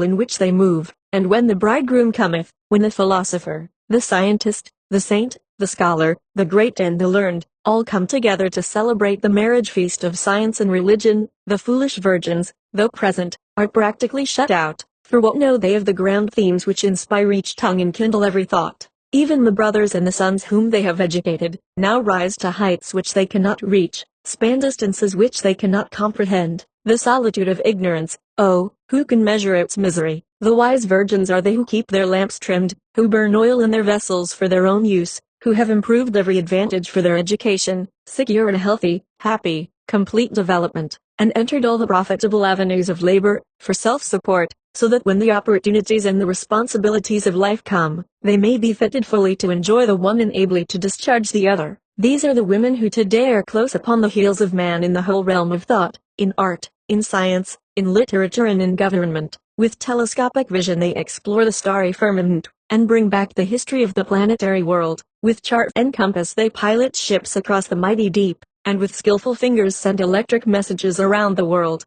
in which they move, and when the bridegroom cometh, when the philosopher, the scientist, the saint, the scholar, the great and the learned, all come together to celebrate the marriage feast of science and religion, the foolish virgins, though present, are practically shut out, for what know they of the grand themes which inspire each tongue and kindle every thought? Even the brothers and the sons whom they have educated, now rise to heights which they cannot reach, span distances which they cannot comprehend. The solitude of ignorance, oh, who can measure its misery? The wise virgins are they who keep their lamps trimmed, who burn oil in their vessels for their own use, who have improved every advantage for their education, secure and healthy, happy, complete development, and entered all the profitable avenues of labor, for self-support, so that when the opportunities and the responsibilities of life come, they may be fitted fully to enjoy the one and ably to discharge the other. These are the women who today are close upon the heels of man in the whole realm of thought, in art, in science, in literature and in government. With telescopic vision they explore the starry firmament, and bring back the history of the planetary world. With chart and compass they pilot ships across the mighty deep, and with skillful fingers send electric messages around the world.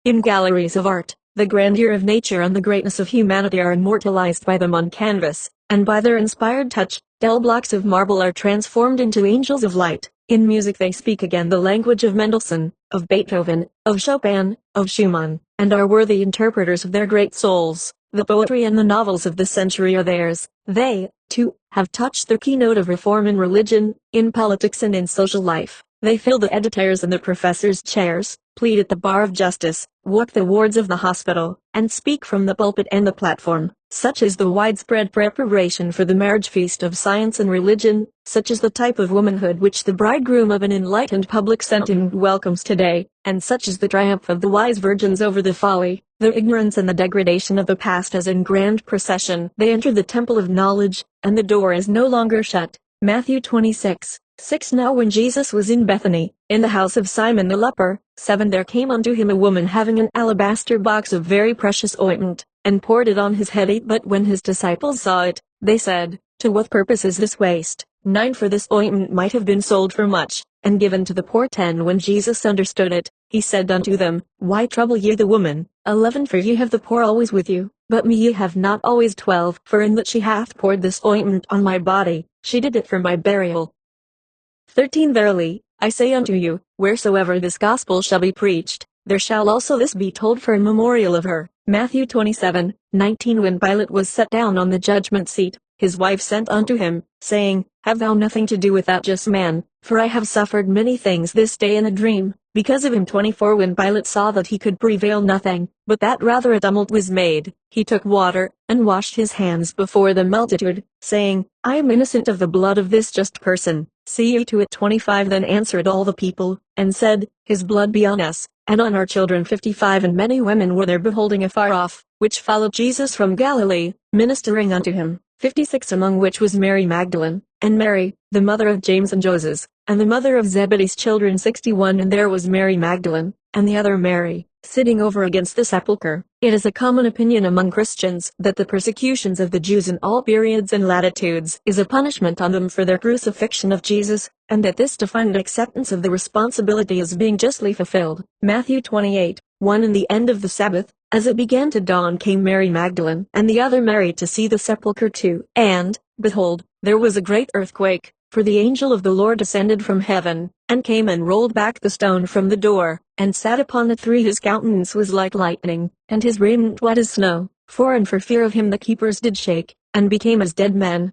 In galleries of art, the grandeur of nature and the greatness of humanity are immortalized by them on canvas, and by their inspired touch, dull blocks of marble are transformed into angels of light. In music they speak again the language of Mendelssohn, of Beethoven, of Chopin, of Schumann, and are worthy interpreters of their great souls. The poetry and the novels of the century are theirs. They, too, have touched the keynote of reform in religion, in politics and in social life. They fill the editors' and the professors' chairs, plead at the bar of justice, walk the wards of the hospital, and speak from the pulpit and the platform. Such is the widespread preparation for the marriage feast of science and religion, such is the type of womanhood which the bridegroom of an enlightened public sentiment welcomes today, and such is the triumph of the wise virgins over the folly, the ignorance and the degradation of the past as in grand procession they enter the temple of knowledge, and the door is no longer shut. Matthew 26:6. Now when Jesus was in Bethany, in the house of Simon the leper, 7 there came unto him a woman having an alabaster box of very precious ointment, and poured it on his head. 8 But when his disciples saw it, they said, To what purpose is this waste? 9 For this ointment might have been sold for much, and given to the poor. 10 When Jesus understood it, he said unto them, Why trouble ye the woman? 11 For ye have the poor always with you, but me ye have not always. 12 For in that she hath poured this ointment on my body, she did it for my burial. 13 Verily, I say unto you, wheresoever this gospel shall be preached, there shall also this be told for a memorial of her. Matthew 27:19 When Pilate was set down on the judgment seat, his wife sent unto him, saying, Have thou nothing to do with that just man, for I have suffered many things this day in a dream, because of him. 24 When Pilate saw that he could prevail nothing, but that rather a tumult was made, he took water, and washed his hands before the multitude, saying, I am innocent of the blood of this just person. See ye to it. 25 Then answered all the people, and said, His blood be on us, and on our children. 55 And many women were there beholding afar off, which followed Jesus from Galilee, ministering unto him. 56 Among which was Mary Magdalene, and Mary, the mother of James and Joses, and the mother of Zebedee's children. 61 And there was Mary Magdalene, and the other Mary, sitting over against the sepulchre. It is a common opinion among Christians that the persecutions of the Jews in all periods and latitudes is a punishment on them for their crucifixion of Jesus, and that this defined acceptance of the responsibility is being justly fulfilled. Matthew 28:1 In the end of the Sabbath, as it began to dawn, came Mary Magdalene and the other Mary to see the sepulchre too. And, behold, there was a great earthquake, for the angel of the Lord descended from heaven, and came and rolled back the stone from the door, and sat upon it. 3 His countenance was like lightning, and his raiment white as snow. 4 And for fear of him the keepers did shake, and became as dead men.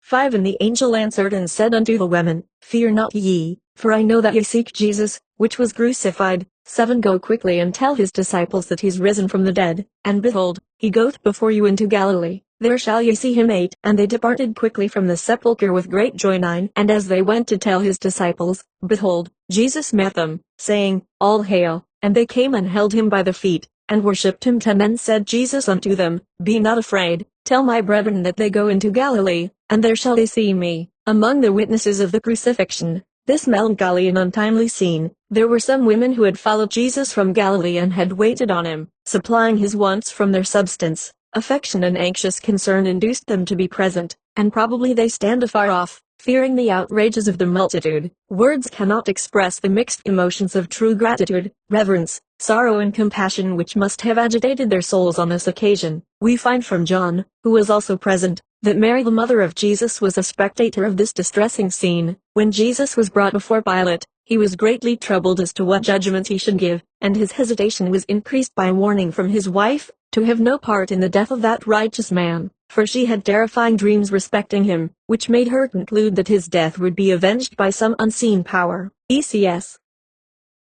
5 And the angel answered and said unto the women, Fear not ye, for I know that ye seek Jesus, which was crucified. 7 Go quickly and tell his disciples that he is risen from the dead, and behold, he goeth before you into Galilee. There shall ye see him. 8 And they departed quickly from the sepulchre with great joy. 9 And as they went to tell his disciples, behold, Jesus met them, saying, All hail. And they came and held him by the feet, and worshipped him. 10 Then said Jesus unto them, Be not afraid, tell my brethren that they go into Galilee, and there shall they see me. Among the witnesses of the crucifixion, this melancholy and untimely scene, there were some women who had followed Jesus from Galilee and had waited on him, supplying his wants from their substance. Affection and anxious concern induced them to be present, and probably they stand afar off, fearing the outrages of the multitude. Words cannot express the mixed emotions of true gratitude, reverence, sorrow and compassion which must have agitated their souls on this occasion. We find from John, who was also present, that Mary the mother of Jesus was a spectator of this distressing scene. When Jesus was brought before Pilate, he was greatly troubled as to what judgment he should give, and his hesitation was increased by a warning from his wife, to have no part in the death of that righteous man, for she had terrifying dreams respecting him, which made her conclude that his death would be avenged by some unseen power. ECS.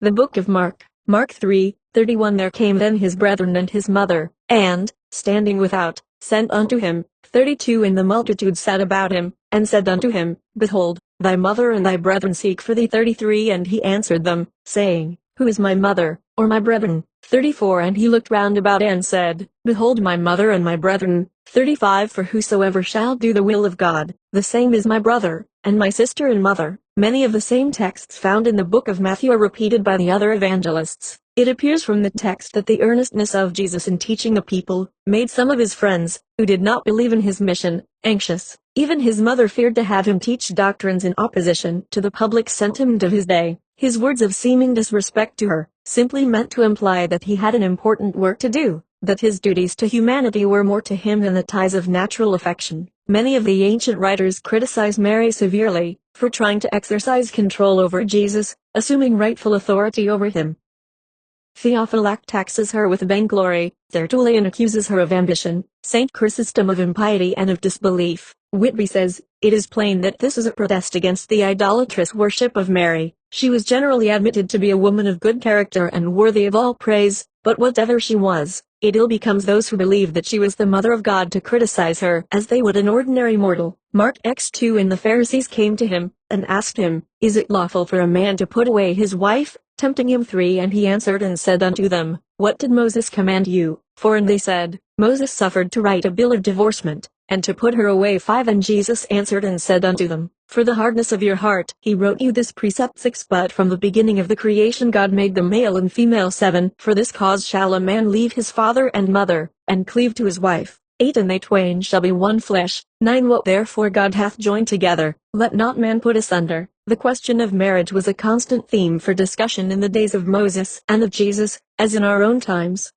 The Book of Mark, Mark 3:31. There came then his brethren and his mother, and, standing without, sent unto him. 32. And the multitude sat about him, and said unto him, Behold, thy mother and thy brethren seek for thee. 33. And he answered them, saying, Who is my mother, or my brethren? 34. And he looked round about and said, Behold my mother and my brethren. 35. For whosoever shall do the will of God, the same is my brother, and my sister and mother. Many of the same texts found in the book of Matthew are repeated by the other evangelists. It appears from the text that the earnestness of Jesus in teaching the people made some of his friends, who did not believe in his mission, anxious. Even his mother feared to have him teach doctrines in opposition to the public sentiment of his day. His words of seeming disrespect to her simply meant to imply that he had an important work to do, that his duties to humanity were more to him than the ties of natural affection. Many of the ancient writers criticize Mary severely for trying to exercise control over Jesus, assuming rightful authority over him. Theophylact taxes her with vainglory, Tertullian accuses her of ambition, St. Chrysostom of impiety and of disbelief. Whitby says, it is plain that this is a protest against the idolatrous worship of Mary. She was generally admitted to be a woman of good character and worthy of all praise, but whatever she was, it ill becomes those who believe that she was the mother of God to criticize her as they would an ordinary mortal. Mark X2. And the Pharisees came to him, and asked him, Is it lawful for a man to put away his wife? Tempting him. 3. And he answered and said unto them, What did Moses command you? 4. And they said, Moses suffered to write a bill of divorcement, and to put her away. 5. And Jesus answered and said unto them, For the hardness of your heart he wrote you this precept. 6. But from the beginning of the creation God made them male and female. 7. For this cause shall a man leave his father and mother, and cleave to his wife. 8. And they twain shall be one flesh. 9. What therefore God hath joined together, let not man put asunder. The question of marriage was a constant theme for discussion in the days of Moses and of Jesus, as in our own times.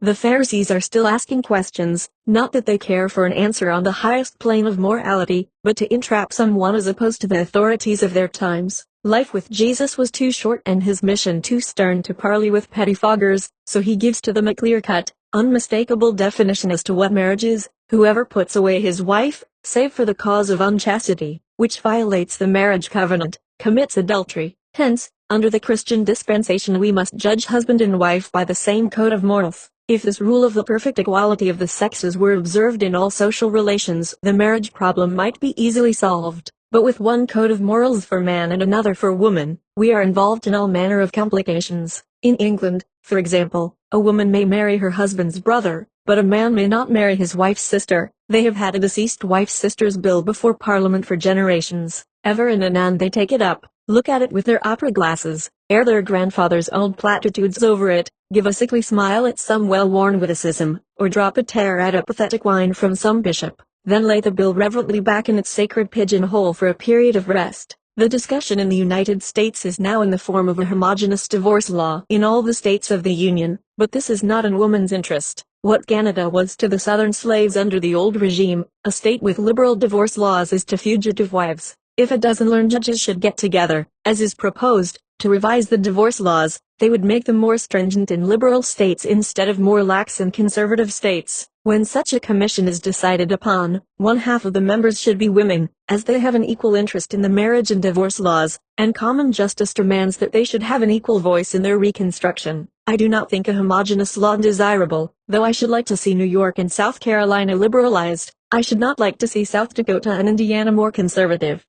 The Pharisees are still asking questions, not that they care for an answer on the highest plane of morality, but to entrap someone as opposed to the authorities of their times. Life with Jesus was too short and his mission too stern to parley with pettifoggers, so he gives to them a clear-cut, unmistakable definition as to what marriage is. Whoever puts away his wife, save for the cause of unchastity, which violates the marriage covenant, commits adultery. Hence, under the Christian dispensation we must judge husband and wife by the same code of morals. If this rule of the perfect equality of the sexes were observed in all social relations, the marriage problem might be easily solved. But with one code of morals for man and another for woman, we are involved in all manner of complications. In England, for example, a woman may marry her husband's brother, but a man may not marry his wife's sister. They have had a deceased wife's sister's bill before Parliament for generations. Ever and anon they take it up, look at it with their opera glasses, air their grandfather's old platitudes over it, give a sickly smile at some well-worn witticism, or drop a tear at a pathetic whine from some bishop, then lay the bill reverently back in its sacred pigeon-hole for a period of rest. The discussion in the United States is now in the form of a homogeneous divorce law in all the states of the Union, but this is not in woman's interest. What Canada was to the southern slaves under the old regime, a state with liberal divorce laws, is to fugitive wives. If a dozen learned judges should get together, as is proposed, to revise the divorce laws, they would make them more stringent in liberal states instead of more lax in conservative states. When such a commission is decided upon, one half of the members should be women, as they have an equal interest in the marriage and divorce laws, and common justice demands that they should have an equal voice in their reconstruction. I do not think a homogeneous law desirable, though I should like to see New York and South Carolina liberalized. I should not like to see South Dakota and Indiana more conservative.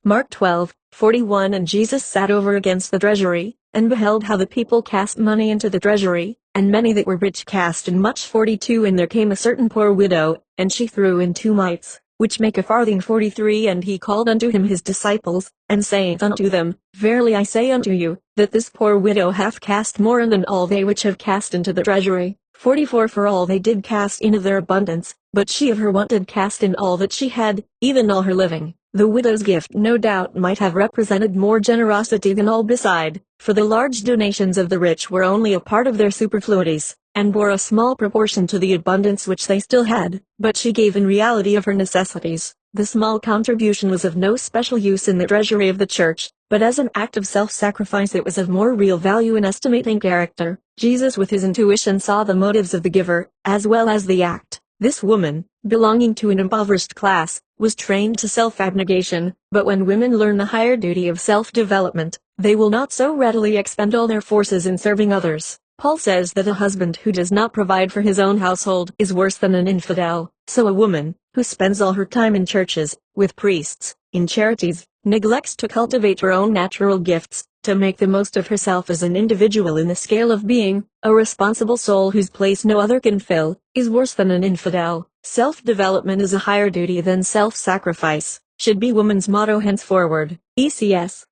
Mark 12:41. And Jesus sat over against the treasury, and beheld how the people cast money into the treasury, and many that were rich cast in much. 42. And there came a certain poor widow, and she threw in 2 mites, which make a farthing. 43. And he called unto him his disciples, and saith unto them, Verily I say unto you, that this poor widow hath cast more than all they which have cast into the treasury. 44. For all they did cast into their abundance, but she of her want did cast in all that she had, even all her living. The widow's gift no doubt might have represented more generosity than all beside, for the large donations of the rich were only a part of their superfluities, and bore a small proportion to the abundance which they still had, but she gave in reality of her necessities. The small contribution was of no special use in the treasury of the church, but as an act of self-sacrifice it was of more real value in estimating character. Jesus with his intuition saw the motives of the giver, as well as the act. This woman, belonging to an impoverished class, was trained to self-abnegation, but when women learn the higher duty of self-development, they will not so readily expend all their forces in serving others. Paul says that a husband who does not provide for his own household is worse than an infidel, so a woman, who spends all her time in churches, with priests, in charities, neglects to cultivate her own natural gifts, to make the most of herself as an individual in the scale of being, a responsible soul whose place no other can fill, is worse than an infidel. Self-development is a higher duty than self-sacrifice, should be woman's motto henceforward. ECS.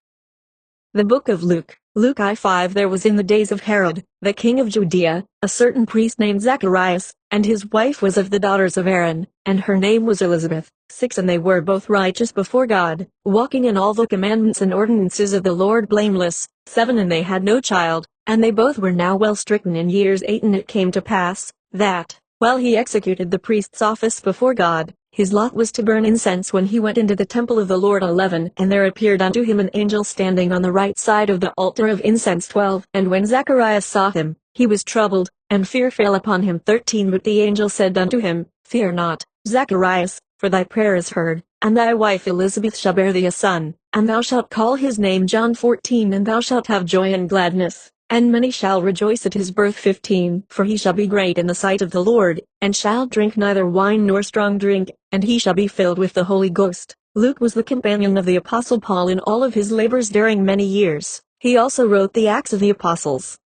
The Book of Luke. Luke I-5. There was in the days of Herod, the king of Judea, a certain priest named Zacharias, and his wife was of the daughters of Aaron, and her name was Elizabeth. 6. And they were both righteous before God, walking in all the commandments and ordinances of the Lord blameless. 7. And they had no child, and they both were now well stricken in years. 8. And it came to pass, that, while he executed the priest's office before God, his lot was to burn incense when he went into the temple of the Lord. 11. And there appeared unto him an angel standing on the right side of the altar of incense. 12. And when Zacharias saw him, he was troubled, and fear fell upon him. 13. But the angel said unto him, Fear not, Zacharias, for thy prayer is heard, and thy wife Elizabeth shall bear thee a son, and thou shalt call his name John. 14. And thou shalt have joy and gladness, and many shall rejoice at his birth. 15. For he shall be great in the sight of the Lord, and shall drink neither wine nor strong drink, and he shall be filled with the Holy Ghost. Luke was the companion of the Apostle Paul in all of his labors during many years. He also wrote the Acts of the Apostles.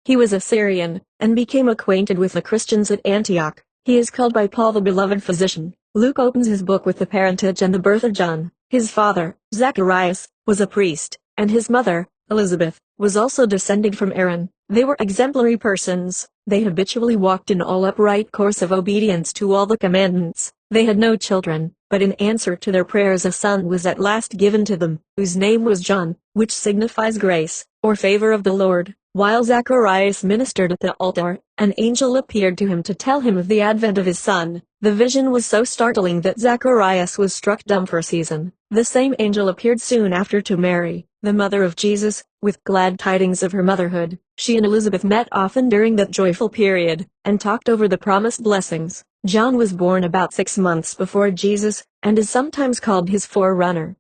He was a Syrian, and became acquainted with the Christians at Antioch. He is called by Paul the beloved physician. Luke opens his book with the parentage and the birth of John. His father, Zacharias, was a priest, and his mother, Elizabeth, was also descended from Aaron. They were exemplary persons. They habitually walked in all upright course of obedience to all the commandments. They had no children, but in answer to their prayers a son was at last given to them, whose name was John, which signifies grace, or favor of the Lord. While Zacharias ministered at the altar, an angel appeared to him to tell him of the advent of his son. The vision was so startling that Zacharias was struck dumb for a season. The same angel appeared soon after to Mary, the mother of Jesus, with glad tidings of her motherhood. She and Elizabeth met often during that joyful period, and talked over the promised blessings. John was born about 6 months before Jesus, and is sometimes called his forerunner.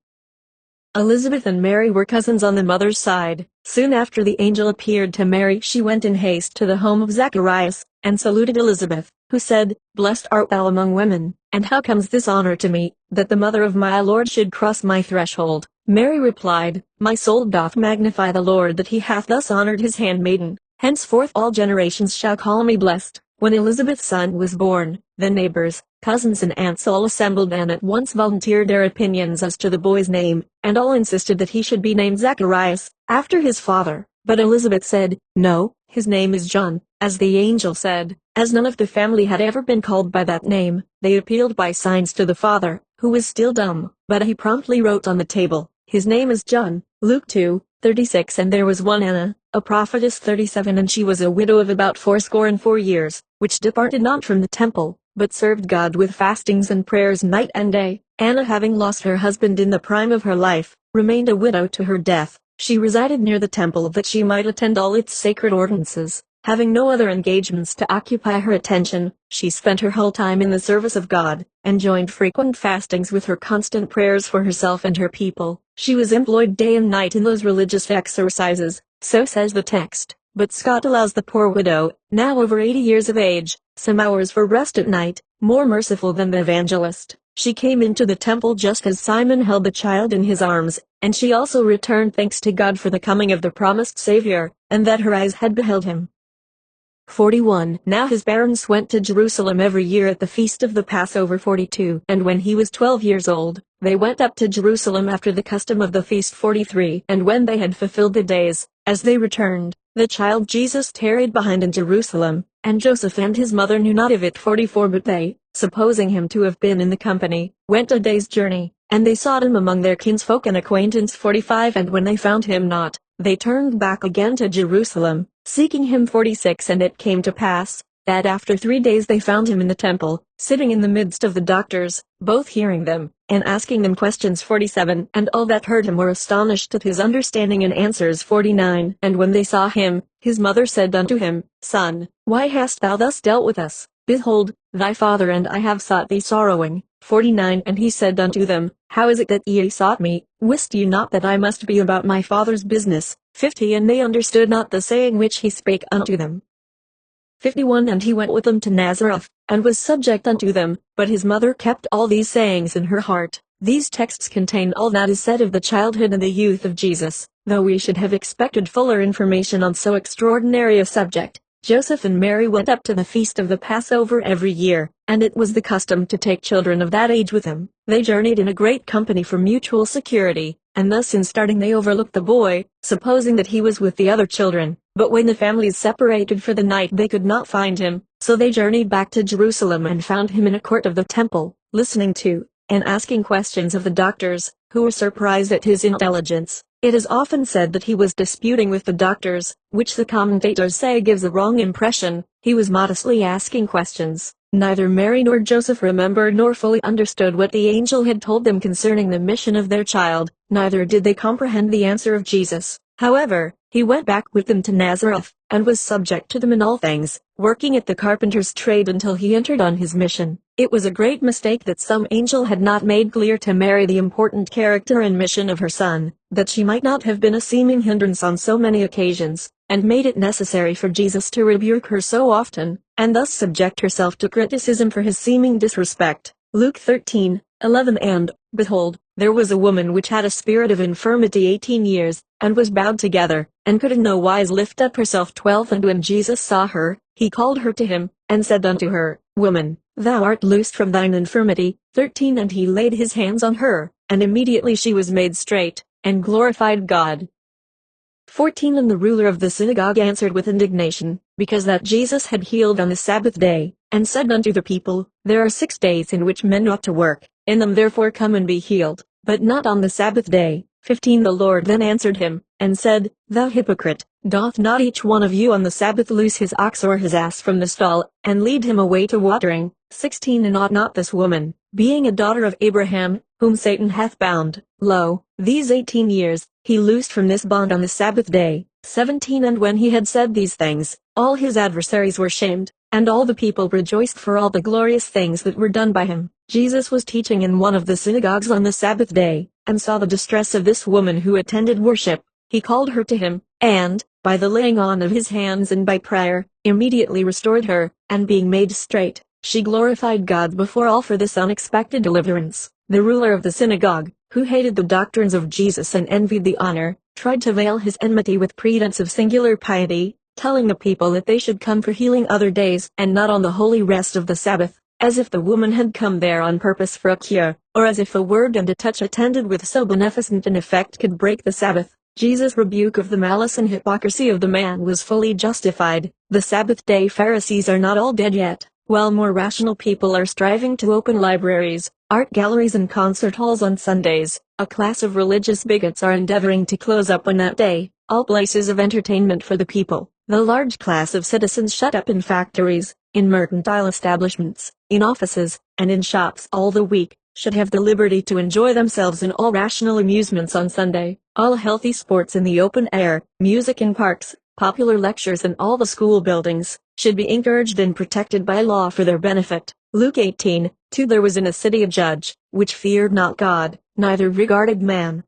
Elizabeth and Mary were cousins on the mother's side. Soon after the angel appeared to Mary, she went in haste to the home of Zacharias, and saluted Elizabeth, who said, Blessed art thou among women, and how comes this honor to me, that the mother of my Lord should cross my threshold? Mary replied, My soul doth magnify the Lord that he hath thus honored his handmaiden. Henceforth all generations shall call me blessed. When Elizabeth's son was born, the neighbors, cousins and aunts all assembled and at once volunteered their opinions as to the boy's name, and all insisted that he should be named Zacharias, after his father. But Elizabeth said, No, his name is John, as the angel said. As none of the family had ever been called by that name, they appealed by signs to the father, who was still dumb, but he promptly wrote on the table, His name is John. Luke 2:36. And there was one Anna, a prophetess. 37. And she was a widow of about 84 years, which departed not from the temple, but served God with fastings and prayers night and day. Anna, having lost her husband in the prime of her life, remained a widow to her death. She resided near the temple that she might attend all its sacred ordinances. Having no other engagements to occupy her attention, she spent her whole time in the service of God, and joined frequent fastings with her constant prayers for herself and her people. She was employed day and night in those religious exercises, so says the text. But Scott allows the poor widow, now over 80 years of age, some hours for rest at night. More merciful than the evangelist, she came into the temple just as Simon held the child in his arms, and she also returned thanks to God for the coming of the promised Savior, and that her eyes had beheld him. 41. Now his parents went to Jerusalem every year at the feast of the Passover. 42. And when he was 12 years old, they went up to Jerusalem after the custom of the feast. 43. And when they had fulfilled the days, as they returned, the child Jesus tarried behind in Jerusalem, and Joseph and his mother knew not of it. 44. But they, supposing him to have been in the company, went a day's journey, and they sought him among their kinsfolk and acquaintance. 45 And when they found him not, they turned back again to Jerusalem, seeking him. 46 And it came to pass, that after 3 days they found him in the temple, sitting in the midst of the doctors, both hearing them, and asking them questions. 47 And all that heard him were astonished at his understanding and answers. 49 And when they saw him, his mother said unto him, Son, why hast thou thus dealt with us? Behold, thy father and I have sought thee sorrowing. 49 And he said unto them, How is it that ye sought me? Wist ye not that I must be about my father's business? 50 And they understood not the saying which he spake unto them. 51 And he went with them to Nazareth, and was subject unto them, but his mother kept all these sayings in her heart. These texts contain all that is said of the childhood and the youth of Jesus, though we should have expected fuller information on so extraordinary a subject. Joseph and Mary went up to the feast of the Passover every year, and it was the custom to take children of that age with them. They journeyed in a great company for mutual security, and thus in starting they overlooked the boy, supposing that he was with the other children. But when the families separated for the night they could not find him, so they journeyed back to Jerusalem and found him in a court of the temple, listening to, and asking questions of the doctors, who were surprised at his intelligence. It is often said that he was disputing with the doctors, which the commentators say gives a wrong impression. He was modestly asking questions. Neither Mary nor Joseph remembered nor fully understood what the angel had told them concerning the mission of their child, neither did they comprehend the answer of Jesus. However, he went back with them to Nazareth, and was subject to them in all things, working at the carpenter's trade until he entered on his mission. It was a great mistake that some angel had not made clear to Mary the important character and mission of her son, that she might not have been a seeming hindrance on so many occasions, and made it necessary for Jesus to rebuke her so often, and thus subject herself to criticism for his seeming disrespect. Luke 13:11 And, behold, there was a woman which had a spirit of infirmity 18 years, and was bowed together, and could in no wise lift up herself. 12 And when Jesus saw her, he called her to him, and said unto her, Woman, thou art loosed from thine infirmity. 13 And he laid his hands on her, and immediately she was made straight, and glorified God. 14 And the ruler of the synagogue answered with indignation, because that Jesus had healed on the Sabbath day, and said unto the people, There are 6 days in which men ought to work, in them therefore come and be healed, but not on the Sabbath day. 15 The Lord then answered him, and said, Thou hypocrite, doth not each one of you on the Sabbath loose his ox or his ass from the stall, and lead him away to watering? 16 And ought not this woman, being a daughter of Abraham, whom Satan hath bound, lo, these 18 years, he loosed from this bond on the Sabbath day? 17 And when he had said these things, all his adversaries were shamed, and all the people rejoiced for all the glorious things that were done by him. Jesus was teaching in one of the synagogues on the Sabbath day, and saw the distress of this woman who attended worship. He called her to him, and, by the laying on of his hands and by prayer, immediately restored her, and being made straight, she glorified God before all for this unexpected deliverance. The ruler of the synagogue, who hated the doctrines of Jesus and envied the honor, tried to veil his enmity with pretense of singular piety, telling the people that they should come for healing other days and not on the holy rest of the Sabbath, as if the woman had come there on purpose for a cure, or as if a word and a touch attended with so beneficent an effect could break the Sabbath. Jesus' rebuke of the malice and hypocrisy of the man was fully justified. The Sabbath-day Pharisees are not all dead yet. While more rational people are striving to open libraries, art galleries and concert halls on Sundays, a class of religious bigots are endeavoring to close up on that day all places of entertainment for the people. The large class of citizens shut up in factories, in mercantile establishments, in offices, and in shops all the week, should have the liberty to enjoy themselves in all rational amusements on Sunday. All healthy sports in the open air, music in parks, popular lectures in all the school buildings, should be encouraged and protected by law for their benefit. Luke 18:2 There was in a city a judge, which feared not God, neither regarded man.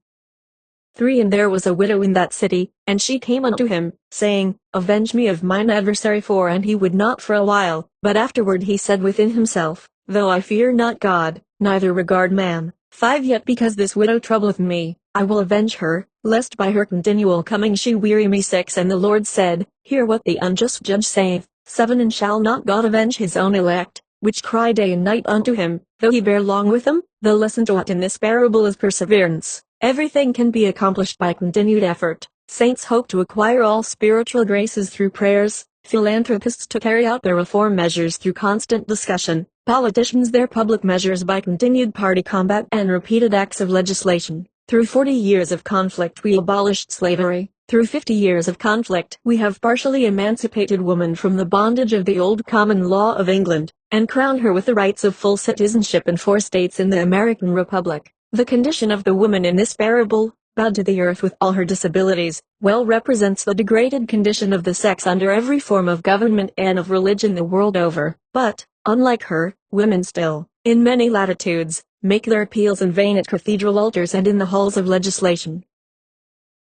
3 And there was a widow in that city, and she came unto him, saying, Avenge me of mine adversary. 4 And he would not for a while, but afterward he said within himself, Though I fear not God, neither regard man. 5 Yet because this widow troubleth me, I will avenge her, lest by her continual coming she weary me. 6 And the Lord said, Hear what the unjust judge saith. 7 And shall not God avenge his own elect, which cry day and night unto him, though he bear long with them? The lesson taught in this parable is perseverance. Everything can be accomplished by continued effort. Saints hope to acquire all spiritual graces through prayers, philanthropists to carry out their reform measures through constant discussion, Politicians their public measures by continued party combat and repeated acts of legislation. Through 40 years of conflict we abolished slavery. Through 50 years of conflict we have partially emancipated woman from the bondage of the old common law of England, and crowned her with the rights of full citizenship in 4 states in the American Republic. The condition of the woman in this parable, bowed to the earth with all her disabilities, well represents the degraded condition of the sex under every form of government and of religion the world over. But, unlike her, women still, in many latitudes, make their appeals in vain at cathedral altars and in the halls of legislation.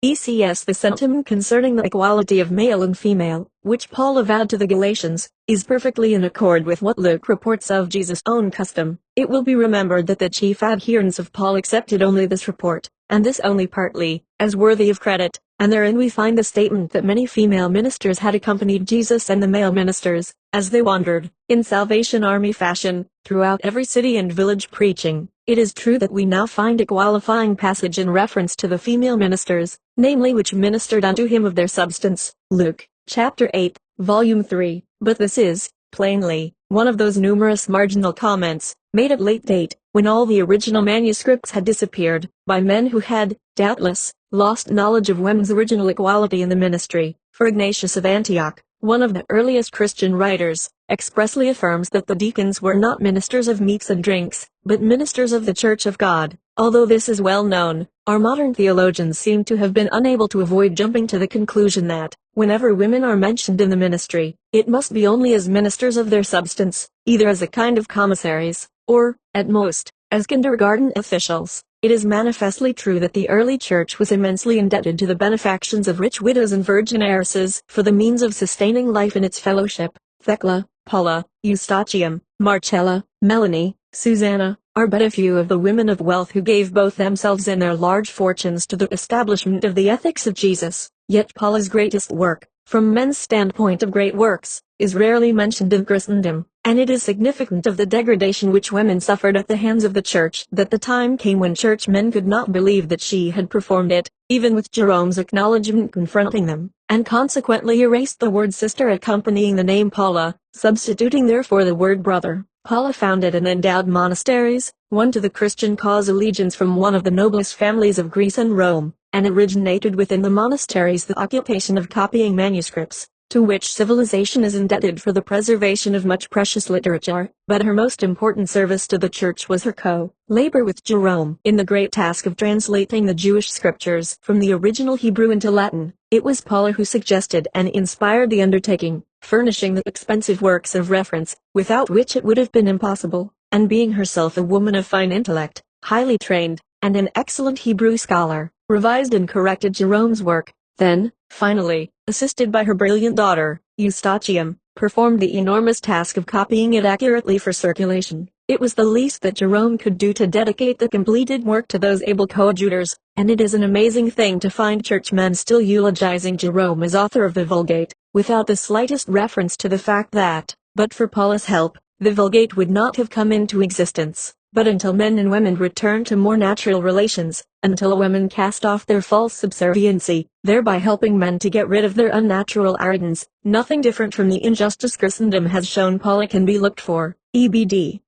ECS The sentiment concerning the equality of male and female, which Paul avowed to the Galatians, is perfectly in accord with what Luke reports of Jesus' own custom. It will be remembered that the chief adherents of Paul accepted only this report, and this only partly, as worthy of credit, and therein we find the statement that many female ministers had accompanied Jesus and the male ministers, as they wandered, in Salvation Army fashion, throughout every city and village preaching. It is true that we now find a qualifying passage in reference to the female ministers, namely which ministered unto him of their substance, Luke, chapter 8, volume 3, but this is, plainly, one of those numerous marginal comments, made at late date, when all the original manuscripts had disappeared, by men who had, doubtless, lost knowledge of women's original equality in the ministry. For Ignatius of Antioch, one of the earliest Christian writers, expressly affirms that the deacons were not ministers of meats and drinks, but ministers of the Church of God. Although this is well known, our modern theologians seem to have been unable to avoid jumping to the conclusion that, whenever women are mentioned in the ministry, it must be only as ministers of their substance, either as a kind of commissaries, or, at most, as kindergarten officials. It is manifestly true that the early church was immensely indebted to the benefactions of rich widows and virgin heiresses for the means of sustaining life in its fellowship. Thecla, Paula, Eustochium, Marcella, Melanie, Susanna, are but a few of the women of wealth who gave both themselves and their large fortunes to the establishment of the ethics of Jesus. Yet Paula's greatest work, from men's standpoint of great works, is rarely mentioned in Christendom, and it is significant of the degradation which women suffered at the hands of the church that the time came when churchmen could not believe that she had performed it, even with Jerome's acknowledgment confronting them, and consequently erased the word sister accompanying the name Paula, substituting therefore the word brother. Paula founded and endowed monasteries, won to the Christian cause allegiance from one of the noblest families of Greece and Rome, and originated within the monasteries the occupation of copying manuscripts, to which civilization is indebted for the preservation of much precious literature. But her most important service to the church was her co-labor with Jerome in the great task of translating the Jewish scriptures from the original Hebrew into Latin. It was Paula who suggested and inspired the undertaking, furnishing the expensive works of reference, without which it would have been impossible, and being herself a woman of fine intellect, highly trained, and an excellent Hebrew scholar, revised and corrected Jerome's work. Then, finally, assisted by her brilliant daughter, Eustochium, performed the enormous task of copying it accurately for circulation. It was the least that Jerome could do to dedicate the completed work to those able coadjutors, and it is an amazing thing to find churchmen still eulogizing Jerome as author of the Vulgate, without the slightest reference to the fact that, but for Paula's help, the Vulgate would not have come into existence. But until men and women returned to more natural relations, until women cast off their false subserviency, thereby helping men to get rid of their unnatural arrogance, nothing different from the injustice Christendom has shown Paula can be looked for. EBD.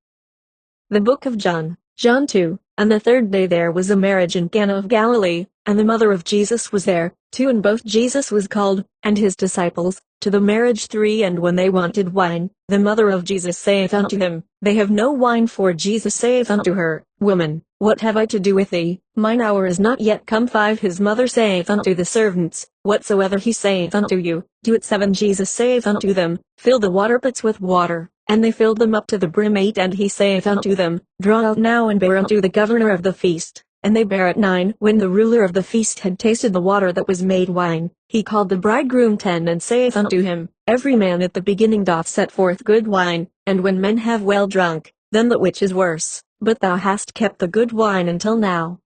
The Book of John, John 2, and the third day there was a marriage in Cana of Galilee, and the mother of Jesus was there, too, and both Jesus was called, and his disciples, to the marriage. 3 And when they wanted wine, the mother of Jesus saith unto them, They have no wine. For Jesus saith unto her, Woman, what have I to do with thee? Mine hour is not yet come. 5 His mother saith unto the servants, Whatsoever he saith unto you, do it. 7 Jesus saith unto them, Fill the water pots with water. And they filled them up to the brim. 8 And he saith unto them, Draw out now and bear unto the governor of the feast. And they bare it. 9 When the ruler of the feast had tasted the water that was made wine, he called the bridegroom. 10 And saith unto him, Every man at the beginning doth set forth good wine, and when men have well drunk, then that which is worse. But thou hast kept the good wine until now.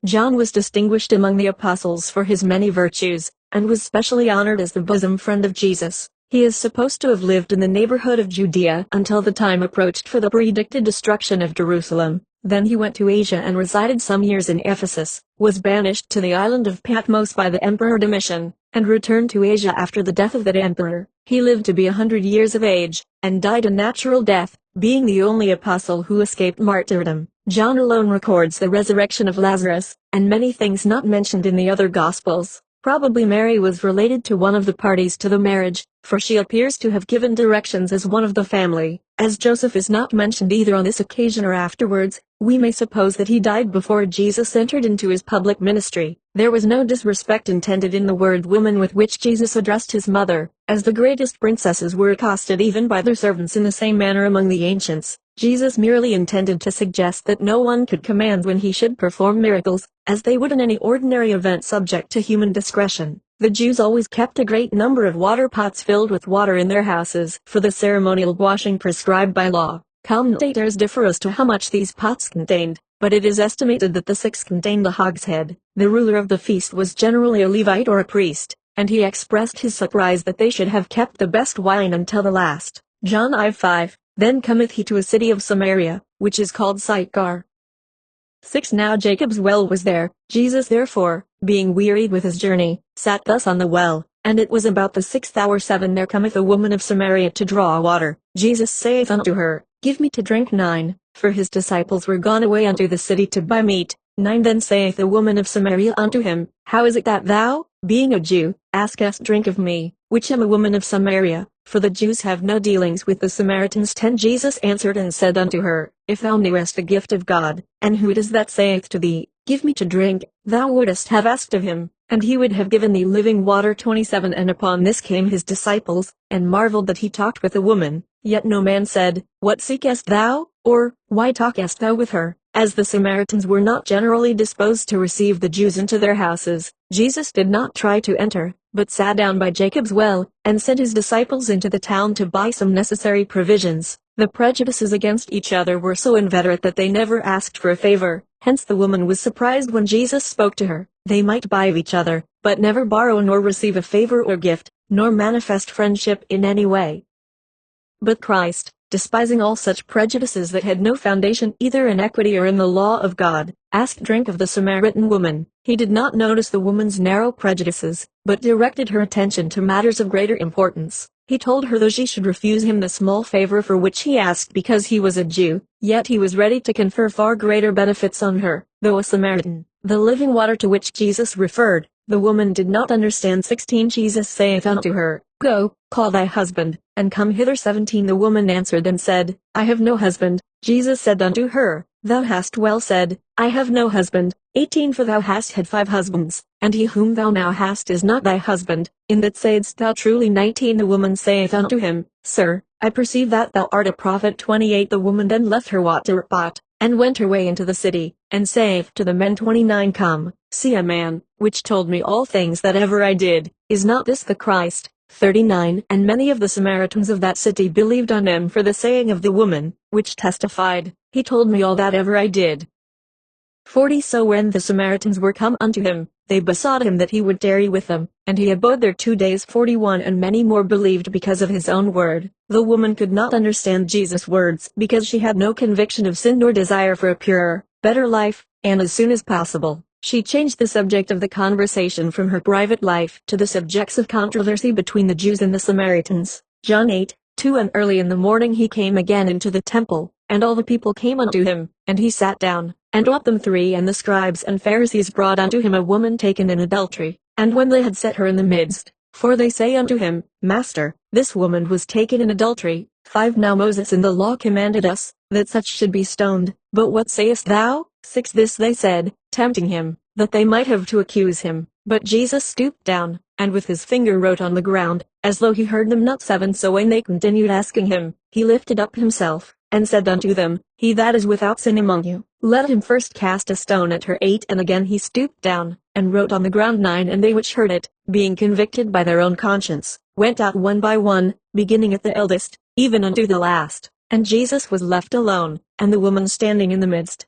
John was distinguished among the apostles for his many virtues, and was specially honored as the bosom friend of Jesus. He is supposed to have lived in the neighborhood of Judea until the time approached for the predicted destruction of Jerusalem. Then he went to Asia and resided some years in Ephesus, was banished to the island of Patmos by the Emperor Domitian, and returned to Asia after the death of that emperor. He lived to be 100 years of age, and died a natural death, being the only apostle who escaped martyrdom. John alone records the resurrection of Lazarus, and many things not mentioned in the other Gospels. Probably Mary was related to one of the parties to the marriage, for she appears to have given directions as one of the family. As Joseph is not mentioned either on this occasion or afterwards, we may suppose that he died before Jesus entered into his public ministry. There was no disrespect intended in the word woman with which Jesus addressed his mother, as the greatest princesses were accosted even by their servants in the same manner among the ancients. Jesus merely intended to suggest that no one could command when he should perform miracles, as they would in any ordinary event subject to human discretion. The Jews always kept a great number of water pots filled with water in their houses for the ceremonial washing prescribed by law. Commentators differ as to how much these pots contained, but it is estimated that the 6 contained a hogshead. The ruler of the feast was generally a Levite or a priest, and he expressed his surprise that they should have kept the best wine until the last. John 5:5. Then cometh he to a city of Samaria, which is called Sychar. 6. Now Jacob's well was there. Jesus therefore, being wearied with his journey, sat thus on the well. And it was about the 6th hour. 7. There cometh a woman of Samaria to draw water. Jesus saith unto her, Give me to drink. 9. For his disciples were gone away unto the city to buy meat. 9. Then saith the woman of Samaria unto him, How is it that thou, being a Jew, askest drink of me, which am a woman of Samaria? For the Jews have no dealings with the Samaritans. 10. Jesus answered and said unto her, If thou knewest the gift of God, and who it is that saith to thee, Give me to drink, thou wouldest have asked of him, and he would have given thee living water. 27. And upon this came his disciples, and marveled that he talked with a woman. Yet no man said, What seekest thou? Or, Why talkest thou with her? As the Samaritans were not generally disposed to receive the Jews into their houses, Jesus did not try to enter, but sat down by Jacob's well, and sent his disciples into the town to buy some necessary provisions. The prejudices against each other were so inveterate that they never asked for a favor. Hence the woman was surprised when Jesus spoke to her. They might buy of each other, but never borrow nor receive a favor or gift, nor manifest friendship in any way. But Christ, despising all such prejudices that had no foundation either in equity or in the law of God, asked drink of the Samaritan woman. He did not notice the woman's narrow prejudices, but directed her attention to matters of greater importance. He told her though she should refuse him the small favor for which he asked because he was a Jew, yet he was ready to confer far greater benefits on her, though a Samaritan. The living water to which Jesus referred, the woman did not understand. 16. Jesus saith unto her, Go, call thy husband, and come hither. 17. The woman answered and said, I have no husband. Jesus said unto her, Thou hast well said, I have no husband. 18. For thou hast had 5 husbands, and he whom thou now hast is not thy husband. In that saidst thou truly. 19. The woman saith unto him, Sir, I perceive that thou art a prophet. 28. The woman then left her water pot, and went her way into the city, and saith to the men. 29. Come, see a man, which told me all things that ever I did. Is not this the Christ? 39. And many of the Samaritans of that city believed on him for the saying of the woman, which testified, He told me all that ever I did. 40. So when the Samaritans were come unto him, they besought him that he would tarry with them, and he abode there 2 days. 41. And many more believed because of his own word. The woman could not understand Jesus' words because she had no conviction of sin nor desire for a purer, better life, and as soon as possible, she changed the subject of the conversation from her private life to the subjects of controversy between the Jews and the Samaritans. John 8:2. And early in the morning he came again into the temple, and all the people came unto him, and he sat down, and taught them. 3. And the scribes and Pharisees brought unto him a woman taken in adultery, and when they had set her in the midst, for they say unto him, Master, this woman was taken in adultery. 5. Now Moses in the law commanded us, that such should be stoned, but what sayest thou? 6. This they said, tempting him, that they might have to accuse him. But Jesus stooped down, and with his finger wrote on the ground, as though he heard them not. 7. So when they continued asking him, he lifted up himself, and said unto them, He that is without sin among you, let him first cast a stone at her. 8. And again he stooped down, and wrote on the ground. 9. And they which heard it, being convicted by their own conscience, went out one by one, beginning at the eldest, even unto the last. And Jesus was left alone, and the woman standing in the midst.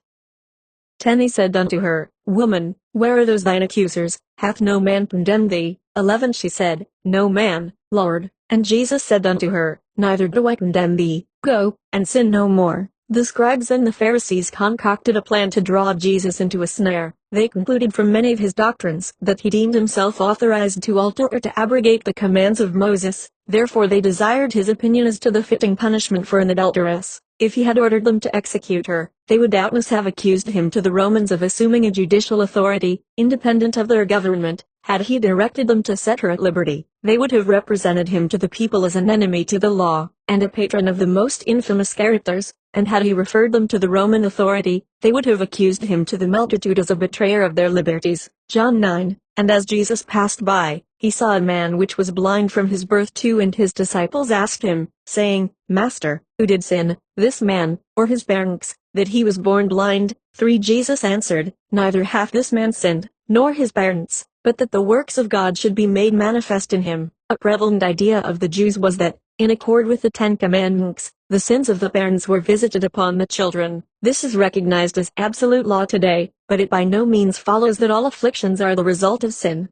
10. He said unto her, Woman, where are those thine accusers? Hath no man condemned thee? 11. She said, No man, Lord. And Jesus said unto her, Neither do I condemn thee. Go, and sin no more. The scribes and the Pharisees concocted a plan to draw Jesus into a snare. They concluded from many of his doctrines that he deemed himself authorized to alter or to abrogate the commands of Moses. Therefore they desired his opinion as to the fitting punishment for an adulteress. If he had ordered them to execute her, they would doubtless have accused him to the Romans of assuming a judicial authority, independent of their government. Had he directed them to set her at liberty, they would have represented him to the people as an enemy to the law, and a patron of the most infamous characters, and had he referred them to the Roman authority, they would have accused him to the multitude as a betrayer of their liberties. John 9. And as Jesus passed by, he saw a man which was blind from his birth too, and his disciples asked him, saying, Master, who did sin, this man, or his parents, that he was born blind? 3. Jesus answered, Neither hath this man sinned, nor his parents, but that the works of God should be made manifest in him. A prevalent idea of the Jews was that, in accord with the Ten Commandments, the sins of the parents were visited upon the children. This is recognized as absolute law today, but it by no means follows that all afflictions are the result of sin.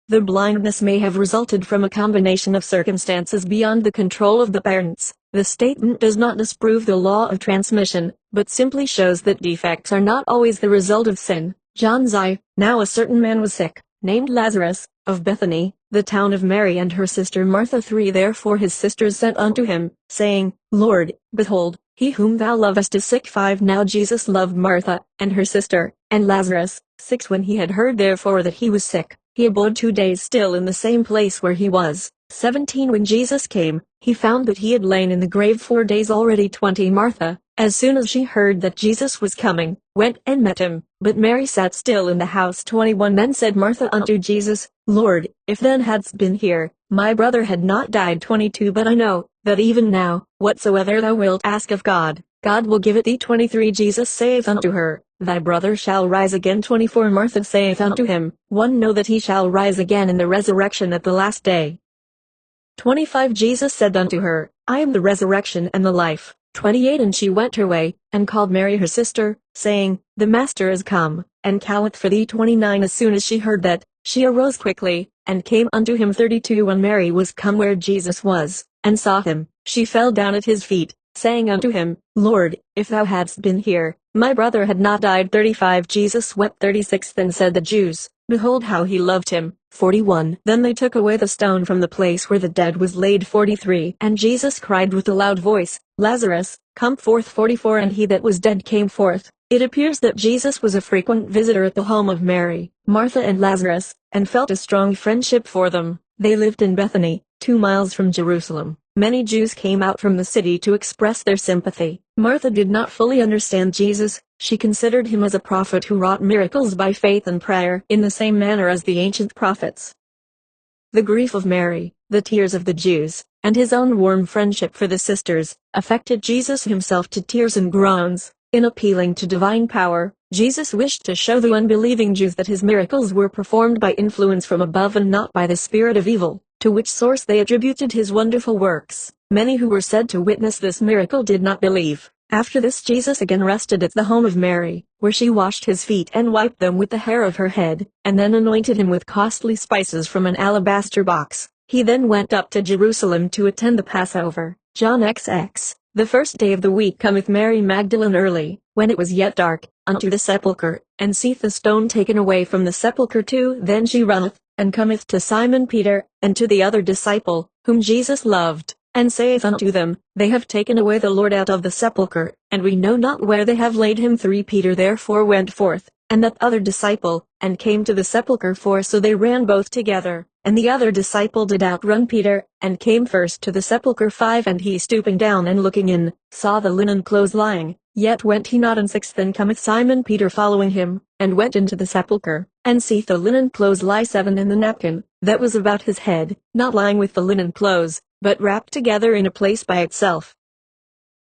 The blindness may have resulted from a combination of circumstances beyond the control of the parents. The statement does not disprove the law of transmission, but simply shows that defects are not always the result of sin. John 9. Now a certain man was sick, named Lazarus, of Bethany, the town of Mary and her sister Martha. 3. Therefore his sisters sent unto him, saying, Lord, behold, he whom thou lovest is sick. 5. Now Jesus loved Martha, and her sister, and Lazarus. 6. When he had heard therefore that he was sick, he abode 2 days still in the same place where he was. 17. When Jesus came, he found that he had lain in the grave 4 days already. 20. Martha, as soon as she heard that Jesus was coming, went and met him, but Mary sat still in the house. 21. Then said Martha unto Jesus, Lord, if then hadst been here, my brother had not died. 22. But I know, that even now, whatsoever thou wilt ask of God, God will give it thee. 23. Jesus saith unto her, Thy brother shall rise again. 24. Martha saith unto him, One know that he shall rise again in the resurrection at the last day. 25. Jesus said unto her, I am the resurrection and the life. 28. And she went her way, and called Mary her sister, saying, The Master is come, and calleth for thee. 29. As soon as she heard that, she arose quickly, and came unto him. 32. When Mary was come where Jesus was, and saw him, she fell down at his feet, saying unto him, Lord, if thou hadst been here, my brother had not died. 35. Jesus wept. 36. Then said the Jews, Behold how he loved him. 41. Then they took away the stone from the place where the dead was laid. 43. And Jesus cried with a loud voice, Lazarus, come forth. 44. And he that was dead came forth. It appears that Jesus was a frequent visitor at the home of Mary, Martha and Lazarus, and felt a strong friendship for them. They lived in Bethany, 2 miles from Jerusalem. Many Jews came out from the city to express their sympathy. Martha did not fully understand Jesus. She considered him as a prophet who wrought miracles by faith and prayer in the same manner as the ancient prophets. The grief of Mary, the tears of the Jews, and his own warm friendship for the sisters, affected Jesus himself to tears and groans. In appealing to divine power, Jesus wished to show the unbelieving Jews that his miracles were performed by influence from above and not by the spirit of evil, to which source they attributed his wonderful works. Many who were said to witness this miracle did not believe. After this Jesus again rested at the home of Mary, where she washed his feet and wiped them with the hair of her head, and then anointed him with costly spices from an alabaster box. He then went up to Jerusalem to attend the Passover. John XX. The first day of the week cometh Mary Magdalene early, when it was yet dark, unto the sepulchre, and seeth the stone taken away from the sepulchre. 2. Then she runneth, and cometh to Simon Peter, and to the other disciple, whom Jesus loved, and saith unto them, They have taken away the Lord out of the sepulchre, and we know not where they have laid him. 3. Peter therefore went forth, and that other disciple, and came to the sepulchre. 4. So they ran both together, and the other disciple did outrun Peter, and came first to the sepulchre. 5. And he stooping down and looking in, saw the linen clothes lying, yet went he not. And 6. Then cometh Simon Peter following him, and went into the sepulchre, and seeth the linen clothes lie. 7. And the napkin, that was about his head, not lying with the linen clothes, but wrapped together in a place by itself.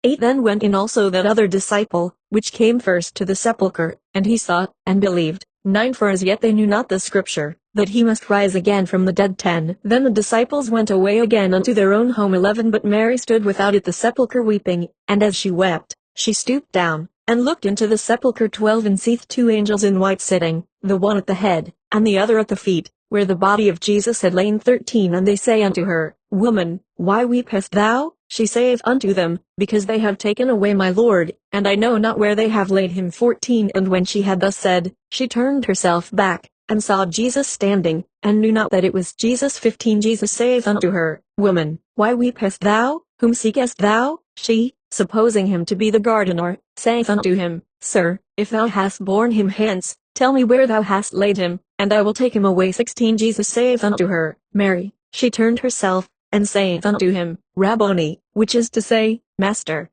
8. Then went in also that other disciple, which came first to the sepulchre, and he saw, and believed. 9. For as yet they knew not the scripture, that he must rise again from the dead. 10. Then the disciples went away again unto their own home. 11. But Mary stood without at the sepulchre weeping, and as she wept, she stooped down, and looked into the sepulchre. 12. And seeth 2 angels in white sitting, the one at the head, and the other at the feet, where the body of Jesus had lain. 13. And they say unto her, Woman, why weepest thou? She saith unto them, Because they have taken away my Lord, and I know not where they have laid him. 14 And when she had thus said, she turned herself back, and saw Jesus standing, and knew not that it was Jesus. 15 Jesus saith unto her, Woman, why weepest thou? Whom seekest thou? She, supposing him to be the gardener, saith unto him, Sir, if thou hast borne him hence, tell me where thou hast laid him, and I will take him away. 16 Jesus saith unto her, Mary. She turned herself, and saith unto him, Rabboni, which is to say, Master.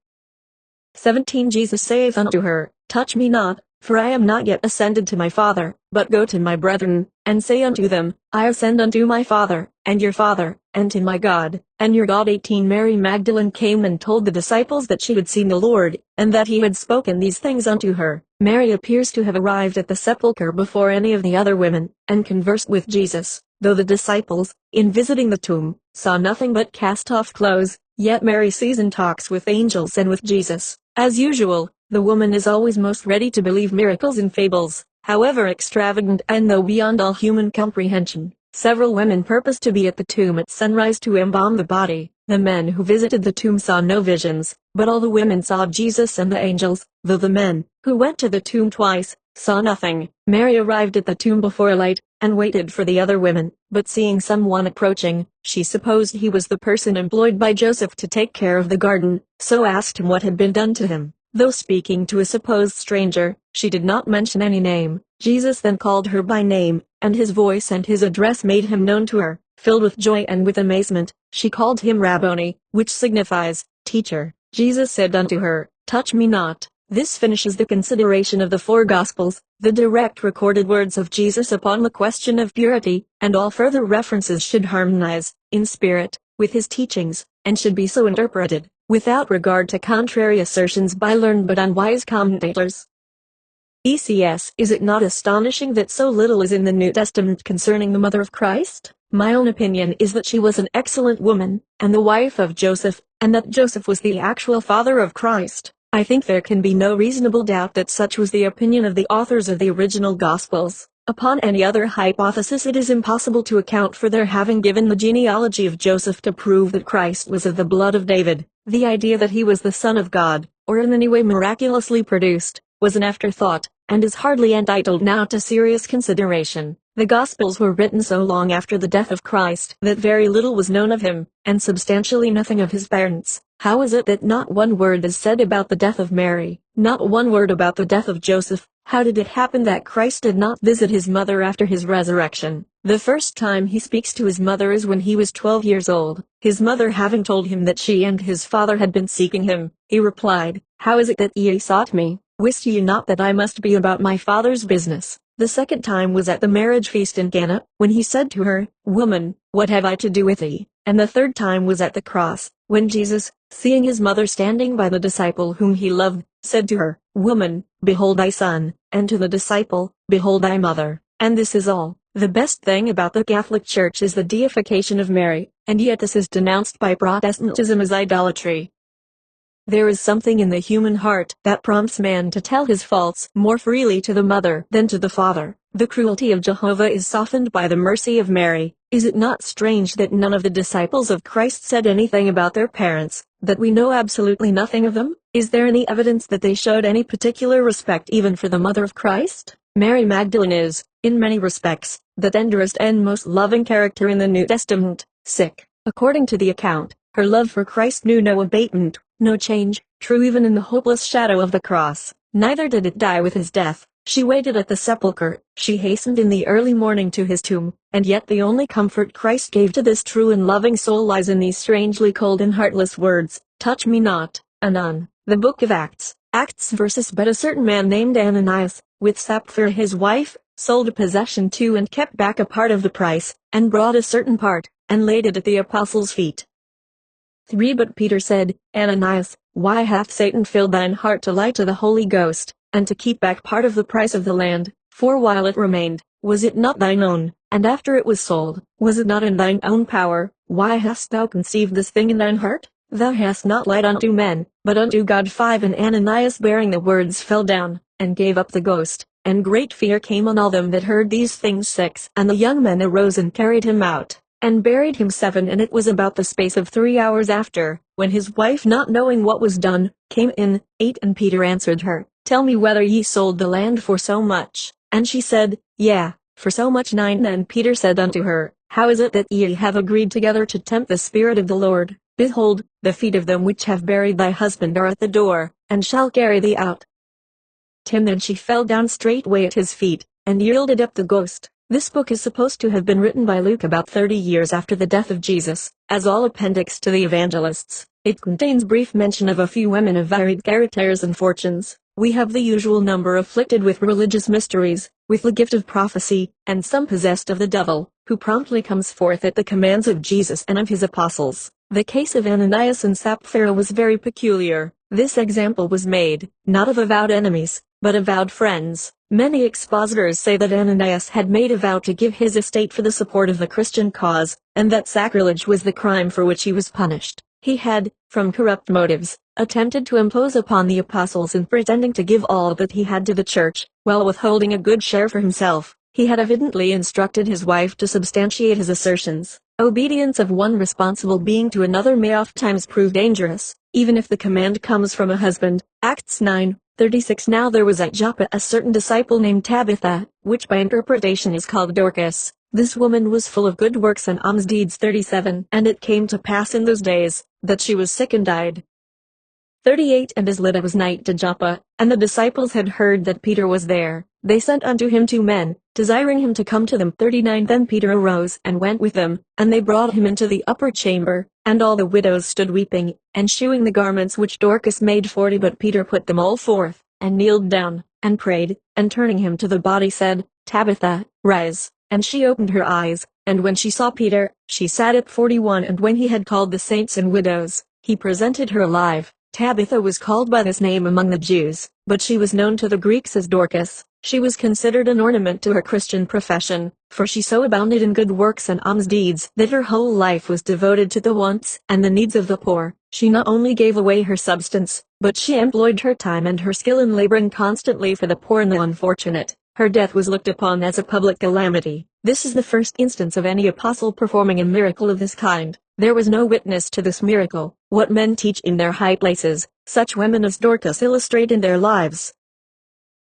17 Jesus saith unto her, Touch me not, for I am not yet ascended to my Father, but go to my brethren, and say unto them, I ascend unto my Father, and your Father, and to my God, and your God. 18 Mary Magdalene came and told the disciples that she had seen the Lord, and that he had spoken these things unto her. Mary appears to have arrived at the sepulchre before any of the other women, and conversed with Jesus, though the disciples, in visiting the tomb, saw nothing but cast-off clothes, yet Mary sees and talks with angels and with Jesus. As usual, the woman is always most ready to believe miracles and fables, however extravagant and though beyond all human comprehension. Several women purposed to be at the tomb at sunrise to embalm the body. The men who visited the tomb saw no visions, but all the women saw Jesus and the angels, though the men, who went to the tomb twice, saw nothing. Mary arrived at the tomb before light, and waited for the other women, but seeing someone approaching, she supposed he was the person employed by Joseph to take care of the garden, so asked him what had been done to him. Though speaking to a supposed stranger, she did not mention any name. Jesus then called her by name, and his voice and his address made him known to her. Filled with joy and with amazement, she called him Rabboni, which signifies, teacher. Jesus said unto her, Touch me not. This finishes the consideration of the four Gospels, the direct recorded words of Jesus upon the question of purity, and all further references should harmonize, in spirit, with his teachings, and should be so interpreted, without regard to contrary assertions by learned but unwise commentators. ECS. Is it not astonishing that so little is in the New Testament concerning the mother of Christ? My own opinion is that she was an excellent woman, and the wife of Joseph, and that Joseph was the actual father of Christ. I think there can be no reasonable doubt that such was the opinion of the authors of the original Gospels. Upon any other hypothesis it is impossible to account for their having given the genealogy of Joseph to prove that Christ was of the blood of David. The idea that he was the Son of God, or in any way miraculously produced, was an afterthought, and is hardly entitled now to serious consideration. The Gospels were written so long after the death of Christ that very little was known of him, and substantially nothing of his parents. How is it that not one word is said about the death of Mary, not one word about the death of Joseph? How did it happen that Christ did not visit his mother after his resurrection? The first time he speaks to his mother is when he was 12 years old. His mother having told him that she and his father had been seeking him, he replied, How is it that ye sought me? Wist ye not that I must be about my father's business? The second time was at the marriage feast in Cana, when he said to her, Woman, what have I to do with thee? And the third time was at the cross, when Jesus, seeing his mother standing by the disciple whom he loved, said to her, Woman, behold thy son, and to the disciple, Behold thy mother. And this is all. The best thing about the Catholic Church is the deification of Mary, and yet this is denounced by Protestantism as idolatry. There is something in the human heart that prompts man to tell his faults more freely to the mother than to the father. The cruelty of Jehovah is softened by the mercy of Mary. Is it not strange that none of the disciples of Christ said anything about their parents, that we know absolutely nothing of them? Is there any evidence that they showed any particular respect even for the mother of Christ? Mary Magdalene is, in many respects, the tenderest and most loving character in the New Testament. According to the account, her love for Christ knew no abatement, no change, true even in the hopeless shadow of the cross. Neither did it die with his death. She waited at the sepulchre, she hastened in the early morning to his tomb, and yet the only comfort Christ gave to this true and loving soul lies in these strangely cold and heartless words, Touch me not, Anon. The Book of Acts verses. But a certain man named Ananias, with Sapphira his wife, sold a possession to and kept back a part of the price, and brought a certain part, and laid it at the apostles' feet. 3 But Peter said, Ananias, why hath Satan filled thine heart to lie to the Holy Ghost, and to keep back part of the price of the land? For while it remained, was it not thine own? And after it was sold, was it not in thine own power? Why hast thou conceived this thing in thine heart? Thou hast not lied unto men, but unto God. 5 And Ananias bearing the words fell down, and gave up the ghost, and great fear came on all them that heard these things. 6 And the young men arose and carried him out, and buried him. 7 And it was about the space of 3 hours after, when his wife, not knowing what was done, came in. 8 And Peter answered her, Tell me whether ye sold the land for so much. And she said, Yea, for so much. 9 Then Peter said unto her, How is it that ye have agreed together to tempt the Spirit of the Lord? Behold, the feet of them which have buried thy husband are at the door, and shall carry thee out. 10 Then she fell down straightway at his feet, and yielded up the ghost. This book is supposed to have been written by Luke about 30 years after the death of Jesus. As all appendix to the evangelists, it contains brief mention of a few women of varied characters and fortunes. We have the usual number afflicted with religious mysteries, with the gift of prophecy, and some possessed of the devil, who promptly comes forth at the commands of Jesus and of his apostles. The case of Ananias and Sapphira was very peculiar. This example was made, not of avowed enemies, but avowed friends. Many expositors say that Ananias had made a vow to give his estate for the support of the Christian cause, and that sacrilege was the crime for which he was punished. He had, from corrupt motives, attempted to impose upon the apostles in pretending to give all that he had to the church, while withholding a good share for himself. He had evidently instructed his wife to substantiate his assertions. Obedience of one responsible being to another may ofttimes prove dangerous, even if the command comes from a husband. Acts 9:36 Now there was at Joppa a certain disciple named Tabitha, which by interpretation is called Dorcas. This woman was full of good works and alms deeds. 37 And it came to pass in those days, that she was sick and died. 38 And as Lydda was nigh to Joppa, and the disciples had heard that Peter was there, they sent unto him 2 men, desiring him to come to them. 39 Then Peter arose and went with them, and they brought him into the upper chamber, and all the widows stood weeping, and shewing the garments which Dorcas made. 40 But Peter put them all forth, and kneeled down, and prayed, and turning him to the body said, Tabitha, rise. And she opened her eyes, and when she saw Peter, she sat up. 41 And when he had called the saints and widows, he presented her alive. Tabitha was called by this name among the Jews, but she was known to the Greeks as Dorcas. She was considered an ornament to her Christian profession, for she so abounded in good works and alms deeds that her whole life was devoted to the wants and the needs of the poor. She not only gave away her substance, but she employed her time and her skill in laboring constantly for the poor and the unfortunate. Her death was looked upon as a public calamity. This is the first instance of any apostle performing a miracle of this kind. There was no witness to this miracle. What men teach in their high places, such women as Dorcas illustrate in their lives.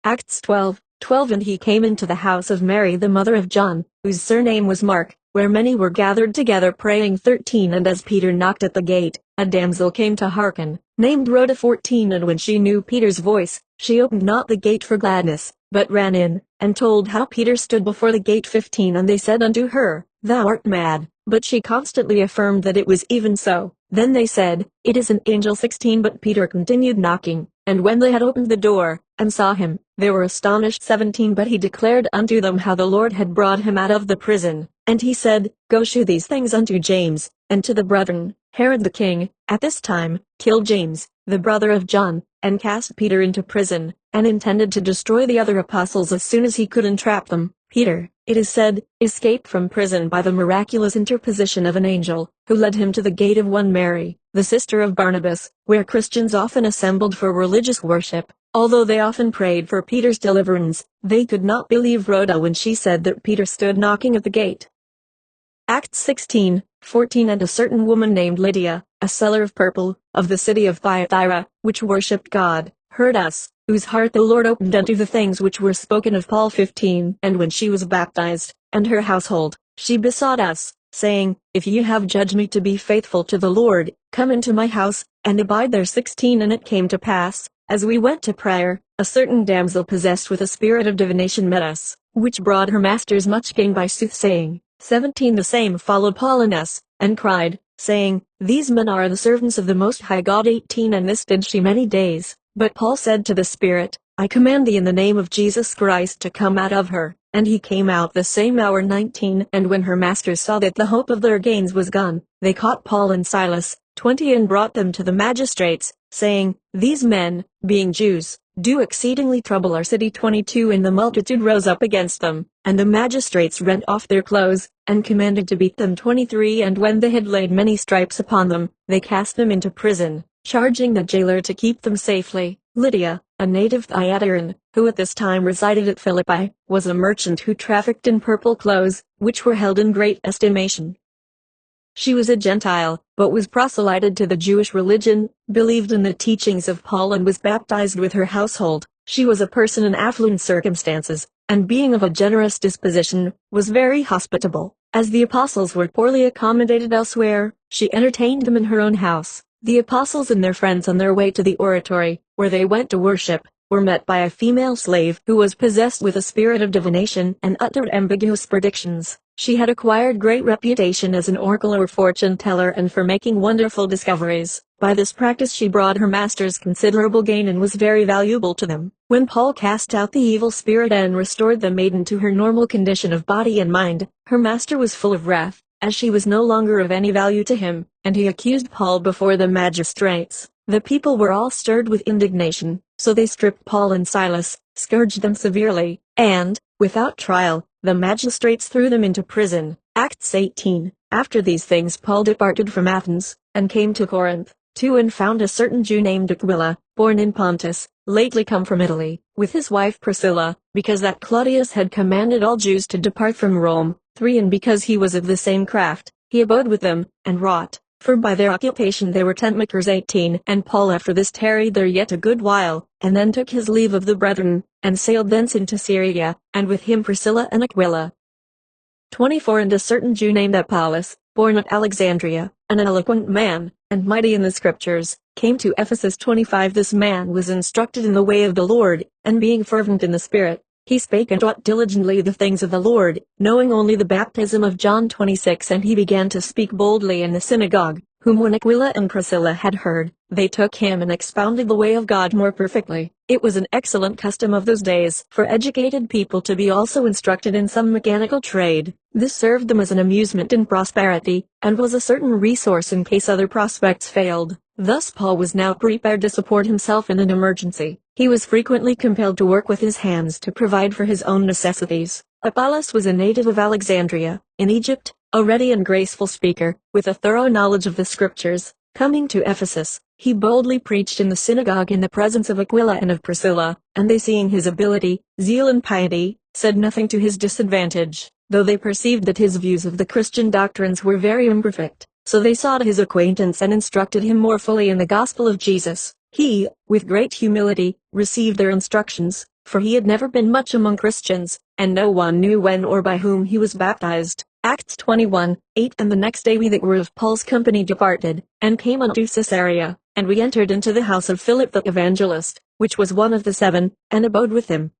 Acts 12:12 And he came into the house of Mary the mother of John, whose surname was Mark, where many were gathered together praying. 13 And as Peter knocked at the gate, a damsel came to hearken, named Rhoda. 14 And when she knew Peter's voice, she opened not the gate for gladness, but ran in, and told how Peter stood before the gate. 15 And they said unto her, Thou art mad. But she constantly affirmed that it was even so. Then they said, It is an angel. 16 But Peter continued knocking, and when they had opened the door, and saw him, they were astonished. 17 But he declared unto them how the Lord had brought him out of the prison. And he said, Go shew these things unto James, and to the brethren. Herod the king, at this time, killed James, the brother of John, and cast Peter into prison, and intended to destroy the other apostles as soon as he could entrap them. Peter, it is said, escaped from prison by the miraculous interposition of an angel, who led him to the gate of one Mary, the sister of Barnabas, where Christians often assembled for religious worship. Although they often prayed for Peter's deliverance, they could not believe Rhoda when she said that Peter stood knocking at the gate. Acts 16:14 And a certain woman named Lydia, a seller of purple, of the city of Thyatira, which worshipped God, heard us, whose heart the Lord opened unto the things which were spoken of Paul. 15 And when she was baptized, and her household, she besought us, saying, If ye have judged me to be faithful to the Lord, come into my house, and abide there. 16 And it came to pass, as we went to prayer, a certain damsel possessed with a spirit of divination met us, which brought her masters much gain by soothsaying. 17 The same followed Paul and us, and cried, saying, These men are the servants of the Most High God. 18 And this did she many days. But Paul said to the spirit, I command thee in the name of Jesus Christ to come out of her. And he came out the same hour. 19 And when her masters saw that the hope of their gains was gone, they caught Paul and Silas. 20 And brought them to the magistrates, saying, These men, being Jews, do exceedingly trouble our city. 22 And the multitude rose up against them, and the magistrates rent off their clothes, and commanded to beat them. 23 And when they had laid many stripes upon them, they cast them into prison, charging the jailer to keep them safely. Lydia, a native Thyatiran, who at this time resided at Philippi, was a merchant who trafficked in purple clothes, which were held in great estimation. She was a Gentile, but was proselyted to the Jewish religion, believed in the teachings of Paul and was baptized with her household. She was a person in affluent circumstances, and being of a generous disposition, was very hospitable. As the apostles were poorly accommodated elsewhere, she entertained them in her own house. The apostles and their friends on their way to the oratory, where they went to worship, were met by a female slave who was possessed with a spirit of divination and uttered ambiguous predictions. She had acquired great reputation as an oracle or fortune teller and for making wonderful discoveries. By this practice she brought her masters considerable gain and was very valuable to them. When Paul cast out the evil spirit and restored the maiden to her normal condition of body and mind, her master was full of wrath, as she was no longer of any value to him, and he accused Paul before the magistrates. The people were all stirred with indignation, so they stripped Paul and Silas, scourged them severely, and, without trial, the magistrates threw them into prison. Acts 18. After these things Paul departed from Athens, and came to Corinth, and found a certain Jew named Aquila, born in Pontus, lately come from Italy, with his wife Priscilla, because that Claudius had commanded all Jews to depart from Rome. And because he was of the same craft, he abode with them, and wrought. For by their occupation they were tent makers. 18. And Paul after this tarried there yet a good while, and then took his leave of the brethren, and sailed thence into Syria, and with him Priscilla and Aquila. 24. And a certain Jew named Apollos, born at Alexandria, an eloquent man, and mighty in the scriptures, came to Ephesus. 25. This man was instructed in the way of the Lord, and being fervent in the Spirit, he spake and taught diligently the things of the Lord, knowing only the baptism of John. 26. And he began to speak boldly in the synagogue, whom when Aquila and Priscilla had heard, they took him and expounded the way of God more perfectly. It was an excellent custom of those days for educated people to be also instructed in some mechanical trade. This served them as an amusement in prosperity, and was a certain resource in case other prospects failed. Thus Paul was now prepared to support himself in an emergency. He was frequently compelled to work with his hands to provide for his own necessities. Apollos was a native of Alexandria, in Egypt, a ready and graceful speaker, with a thorough knowledge of the scriptures. Coming to Ephesus, he boldly preached in the synagogue in the presence of Aquila and of Priscilla, and they seeing his ability, zeal and piety, said nothing to his disadvantage, though they perceived that his views of the Christian doctrines were very imperfect. So they sought his acquaintance and instructed him more fully in the gospel of Jesus. He, with great humility, received their instructions, for he had never been much among Christians, and no one knew when or by whom he was baptized. Acts 21, 8. And the next day we that were of Paul's company departed, and came unto Caesarea, and we entered into the house of Philip the evangelist, which was one of the 7, and abode with him.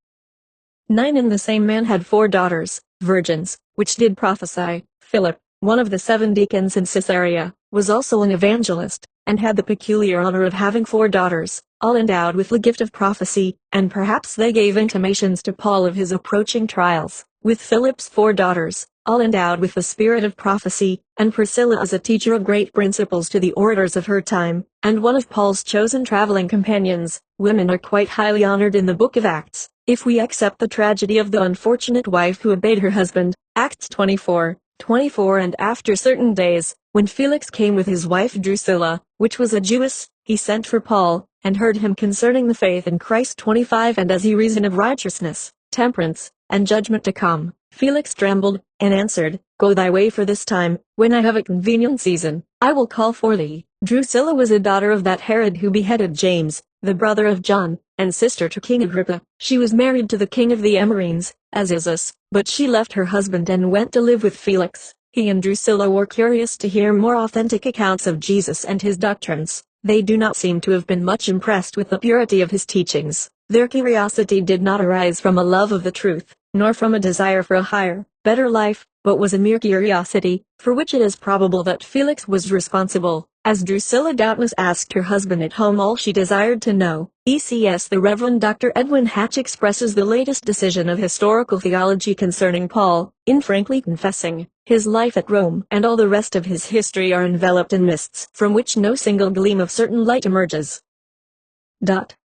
9. And the same man had 4 daughters, virgins, which did prophesy. Philip, one of the 7 deacons in Caesarea, was also an evangelist, and had the peculiar honor of having 4 daughters, all endowed with the gift of prophecy, and perhaps they gave intimations to Paul of his approaching trials. With Philip's 4 daughters, all endowed with the spirit of prophecy, and Priscilla as a teacher of great principles to the orators of her time, and one of Paul's chosen traveling companions, women are quite highly honored in the book of Acts, if we accept the tragedy of the unfortunate wife who obeyed her husband. Acts 24. 24. And after certain days, when Felix came with his wife Drusilla, which was a Jewess, he sent for Paul, and heard him concerning the faith in Christ. 25. And as he reasoned of righteousness, temperance, and judgment to come, Felix trembled, and answered, Go thy way, for this time, when I have a convenient season, I will call for thee. Drusilla was a daughter of that Herod who beheaded James, the brother of John, and sister to King Agrippa. She was married to the king of the Emerenes, Azizus, but she left her husband and went to live with Felix. He and Drusilla were curious to hear more authentic accounts of Jesus and his doctrines. They do not seem to have been much impressed with the purity of his teachings. Their curiosity did not arise from a love of the truth, nor from a desire for a higher, better life, but was a mere curiosity, for which it is probable that Felix was responsible, as Drusilla doubtless asked her husband at home all she desired to know. ECS The Reverend Dr. Edwin Hatch expresses the latest decision of historical theology concerning Paul, in frankly confessing, his life at Rome and all the rest of his history are enveloped in mists, from which no single gleam of certain light emerges.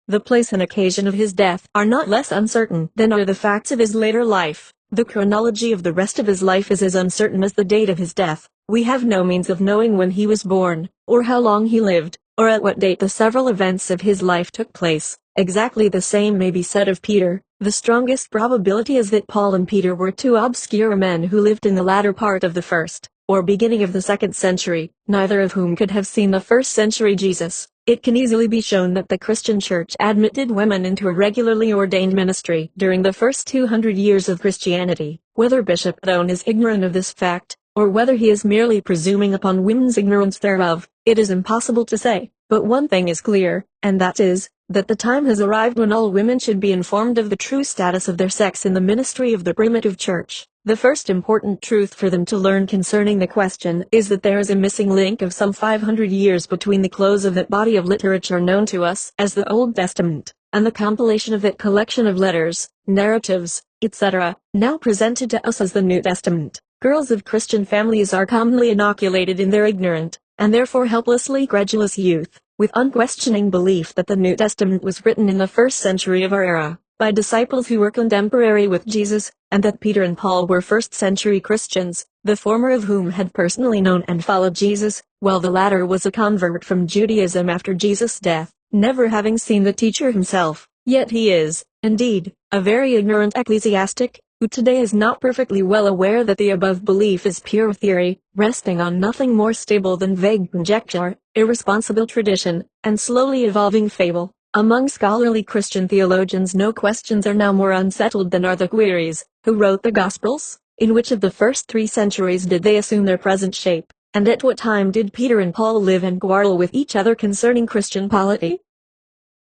The place and occasion of his death are not less uncertain than are the facts of his later life. The chronology of the rest of his life is as uncertain as the date of his death. We have no means of knowing when he was born, or how long he lived, or at what date the several events of his life took place. Exactly the same may be said of Peter. The strongest probability is that Paul and Peter were 2 obscure men who lived in the latter part of the first or beginning of the 2nd century, neither of whom could have seen the 1st century Jesus. It can easily be shown that the Christian Church admitted women into a regularly ordained ministry during the first 200 years of Christianity. Whether Bishop Stone is ignorant of this fact, or whether he is merely presuming upon women's ignorance thereof, it is impossible to say. But one thing is clear, and that is, that the time has arrived when all women should be informed of the true status of their sex in the ministry of the primitive church. The first important truth for them to learn concerning the question is that there is a missing link of some 500 years between the close of that body of literature known to us as the Old Testament, and the compilation of that collection of letters, narratives, etc., now presented to us as the New Testament. Girls of Christian families are commonly inoculated in their ignorant, and therefore helplessly credulous youth, with unquestioning belief that the New Testament was written in the 1st century of our era, by disciples who were contemporary with Jesus, and that Peter and Paul were 1st century Christians, the former of whom had personally known and followed Jesus, while the latter was a convert from Judaism after Jesus' death, never having seen the teacher himself. Yet he is, indeed, a very ignorant ecclesiastic, who today is not perfectly well aware that the above belief is pure theory, resting on nothing more stable than vague conjecture, irresponsible tradition, and slowly evolving fable. Among scholarly Christian theologians no questions are now more unsettled than are the queries: who wrote the Gospels? In which of the first 3 centuries did they assume their present shape? And at what time did Peter and Paul live and quarrel with each other concerning Christian polity?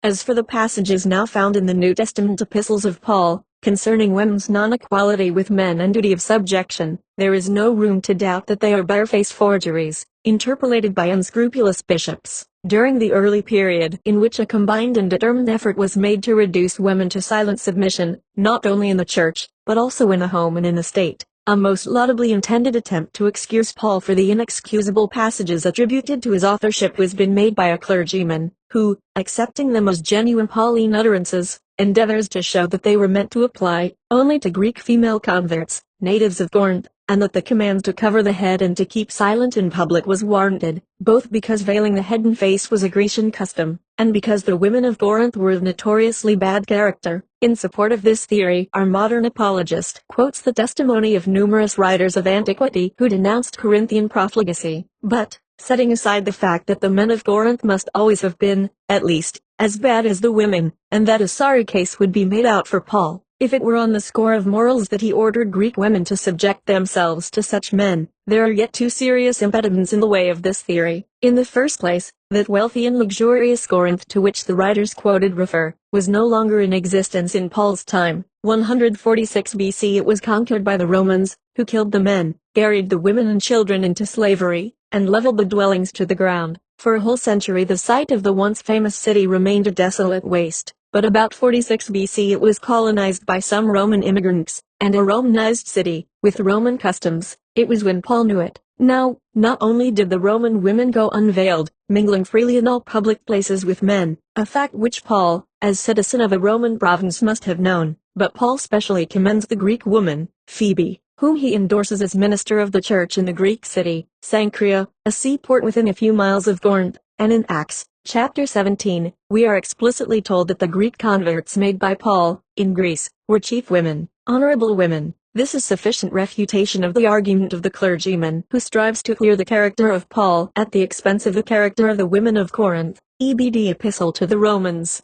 As for the passages now found in the New Testament epistles of Paul, concerning women's non-equality with men and duty of subjection, there is no room to doubt that they are barefaced forgeries, interpolated by unscrupulous bishops. During the early period in which a combined and determined effort was made to reduce women to silent submission, not only in the church, but also in the home and in the state, a most laudably intended attempt to excuse Paul for the inexcusable passages attributed to his authorship was been made by a clergyman, who, accepting them as genuine Pauline utterances, endeavors to show that they were meant to apply only to Greek female converts, natives of Corinth, and that the command to cover the head and to keep silent in public was warranted, both because veiling the head and face was a Grecian custom, and because the women of Corinth were of notoriously bad character. In support of this theory, our modern apologist quotes the testimony of numerous writers of antiquity who denounced Corinthian profligacy, but, setting aside the fact that the men of Corinth must always have been, at least, as bad as the women, and that a sorry case would be made out for Paul, if it were on the score of morals that he ordered Greek women to subject themselves to such men, there are yet 2 serious impediments in the way of this theory. In the first place, that wealthy and luxurious Corinth to which the writers quoted refer, was no longer in existence in Paul's time. 146 BC it was conquered by the Romans, who killed the men, carried the women and children into slavery, and leveled the dwellings to the ground. For a whole century the site of the once famous city remained a desolate waste, but about 46 BC it was colonized by some Roman immigrants, and a Romanized city, with Roman customs. It was when Paul knew it. Now, not only did the Roman women go unveiled, mingling freely in all public places with men, a fact which Paul, as citizen of a Roman province must have known, but Paul specially commends the Greek woman, Phoebe, whom he endorses as minister of the church in the Greek city, Cenchrea, a seaport within a few miles of Corinth, and in Acts, chapter 17, we are explicitly told that the Greek converts made by Paul, in Greece, were chief women, honorable women. This is sufficient refutation of the argument of the clergyman who strives to clear the character of Paul at the expense of the character of the women of Corinth. EBD Epistle to the Romans.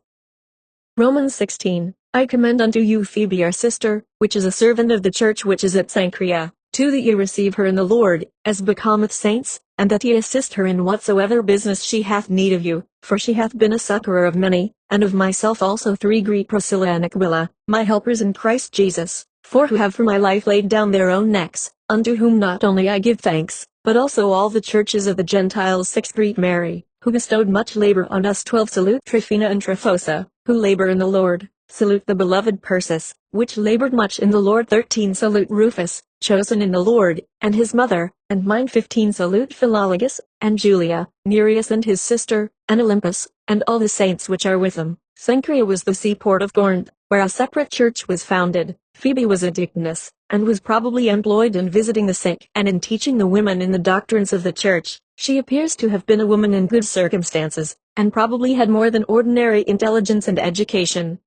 Romans 16. I commend unto you Phoebe our sister, which is a servant of the church which is at Cenchrea, that ye receive her in the Lord, as becometh saints, and that ye assist her in whatsoever business she hath need of you, for she hath been a succorer of many, and of myself also 3 Greek Priscilla and Aquila, my helpers in Christ Jesus, who have for my life laid down their own necks, unto whom not only I give thanks, but also all the churches of the Gentiles. 6 Greet Mary, who bestowed much labor on us. 12 Salute Tryphena and Tryphosa, who labor in the Lord. Salute the beloved Persis, which labored much in the Lord. 13 Salute Rufus, chosen in the Lord, and his mother, and mine. 15 Salute Philologus, and Julia, Nereus and his sister, and Olympus, and all the saints which are with them. Cenchrea was the seaport of Corinth, where a separate church was founded. Phoebe was a deaconess, and was probably employed in visiting the sick and in teaching the women in the doctrines of the church. She appears to have been a woman in good circumstances, and probably had more than ordinary intelligence and education.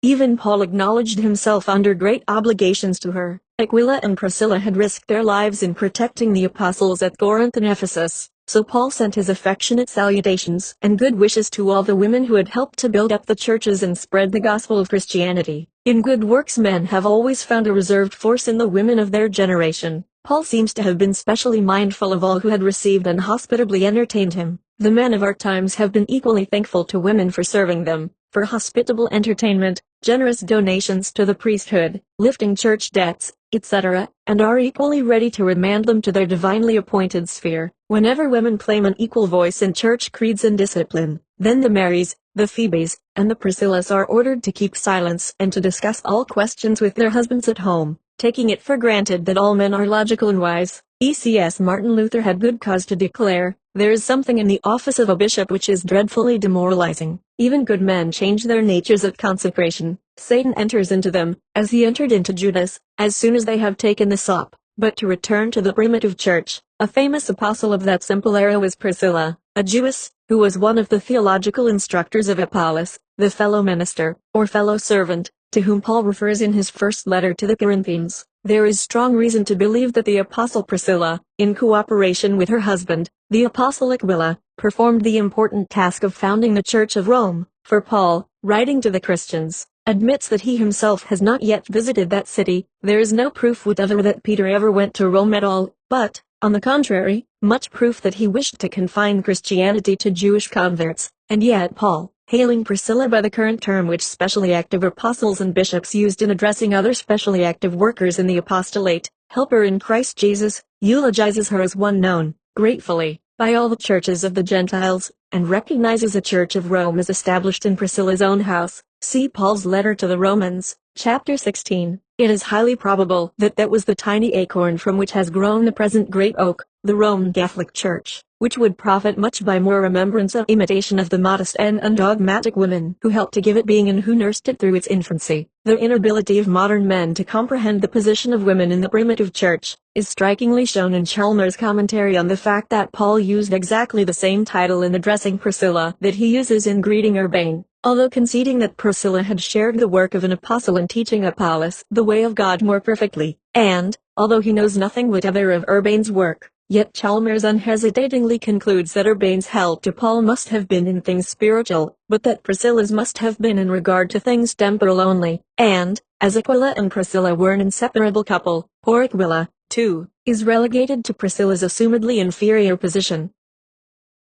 Even Paul acknowledged himself under great obligations to her, Aquila and Priscilla had risked their lives in protecting the apostles at Corinth and Ephesus, so Paul sent his affectionate salutations and good wishes to all the women who had helped to build up the churches and spread the gospel of Christianity. In good works, men have always found a reserved force in the women of their generation. Paul seems to have been specially mindful of all who had received and hospitably entertained him. The men of our times have been equally thankful to women for serving them, for hospitable entertainment, generous donations to the priesthood, lifting church debts, etc., and are equally ready to remand them to their divinely appointed sphere. Whenever women claim an equal voice in church creeds and discipline, then the Marys, the Phoebes, and the Priscillas are ordered to keep silence and to discuss all questions with their husbands at home, taking it for granted that all men are logical and wise. E.C.S. Martin Luther had good cause to declare, "There is something in the office of a bishop which is dreadfully demoralizing. Even good men change their natures at consecration. Satan enters into them, as he entered into Judas, as soon as they have taken the sop." But to return to the primitive church, a famous apostle of that simple era was Priscilla, a Jewess, who was one of the theological instructors of Apollos, the fellow minister, or fellow servant, to whom Paul refers in his first letter to the Corinthians. There is strong reason to believe that the apostle Priscilla, in cooperation with her husband, the apostle Aquila, performed the important task of founding the Church of Rome, for Paul, writing to the Christians, admits that he himself has not yet visited that city. There is no proof whatever that Peter ever went to Rome at all, but, on the contrary, much proof that he wished to confine Christianity to Jewish converts. And yet Paul, hailing Priscilla by the current term which specially active apostles and bishops used in addressing other specially active workers in the apostolate, helper in Christ Jesus, eulogizes her as one known, gratefully, by all the churches of the Gentiles, and recognizes a Church of Rome as established in Priscilla's own house. See Paul's letter to the Romans, chapter 16. It is highly probable that that was the tiny acorn from which has grown the present great oak, the Roman Catholic Church, which would profit much by more remembrance and imitation of the modest and undogmatic women who helped to give it being and who nursed it through its infancy. The inability of modern men to comprehend the position of women in the primitive church is strikingly shown in Chalmers' commentary on the fact that Paul used exactly the same title in addressing Priscilla that he uses in greeting Urbain. Although conceding that Priscilla had shared the work of an apostle in teaching Apollos the way of God more perfectly, and, although he knows nothing whatever of Urbain's work, yet Chalmers unhesitatingly concludes that Urbain's help to Paul must have been in things spiritual, but that Priscilla's must have been in regard to things temporal only, and, as Aquila and Priscilla were an inseparable couple, poor Aquila, too, is relegated to Priscilla's assumedly inferior position.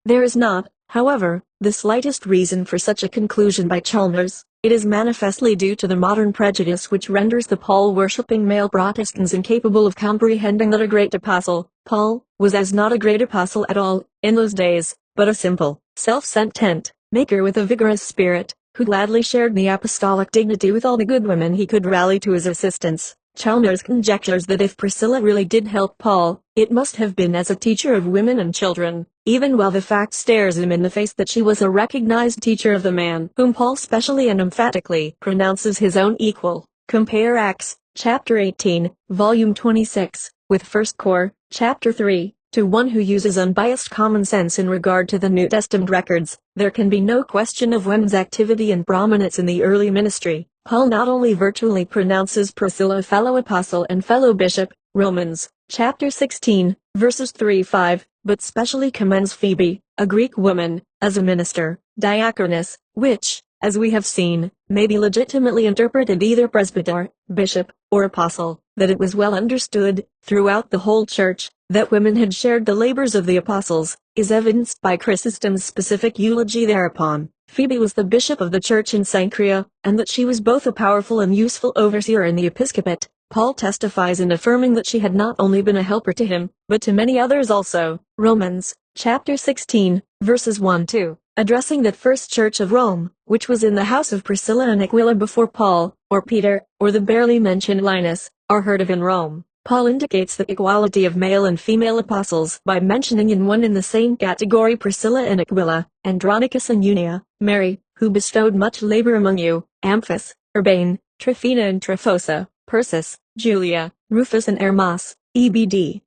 There is not, however, the slightest reason for such a conclusion by Chalmers. It is manifestly due to the modern prejudice which renders the Paul-worshipping male Protestants incapable of comprehending that a great apostle, Paul, was as not a great apostle at all, in those days, but a simple, self-sent tent maker with a vigorous spirit, who gladly shared the apostolic dignity with all the good women he could rally to his assistance. Chalmers conjectures that if Priscilla really did help Paul, it must have been as a teacher of women and children, even while the fact stares him in the face that she was a recognized teacher of the man whom Paul specially and emphatically pronounces his own equal. Compare Acts, chapter 18, volume 26, with 1 Cor, chapter 3, to one who uses unbiased common sense in regard to the New Testament records. There can be no question of women's activity and prominence in the early ministry. Paul not only virtually pronounces Priscilla fellow apostle and fellow bishop, Romans, chapter 16, verses 3-5, but specially commends Phoebe, a Greek woman, as a minister, diaconess, which, as we have seen, may be legitimately interpreted either presbyter, bishop, or apostle. That it was well understood, throughout the whole church, that women had shared the labors of the apostles, is evidenced by Chrysostom's specific eulogy thereupon. Phoebe was the bishop of the church in Cenchrea, and that she was both a powerful and useful overseer in the episcopate. Paul testifies in affirming that she had not only been a helper to him, but to many others also. Romans, chapter 16, verses 1-2, addressing that first church of Rome, which was in the house of Priscilla and Aquila before Paul, or Peter, or the barely mentioned Linus, are heard of in Rome. Paul indicates the equality of male and female apostles by mentioning in one and the same category Priscilla and Aquila, Andronicus and Eunia, Mary, who bestowed much labor among you, Amphas, Urbain, Tryphena and Tryphosa, Persis, Julia, Rufus and Hermas, EBD.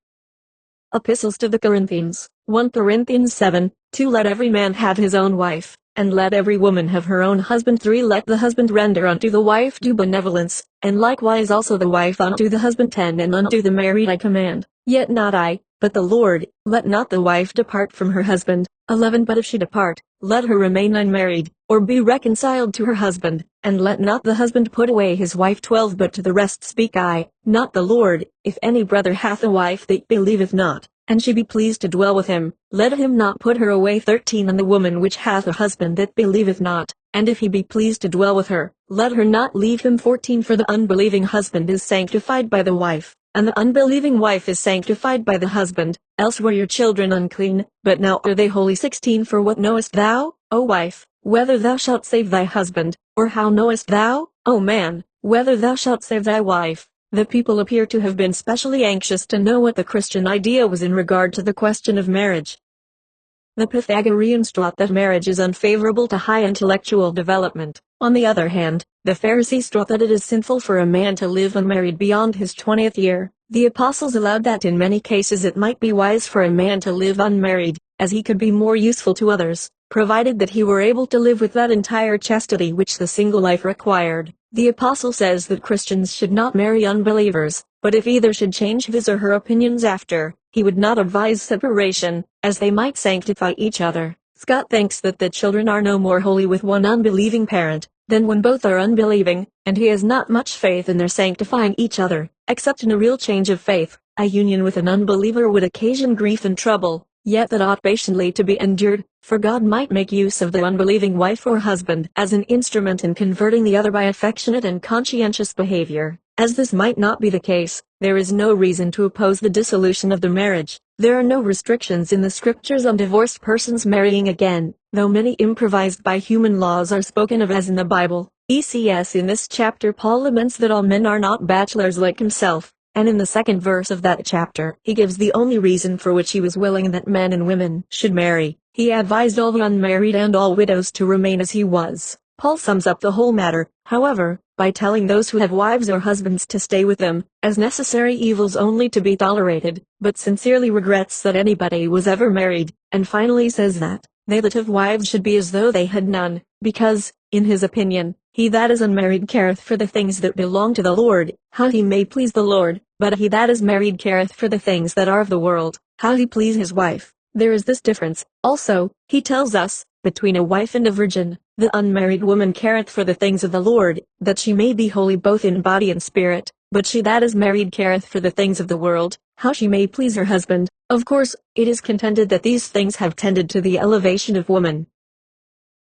Epistles to the Corinthians, 1 Corinthians 7, 2. Let every man have his own wife, and let every woman have her own husband. 3. Let the husband render unto the wife due benevolence, and likewise also the wife unto the husband. 10. And unto the married I command, yet not I, but the Lord, let not the wife depart from her husband. 11. But if she depart, let her remain unmarried, or be reconciled to her husband, and let not the husband put away his wife. 12. But to the rest speak I, not the Lord, if any brother hath a wife that believeth not, and she be pleased to dwell with him, let him not put her away. 13. And the woman which hath a husband that believeth not, and if he be pleased to dwell with her, let her not leave him. 14. For the unbelieving husband is sanctified by the wife, and the unbelieving wife is sanctified by the husband, else were your children unclean, but now are they holy. 16. For what knowest thou, O wife, whether thou shalt save thy husband, or how knowest thou, O man, whether thou shalt save thy wife? The people appear to have been specially anxious to know what the Christian idea was in regard to the question of marriage. The Pythagoreans taught that marriage is unfavorable to high intellectual development. On the other hand, the Pharisees taught that it is sinful for a man to live unmarried beyond his 20th year. The apostles allowed that in many cases it might be wise for a man to live unmarried, as he could be more useful to others, provided that he were able to live with that entire chastity which the single life required. The apostle says that Christians should not marry unbelievers, but if either should change his or her opinions after, he would not advise separation, as they might sanctify each other. Scott thinks that the children are no more holy with one unbelieving parent than when both are unbelieving, and he has not much faith in their sanctifying each other, except in a real change of faith. A union with an unbeliever would occasion grief and trouble, yet that ought patiently to be endured, for God might make use of the unbelieving wife or husband as an instrument in converting the other by affectionate and conscientious behavior. As this might not be the case, there is no reason to oppose the dissolution of the marriage. There are no restrictions in the scriptures on divorced persons marrying again, though many improvised by human laws are spoken of as in the Bible. ECS In this chapter Paul laments that all men are not bachelors like himself, and in the second verse of that chapter he gives the only reason for which he was willing that men and women should marry. He advised all the unmarried and all widows to remain as he was. Paul sums up the whole matter, however, by telling those who have wives or husbands to stay with them, as necessary evils only to be tolerated, but sincerely regrets that anybody was ever married, and finally says that they that have wives should be as though they had none, because, in his opinion, he that is unmarried careth for the things that belong to the Lord, how he may please the Lord, but he that is married careth for the things that are of the world, how he please his wife. There is this difference, also, he tells us, between a wife and a virgin. The unmarried woman careth for the things of the Lord, that she may be holy both in body and spirit, but she that is married careth for the things of the world, how she may please her husband. Of course, it is contended that these things have tended to the elevation of woman.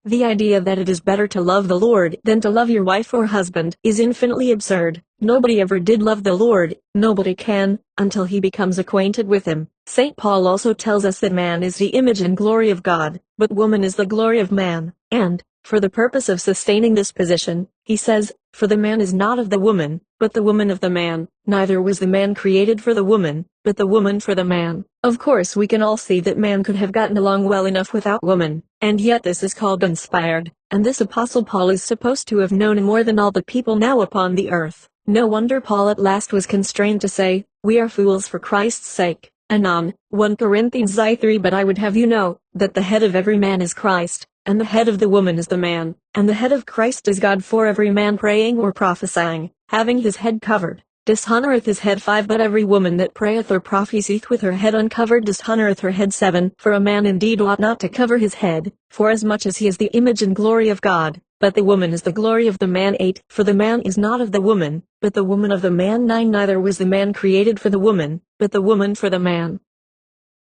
The idea that it is better to love the Lord than to love your wife or husband is infinitely absurd. Nobody ever did love the Lord, nobody can, until he becomes acquainted with him. St. Paul also tells us that man is the image and glory of God, but woman is the glory of man, and, for the purpose of sustaining this position, he says, for the man is not of the woman, but the woman of the man, neither was the man created for the woman, but the woman for the man. Of course we can all see that man could have gotten along well enough without woman, and yet this is called inspired, and this apostle Paul is supposed to have known more than all the people now upon the earth. No wonder Paul at last was constrained to say, we are fools for Christ's sake. Anon, 1 Corinthians 3 But I would have you know, that the head of every man is Christ, and the head of the woman is the man, and the head of Christ is God. For every man praying or prophesying, having his head covered, dishonoureth his head. 5 But every woman that prayeth or prophesieth with her head uncovered dishonoureth her head. 7 For a man indeed ought not to cover his head, forasmuch as he is the image and glory of God, but the woman is the glory of the man. 8 For the man is not of the woman, but the woman of the man. 9 Neither was the man created for the woman, but the woman for the man.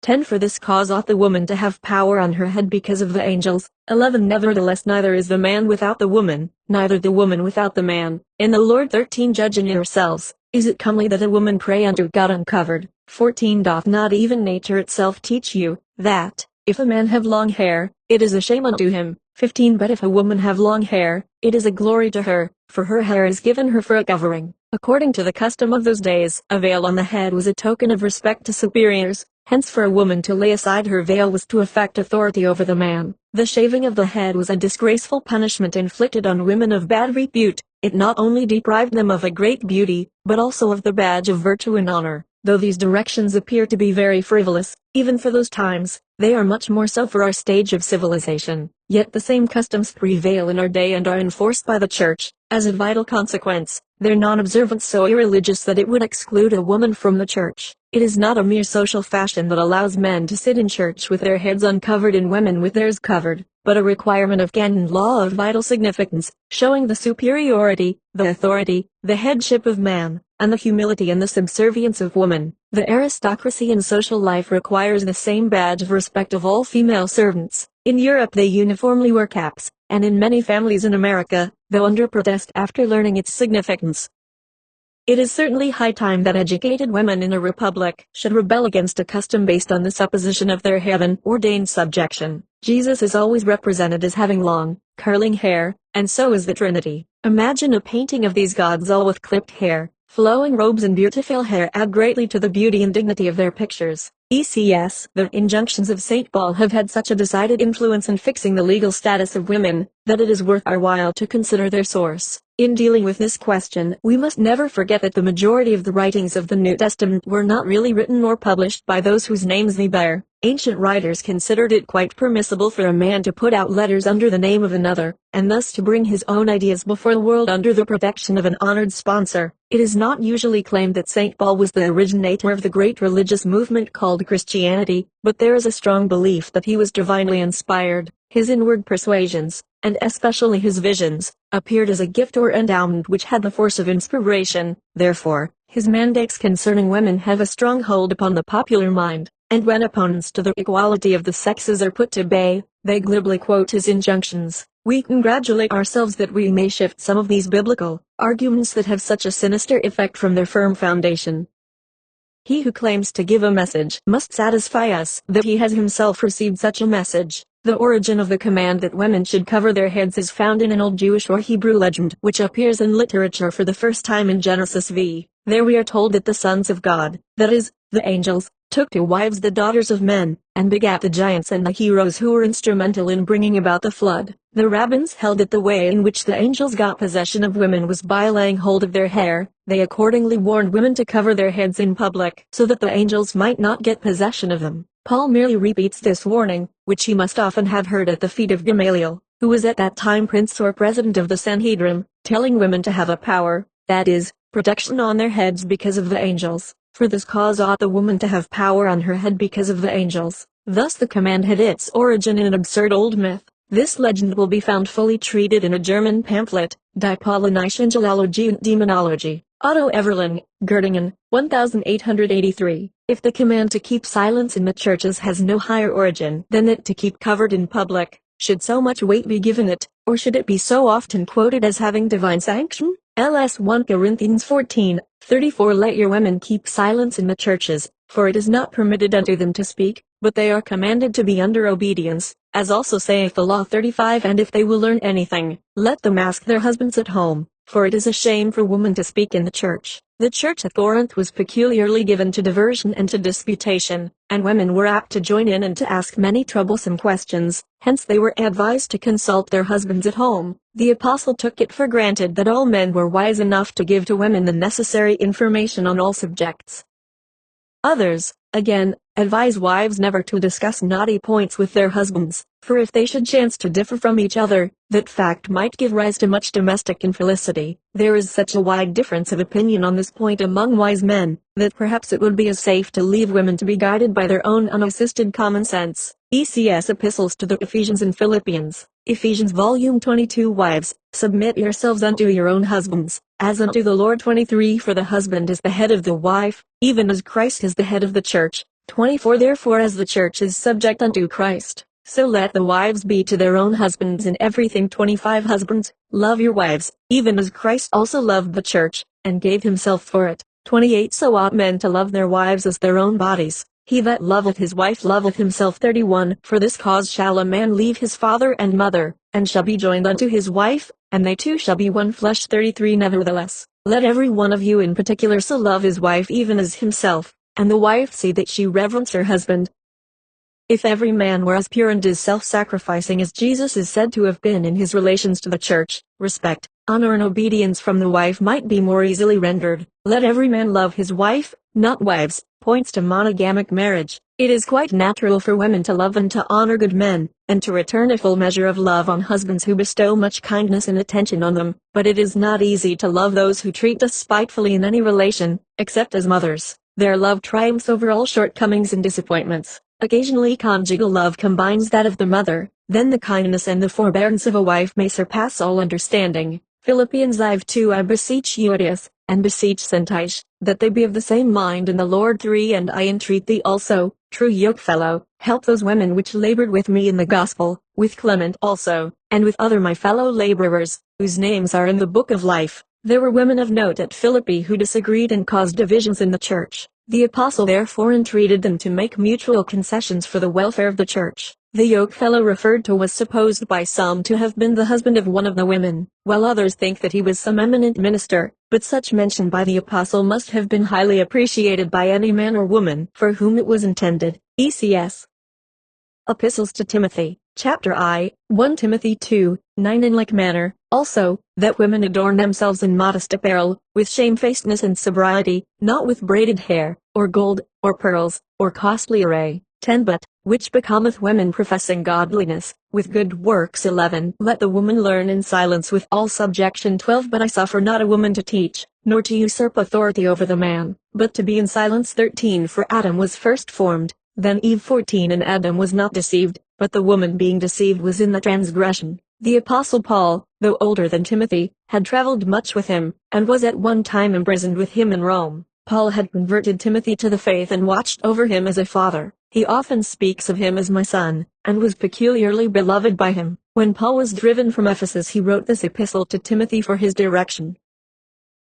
10 For this cause ought the woman to have power on her head because of the angels. 11 Nevertheless neither is the man without the woman, neither the woman without the man, in the Lord. 13 Judge in yourselves, is it comely that a woman pray unto God uncovered? 14 Doth not even nature itself teach you, that, if a man have long hair, it is a shame unto him? 15 But if a woman have long hair, it is a glory to her, for her hair is given her for a covering. According to the custom of those days, a veil on the head was a token of respect to superiors. Hence for a woman to lay aside her veil was to affect authority over the man. The shaving of the head was a disgraceful punishment inflicted on women of bad repute. It not only deprived them of a great beauty, but also of the badge of virtue and honor. Though these directions appear to be very frivolous, even for those times, they are much more so for our stage of civilization. Yet the same customs prevail in our day and are enforced by the church. As a vital consequence, their non-observance so irreligious that it would exclude a woman from the church. It is not a mere social fashion that allows men to sit in church with their heads uncovered and women with theirs covered, but a requirement of canon law of vital significance, showing the superiority, the authority, the headship of man, and the humility and the subservience of woman. The aristocracy in social life requires the same badge of respect of all female servants. In Europe they uniformly wear caps, and in many families in America, though under protest after learning its significance. It is certainly high time that educated women in a republic should rebel against a custom based on the supposition of their heaven-ordained subjection. Jesus is always represented as having long, curling hair, and so is the Trinity. Imagine a painting of these gods all with clipped hair. Flowing robes and beautiful hair add greatly to the beauty and dignity of their pictures. ECS, the injunctions of St. Paul have had such a decided influence in fixing the legal status of women, that it is worth our while to consider their source. In dealing with this question, we must never forget that the majority of the writings of the New Testament were not really written or published by those whose names they bear. Ancient writers considered it quite permissible for a man to put out letters under the name of another, and thus to bring his own ideas before the world under the protection of an honored sponsor. It is not usually claimed that St. Paul was the originator of the great religious movement called Christianity, but there is a strong belief that he was divinely inspired. His inward persuasions, and especially his visions, appeared as a gift or endowment which had the force of inspiration. Therefore, his mandates concerning women have a strong hold upon the popular mind, and when opponents to the equality of the sexes are put to bay, they glibly quote his injunctions. We congratulate ourselves that we may shift some of these biblical arguments that have such a sinister effect from their firm foundation. He who claims to give a message must satisfy us that he has himself received such a message. The origin of the command that women should cover their heads is found in an old Jewish or Hebrew legend which appears in literature for the first time in Genesis v. There we are told that the sons of God, that is, the angels, took to wives the daughters of men, and begat the giants and the heroes who were instrumental in bringing about the flood. The rabbins held that the way in which the angels got possession of women was by laying hold of their hair. They accordingly warned women to cover their heads in public, so that the angels might not get possession of them. Paul merely repeats this warning, which he must often have heard at the feet of Gamaliel, who was at that time prince or president of the Sanhedrin, telling women to have a power, that is, protection on their heads because of the angels. For this cause ought the woman to have power on her head because of the angels. Thus the command had its origin in an absurd old myth. This legend will be found fully treated in a German pamphlet, Die Paulinische Angelologie und Demonologie, Otto Everling, Göttingen, 1883. If the command to keep silence in the churches has no higher origin than that to keep covered in public, should so much weight be given it, or should it be so often quoted as having divine sanction? LS 1 Corinthians 14:34 Let your women keep silence in the churches, for it is not permitted unto them to speak, but they are commanded to be under obedience, as also saith the law 35 And if they will learn anything, let them ask their husbands at home, for it is a shame for women to speak in the church. The church at Corinth was peculiarly given to diversion and to disputation, and women were apt to join in and to ask many troublesome questions, hence they were advised to consult their husbands at home. The apostle took it for granted that all men were wise enough to give to women the necessary information on all subjects. Others, again, advise wives never to discuss knotty points with their husbands, for if they should chance to differ from each other, that fact might give rise to much domestic infelicity. There is such a wide difference of opinion on this point among wise men, that perhaps it would be as safe to leave women to be guided by their own unassisted common sense. ECS Epistles to the Ephesians and Philippians. Ephesians Volume 22 Wives, submit yourselves unto your own husbands, as unto the Lord. 23 For the husband is the head of the wife, even as Christ is the head of the church. 24 Therefore as the church is subject unto Christ, so let the wives be to their own husbands in everything. 25 Husbands, love your wives, even as Christ also loved the church, and gave himself for it. 28 So ought men to love their wives as their own bodies. He that loveth his wife loveth himself. 31 For this cause shall a man leave his father and mother, and shall be joined unto his wife, and they two shall be one flesh. 33 Nevertheless, let every one of you in particular so love his wife even as himself, and the wife see that she reverence her husband. If every man were as pure and as self-sacrificing as Jesus is said to have been in his relations to the church, respect, honor and obedience from the wife might be more easily rendered. Let every man love his wife, not wives, points to monogamic marriage. It is quite natural for women to love and to honor good men, and to return a full measure of love on husbands who bestow much kindness and attention on them, but it is not easy to love those who treat us spitefully in any relation, except as mothers. Their love triumphs over all shortcomings and disappointments. Occasionally conjugal love combines that of the mother, then the kindness and the forbearance of a wife may surpass all understanding. Philippians 5:2 I beseech you, Euodias, and beseech Syntyche, that they be of the same mind in the Lord. 3 And I entreat thee also, true yokefellow, help those women which labored with me in the gospel, with Clement also, and with other my fellow laborers, whose names are in the book of life. There were women of note at Philippi who disagreed and caused divisions in the church. The apostle therefore entreated them to make mutual concessions for the welfare of the church. The yokefellow referred to was supposed by some to have been the husband of one of the women, while others think that he was some eminent minister, but such mention by the apostle must have been highly appreciated by any man or woman for whom it was intended. ECS. Epistles to Timothy, Chapter I, 1 Timothy 2:9 In like manner, also, that women adorn themselves in modest apparel, with shamefacedness and sobriety, not with braided hair, or gold, or pearls, or costly array. 10 But, which becometh women professing godliness, with good works. 11 Let the woman learn in silence with all subjection. 12 But I suffer not a woman to teach, nor to usurp authority over the man, but to be in silence. 13 For Adam was first formed, then Eve. 14 And Adam was not deceived, but the woman being deceived was in the transgression. The apostle Paul, though older than Timothy, had traveled much with him, and was at one time imprisoned with him in Rome. Paul had converted Timothy to the faith and watched over him as a father. He often speaks of him as my son, and was peculiarly beloved by him. When Paul was driven from Ephesus, he wrote this epistle to Timothy for his direction.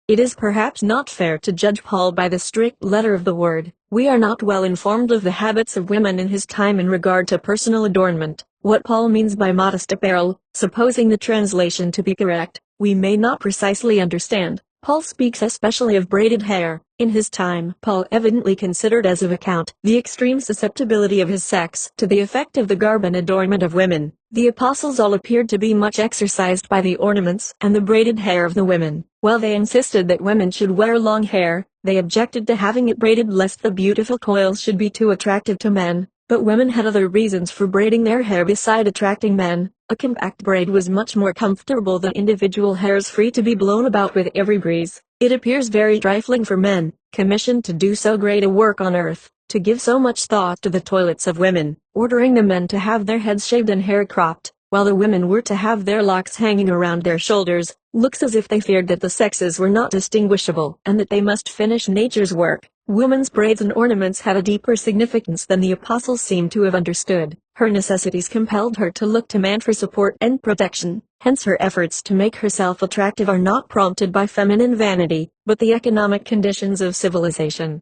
It is perhaps not fair to judge Paul by the strict letter of the word. We are not well informed of the habits of women in his time in regard to personal adornment. What Paul means by modest apparel, supposing the translation to be correct, we may not precisely understand. Paul speaks especially of braided hair. In his time, Paul evidently considered as of account the extreme susceptibility of his sex to the effect of the garb and adornment of women. The apostles all appeared to be much exercised by the ornaments and the braided hair of the women. While they insisted that women should wear long hair, they objected to having it braided lest the beautiful coils should be too attractive to men. But women had other reasons for braiding their hair beside attracting men. A compact braid was much more comfortable than individual hairs free to be blown about with every breeze. It appears very trifling for men, commissioned to do so great a work on earth, to give so much thought to the toilets of women, ordering the men to have their heads shaved and hair cropped, while the women were to have their locks hanging around their shoulders. Looks as if they feared that the sexes were not distinguishable, and that they must finish nature's work. Women's braids and ornaments had a deeper significance than the apostles seem to have understood. Her necessities compelled her to look to man for support and protection. Hence her efforts to make herself attractive are not prompted by feminine vanity, but the economic conditions of civilization.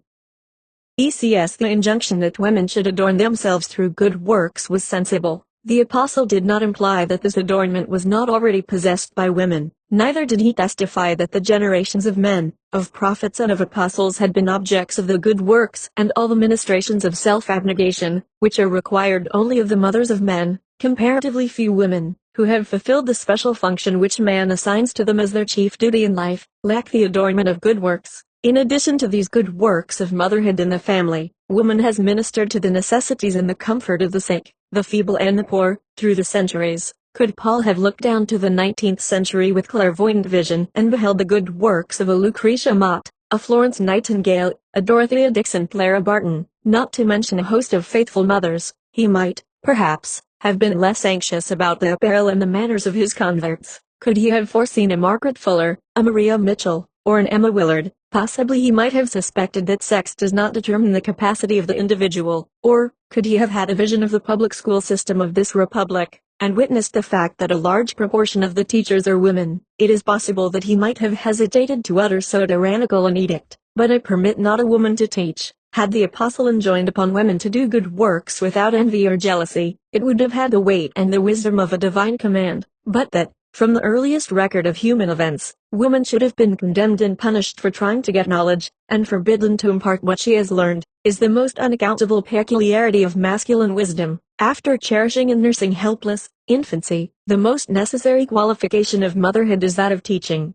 ECS. The injunction that women should adorn themselves through good works was sensible. The apostle did not imply that this adornment was not already possessed by women. Neither did he testify that the generations of men, of prophets and of apostles had been objects of the good works and all the ministrations of self-abnegation, which are required only of the mothers of men. Comparatively few women, who have fulfilled the special function which man assigns to them as their chief duty in life, lack the adornment of good works. In addition to these good works of motherhood in the family, woman has ministered to the necessities and the comfort of the sick, the feeble and the poor, through the centuries. Could Paul have looked down to the 19th century with clairvoyant vision and beheld the good works of a Lucretia Mott, a Florence Nightingale, a Dorothea Dixon, Clara Barton, not to mention a host of faithful mothers, he might, perhaps, have been less anxious about the apparel and the manners of his converts. Could he have foreseen a Margaret Fuller, a Maria Mitchell, or an Emma Willard, possibly he might have suspected that sex does not determine the capacity of the individual. Or, could he have had a vision of the public school system of this republic, and witnessed the fact that a large proportion of the teachers are women, it is possible that he might have hesitated to utter so tyrannical an edict. But I permit not a woman to teach. Had the apostle enjoined upon women to do good works without envy or jealousy, it would have had the weight and the wisdom of a divine command. But that, from the earliest record of human events, woman should have been condemned and punished for trying to get knowledge, and forbidden to impart what she has learned, is the most unaccountable peculiarity of masculine wisdom. After cherishing and nursing helpless infancy, the most necessary qualification of motherhood is that of teaching.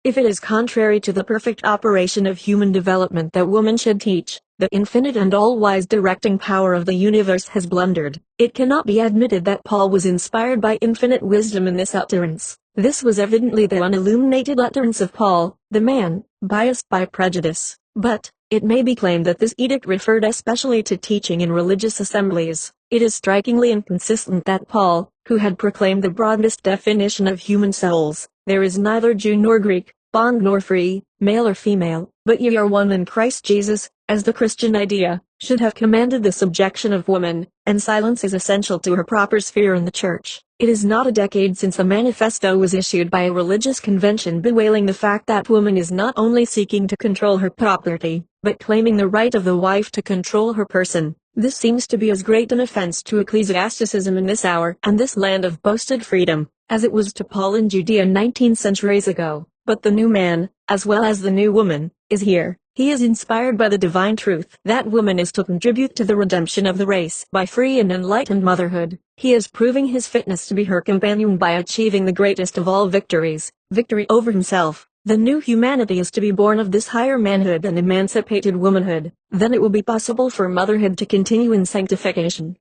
If it is contrary to the perfect operation of human development that woman should teach, the infinite and all-wise directing power of the universe has blundered. It cannot be admitted that Paul was inspired by infinite wisdom in this utterance. This was evidently the unilluminated utterance of Paul, the man, biased by prejudice. But, it may be claimed that this edict referred especially to teaching in religious assemblies. It is strikingly inconsistent that Paul, who had proclaimed the broadest definition of human souls, there is neither Jew nor Greek, bond nor free, male or female, but ye are one in Christ Jesus, as the Christian idea, should have commanded the subjection of woman, and silence is essential to her proper sphere in the church. It is not a decade since a manifesto was issued by a religious convention bewailing the fact that woman is not only seeking to control her property, but claiming the right of the wife to control her person. This seems to be as great an offense to ecclesiasticism in this hour and this land of boasted freedom, as it was to Paul in Judea 19 centuries ago. But the new man, as well as the new woman, is here. He is inspired by the divine truth that woman is to contribute to the redemption of the race by free and enlightened motherhood. He is proving his fitness to be her companion by achieving the greatest of all victories, victory over himself. The new humanity is to be born of this higher manhood and emancipated womanhood. Then it will be possible for motherhood to continue in sanctification.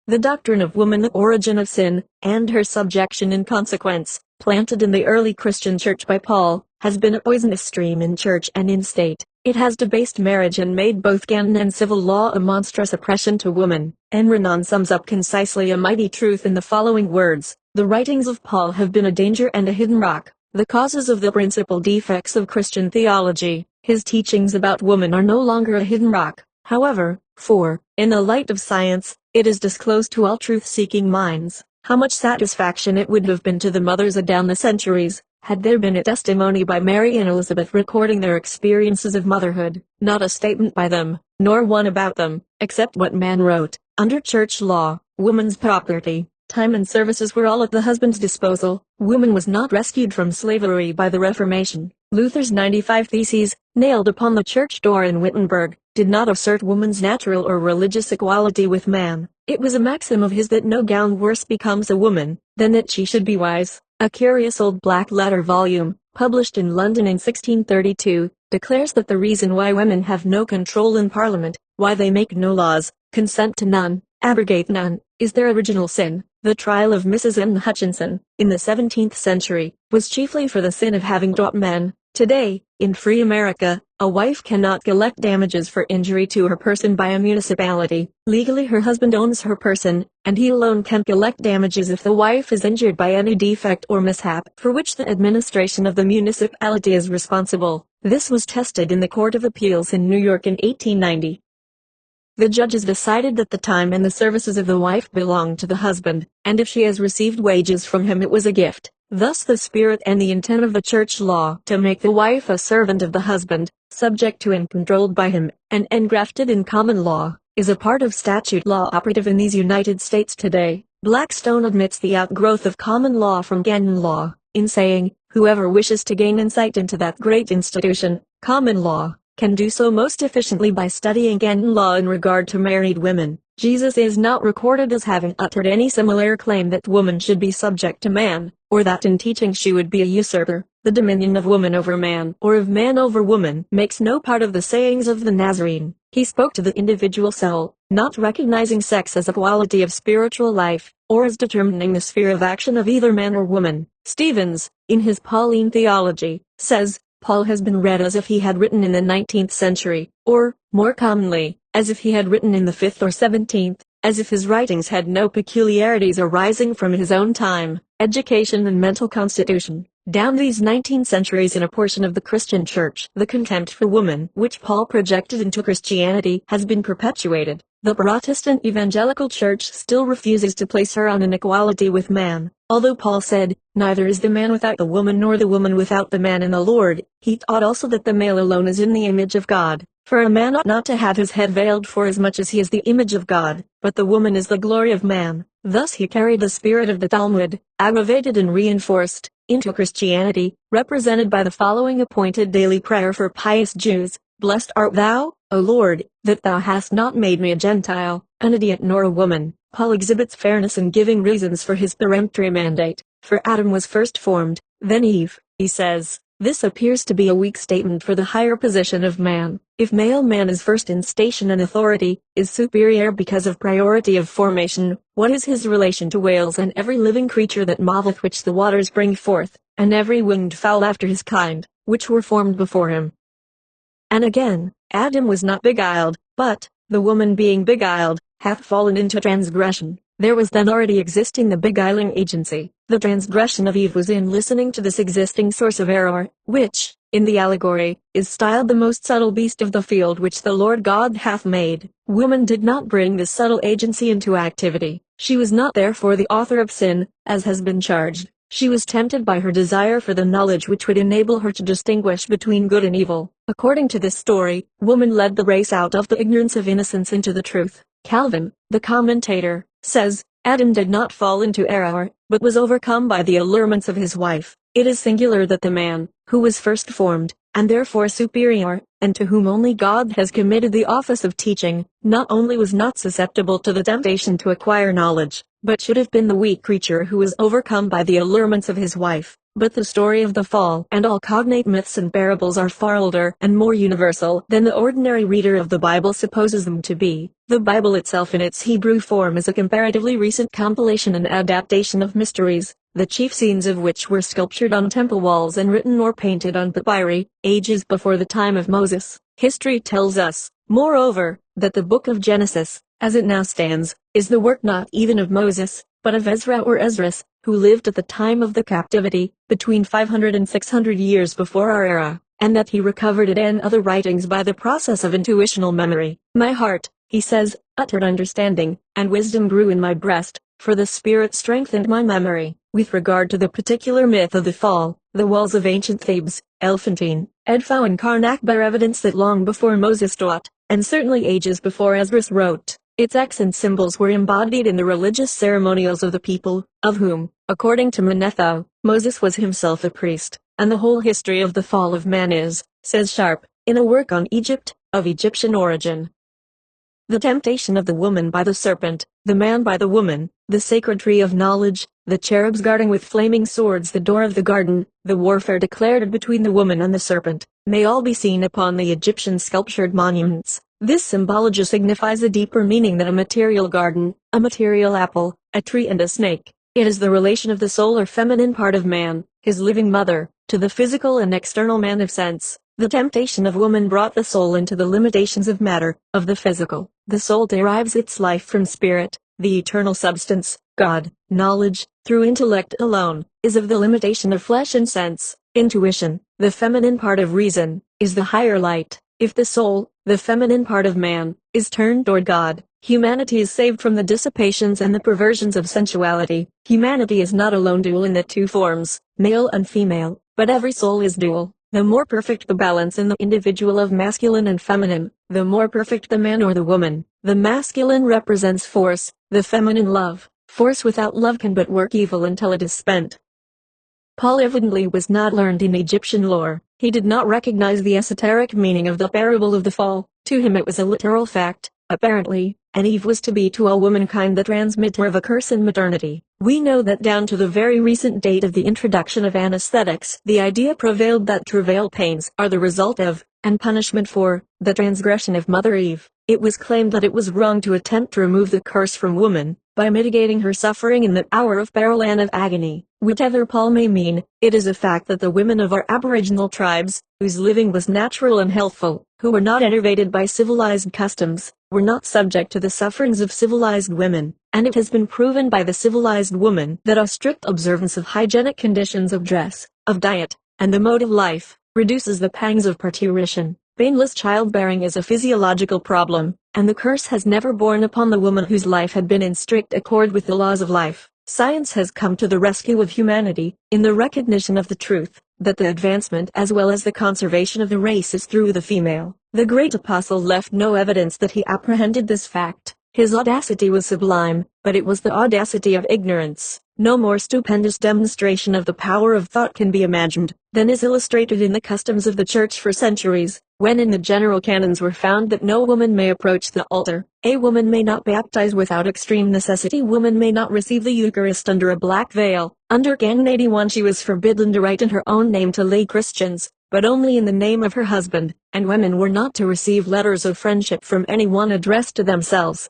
The doctrine of woman, the origin of sin, and her subjection in consequence, planted in the early Christian church by Paul, has been a poisonous stream in church and in state. It has debased marriage and made both canon and civil law a monstrous oppression to woman. And Renan sums up concisely a mighty truth in the following words: the writings of Paul have been a danger and a hidden rock, the causes of the principal defects of Christian theology. His teachings about woman are no longer a hidden rock, however, for, in the light of science, it is disclosed to all truth-seeking minds. How much satisfaction it would have been to the mothers down the centuries, had there been a testimony by Mary and Elizabeth recording their experiences of motherhood, not a statement by them, nor one about them, except what man wrote. Under church law, woman's property, time and services were all at the husband's disposal. Woman was not rescued from slavery by the Reformation. Luther's 95 Theses, nailed upon the church door in Wittenberg, did not assert woman's natural or religious equality with man. It was a maxim of his that no gown worse becomes a woman than that she should be wise. A curious old black-letter volume, published in London in 1632, declares that the reason why women have no control in Parliament, why they make no laws, consent to none, abrogate none, is their original sin. The trial of Mrs. N. Hutchinson, in the 17th century, was chiefly for the sin of having taught men. Today, in free America, a wife cannot collect damages for injury to her person by a municipality. Legally her husband owns her person, and he alone can collect damages if the wife is injured by any defect or mishap for which the administration of the municipality is responsible. This was tested in the Court of Appeals in New York in 1890. The judges decided that the time and the services of the wife belonged to the husband, and if she has received wages from him it was a gift. Thus the spirit and the intent of the church law to make the wife a servant of the husband, subject to and controlled by him, and engrafted in common law, is a part of statute law operative in these United States today. Blackstone admits the outgrowth of common law from canon law, in saying, whoever wishes to gain insight into that great institution, common law, can do so most efficiently by studying canon law in regard to married women. Jesus is not recorded as having uttered any similar claim that woman should be subject to man, or that in teaching she would be a usurper. The dominion of woman over man or of man over woman makes no part of the sayings of the Nazarene. He spoke to the individual soul, not recognizing sex as a quality of spiritual life, or as determining the sphere of action of either man or woman. Stevens, in his Pauline Theology, says, Paul has been read as if he had written in the 19th century, or, more commonly, as if he had written in the 5th or 17th, as if his writings had no peculiarities arising from his own time, education and mental constitution. Down these 19 centuries in a portion of the Christian church, the contempt for woman which Paul projected into Christianity has been perpetuated. The Protestant evangelical church still refuses to place her on an equality with man. Although Paul said, neither is the man without the woman nor the woman without the man in the Lord, he taught also that the male alone is in the image of God. For a man ought not to have his head veiled forasmuch as he is the image of God, but the woman is the glory of man. Thus he carried the spirit of the Talmud, aggravated and reinforced, into Christianity, represented by the following appointed daily prayer for pious Jews. Blessed art thou, O Lord, that thou hast not made me a Gentile, an idiot nor a woman. Paul exhibits fairness in giving reasons for his peremptory mandate. For Adam was first formed, then Eve, he says. This appears to be a weak statement for the higher position of man. If male man is first in station and authority, is superior because of priority of formation, what is his relation to whales and every living creature that moveth which the waters bring forth, and every winged fowl after his kind, which were formed before him? And again, Adam was not beguiled, but, the woman being beguiled, hath fallen into transgression. There was then already existing the beguiling agency. The transgression of Eve was in listening to this existing source of error, which, in the allegory, is styled the most subtle beast of the field which the Lord God hath made. Woman did not bring this subtle agency into activity. She was not therefore the author of sin, as has been charged. She was tempted by her desire for the knowledge which would enable her to distinguish between good and evil. According to this story, woman led the race out of the ignorance of innocence into the truth. Calvin, the commentator, says, Adam did not fall into error, but was overcome by the allurements of his wife. It is singular that the man, who was first formed, and therefore superior, and to whom only God has committed the office of teaching, not only was not susceptible to the temptation to acquire knowledge, but should have been the weak creature who was overcome by the allurements of his wife. But the story of the fall and all cognate myths and parables are far older and more universal than the ordinary reader of the Bible supposes them to be. The Bible itself in its Hebrew form is a comparatively recent compilation and adaptation of mysteries, the chief scenes of which were sculptured on temple walls and written or painted on papyri, ages before the time of Moses. History tells us, moreover, that the book of Genesis, as it now stands, is the work not even of Moses, but of Ezra or Esdras, who lived at the time of the captivity, between 500 and 600 years before our era, and that he recovered it and other writings by the process of intuitional memory. My heart, he says, uttered understanding, and wisdom grew in my breast, for the Spirit strengthened my memory. With regard to the particular myth of the fall, the walls of ancient Thebes, Elephantine, Edfu and Karnak bear evidence that long before Moses taught, and certainly ages before Esdras wrote, its acts and symbols were embodied in the religious ceremonials of the people, of whom, according to Manetho, Moses was himself a priest, and the whole history of the fall of man is, says Sharp, in a work on Egypt, of Egyptian origin. The temptation of the woman by the serpent, the man by the woman, the sacred tree of knowledge, the cherubs guarding with flaming swords the door of the garden, the warfare declared between the woman and the serpent, may all be seen upon the Egyptian sculptured monuments. This symbology signifies a deeper meaning than a material garden, a material apple, a tree and a snake. It is the relation of the soul or feminine part of man, his living mother, to the physical and external man of sense. The temptation of woman brought the soul into the limitations of matter, of the physical. The soul derives its life from spirit, the eternal substance, God. Knowledge, through intellect alone, is of the limitation of flesh and sense. Intuition, the feminine part of reason, is the higher light. If the soul, the feminine part of man, is turned toward God, humanity is saved from the dissipations and the perversions of sensuality. Humanity is not alone dual in the two forms, male and female, but every soul is dual. The more perfect the balance in the individual of masculine and feminine, the more perfect the man or the woman. The masculine represents force, the feminine love. Force without love can but work evil until it is spent. Paul evidently was not learned in Egyptian lore. He did not recognize the esoteric meaning of the parable of the fall. To him it was a literal fact, apparently, and Eve was to be to all womankind the transmitter of a curse in maternity. We know that down to the very recent date of the introduction of anesthetics, the idea prevailed that travail pains are the result of, and punishment for, the transgression of Mother Eve. It was claimed that it was wrong to attempt to remove the curse from woman, by mitigating her suffering in the hour of peril and of agony. Whatever Paul may mean, it is a fact that the women of our aboriginal tribes, whose living was natural and healthful, who were not enervated by civilized customs, were not subject to the sufferings of civilized women, and it has been proven by the civilized woman that a strict observance of hygienic conditions of dress, of diet, and the mode of life, reduces the pangs of parturition. Painless childbearing is a physiological problem, and the curse has never borne upon the woman whose life had been in strict accord with the laws of life. Science has come to the rescue of humanity, in the recognition of the truth, that the advancement as well as the conservation of the race is through the female. The great apostle left no evidence that he apprehended this fact. His audacity was sublime, but it was the audacity of ignorance. No more stupendous demonstration of the power of thought can be imagined, than is illustrated in the customs of the Church for centuries, when in the general canons were found that no woman may approach the altar, a woman may not baptize without extreme necessity, woman may not receive the Eucharist under a black veil. Under Canon 81 she was forbidden to write in her own name to lay Christians, but only in the name of her husband, and women were not to receive letters of friendship from anyone addressed to themselves.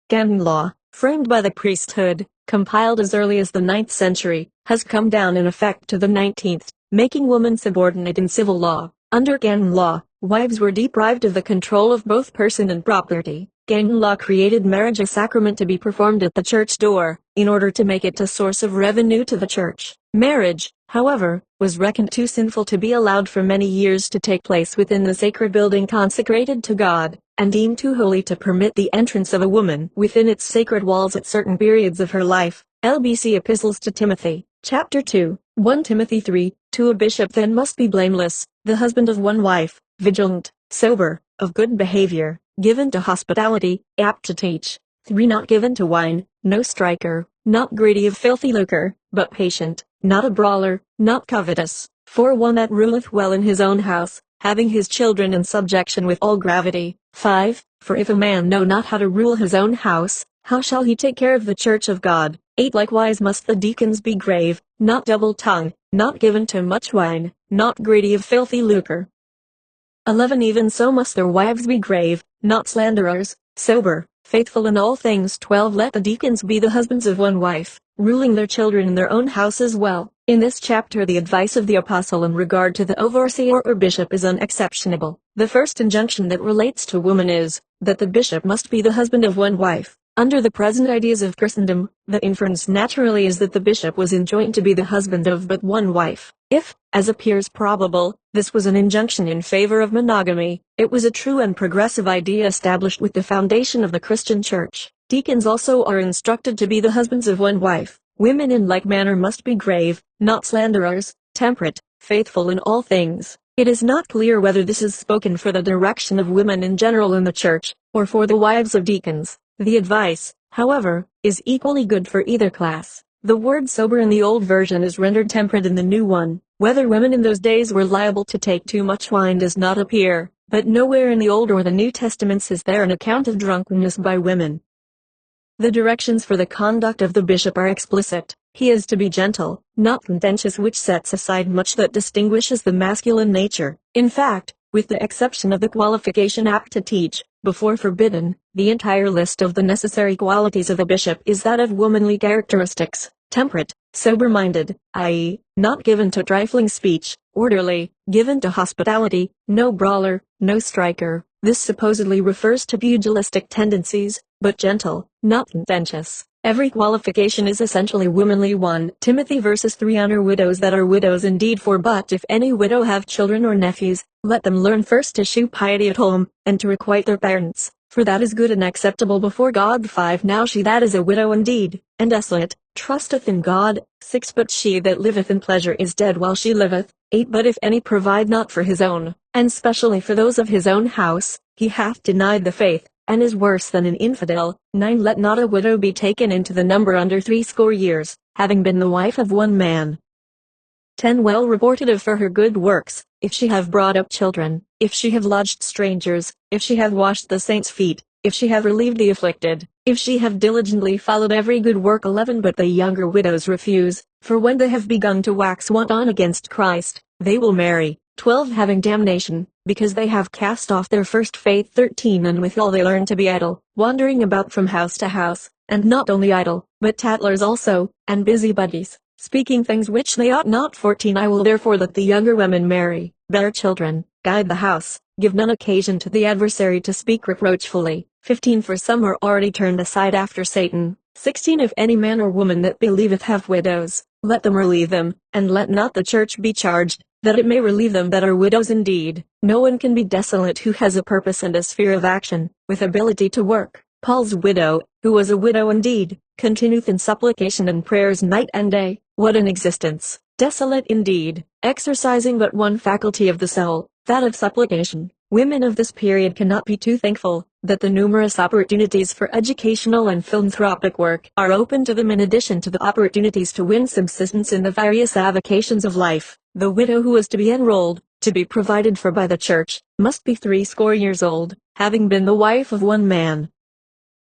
Canon law, framed by the priesthood, compiled as early as the 9th century, has come down in effect to the 19th, making women subordinate in civil law. Under canon law, wives were deprived of the control of both person and property. Canon law created marriage a sacrament to be performed at the church door, in order to make it a source of revenue to the church. Marriage, however, was reckoned too sinful to be allowed for many years to take place within the sacred building consecrated to God, and deemed too holy to permit the entrance of a woman within its sacred walls at certain periods of her life. LBC Epistles to Timothy, Chapter 2, 1 Timothy 3, To a bishop then must be blameless, the husband of one wife, vigilant, sober, of good behavior, given to hospitality, apt to teach. 3 Not given to wine, no striker, not greedy of filthy lucre, but patient, not a brawler, not covetous. 4 One that ruleth well in his own house, having his children in subjection with all gravity. 5 For if a man know not how to rule his own house, how shall he take care of the church of God? 8 Likewise must the deacons be grave, not double-tongued, not given to much wine, not greedy of filthy lucre. 11 Even so must their wives be grave, not slanderers, sober, faithful in all things. 12 Let the deacons be the husbands of one wife, ruling their children in their own houses well. In this chapter the advice of the apostle in regard to the overseer or bishop is unexceptionable. The first injunction that relates to woman is, that the bishop must be the husband of one wife. Under the present ideas of Christendom, the inference naturally is that the bishop was enjoined to be the husband of but one wife. If, as appears probable, this was an injunction in favor of monogamy, it was a true and progressive idea established with the foundation of the Christian Church. Deacons also are instructed to be the husbands of one wife. Women in like manner must be grave, not slanderers, temperate, faithful in all things. It is not clear whether this is spoken for the direction of women in general in the church, or for the wives of deacons. The advice, however, is equally good for either class. The word sober in the old version is rendered temperate in the new one. Whether women in those days were liable to take too much wine does not appear, but nowhere in the Old or the New Testaments is there an account of drunkenness by women. The directions for the conduct of the bishop are explicit. He is to be gentle, not contentious, which sets aside much that distinguishes the masculine nature. In fact, with the exception of the qualification apt to teach, before forbidden, the entire list of the necessary qualities of a bishop is that of womanly characteristics: temperate, sober-minded, i.e., not given to trifling speech, orderly, given to hospitality, no brawler, no striker. This supposedly refers to pugilistic tendencies, but gentle, not contentious. Every qualification is essentially womanly. 1 Timothy verses 3 Honor widows that are widows indeed, for but if any widow have children or nephews, let them learn first to shew piety at home, and to requite their parents, for that is good and acceptable before God. 5 Now she that is a widow indeed, and desolate, trusteth in God. 6 But she that liveth in pleasure is dead while she liveth. 8 But if any provide not for his own, and specially for those of his own house, he hath denied the faith, and is worse than an infidel. 9 Let not a widow be taken into the number under 60 years, having been the wife of one man. 10 Well reported of for her good works, if she have brought up children, if she have lodged strangers, if she have washed the saints' feet, if she have relieved the afflicted, if she have diligently followed every good work. 11 But the younger widows refuse, for when they have begun to wax wanton against Christ, they will marry. 12 Having damnation, because they have cast off their first faith. 13 And withal they learn to be idle, wandering about from house to house, and not only idle, but tattlers also, and busybodies, speaking things which they ought not. 14 I will therefore let the younger women marry, bear children, guide the house, give none occasion to the adversary to speak reproachfully. 15 For some are already turned aside after Satan. 16 If any man or woman that believeth have widows, let them relieve them, and let not the church be charged, that it may relieve them that are widows indeed. No one can be desolate who has a purpose and a sphere of action, with ability to work. Paul's widow, who was a widow indeed, continueth in supplication and prayers night and day. What an existence! Desolate indeed, exercising but one faculty of the soul, that of supplication. Women of this period cannot be too thankful that the numerous opportunities for educational and philanthropic work are open to them in addition to the opportunities to win subsistence in the various avocations of life. The widow who is to be enrolled, to be provided for by the church, must be 60 years old, having been the wife of one man.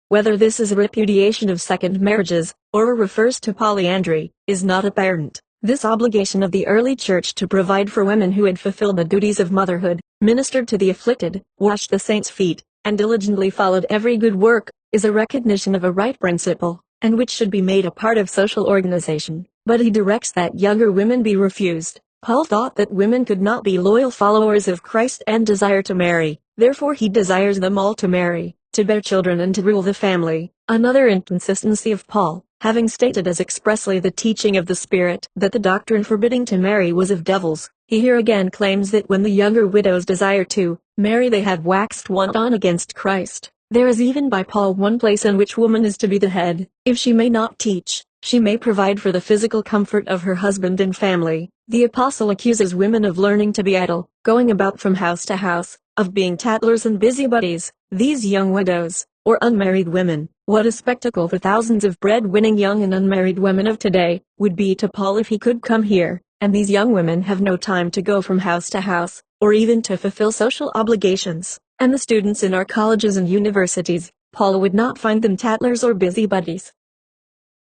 Whether this is a repudiation of second marriages, or refers to polyandry, is not apparent. This obligation of the early church to provide for women who had fulfilled the duties of motherhood, ministered to the afflicted, washed the saints' feet, and diligently followed every good work, is a recognition of a right principle, and which should be made a part of social organization. But he directs that younger women be refused. Paul thought that women could not be loyal followers of Christ and desire to marry, therefore he desires them all to marry, to bear children and to rule the family. Another inconsistency of Paul, having stated as expressly the teaching of the Spirit that the doctrine forbidding to marry was of devils, he here again claims that when the younger widows desire to marry they have waxed wanton against Christ. There is even by Paul one place in which woman is to be the head. If she may not teach, she may provide for the physical comfort of her husband and family. The apostle accuses women of learning to be idle, going about from house to house, of being tattlers and busybodies. These young widows, or unmarried women, what a spectacle for thousands of bread-winning young and unmarried women of today, would be to Paul if he could come here, and these young women have no time to go from house to house, or even to fulfill social obligations. And the students in our colleges and universities, Paul would not find them tattlers or busybodies.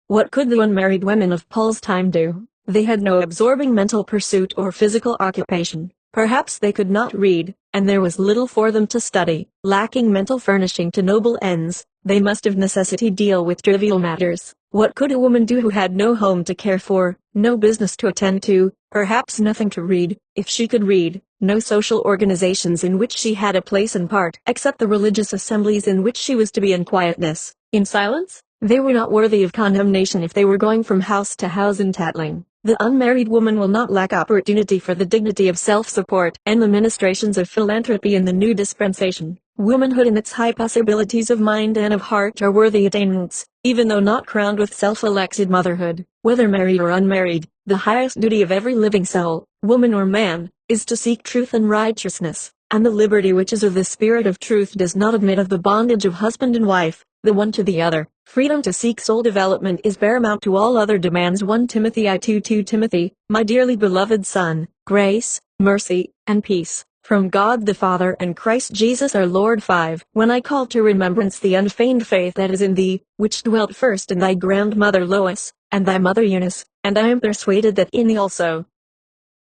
What could the unmarried women of Paul's time do? They had no absorbing mental pursuit or physical occupation. Perhaps they could not read, and there was little for them to study. Lacking mental furnishing to noble ends, they must of necessity deal with trivial matters. What could a woman do who had no home to care for, no business to attend to, perhaps nothing to read, if she could read, no social organizations in which she had a place and part, except the religious assemblies in which she was to be in quietness, in silence? They were not worthy of condemnation if they were going from house to house in tattling. The unmarried woman will not lack opportunity for the dignity of self-support and the ministrations of philanthropy in the new dispensation. Womanhood and its high possibilities of mind and of heart are worthy attainments, even though not crowned with self-elected motherhood. Whether married or unmarried, the highest duty of every living soul, woman or man, is to seek truth and righteousness, and the liberty which is of the spirit of truth does not admit of the bondage of husband and wife, the one to the other. Freedom to seek soul development is paramount to all other demands. 1 Timothy I 2 Timothy, my dearly beloved son, grace, mercy, and peace, from God the Father and Christ Jesus our Lord. 5. When I call to remembrance the unfeigned faith that is in thee, which dwelt first in thy grandmother Lois, and thy mother Eunice, and I am persuaded that in thee also.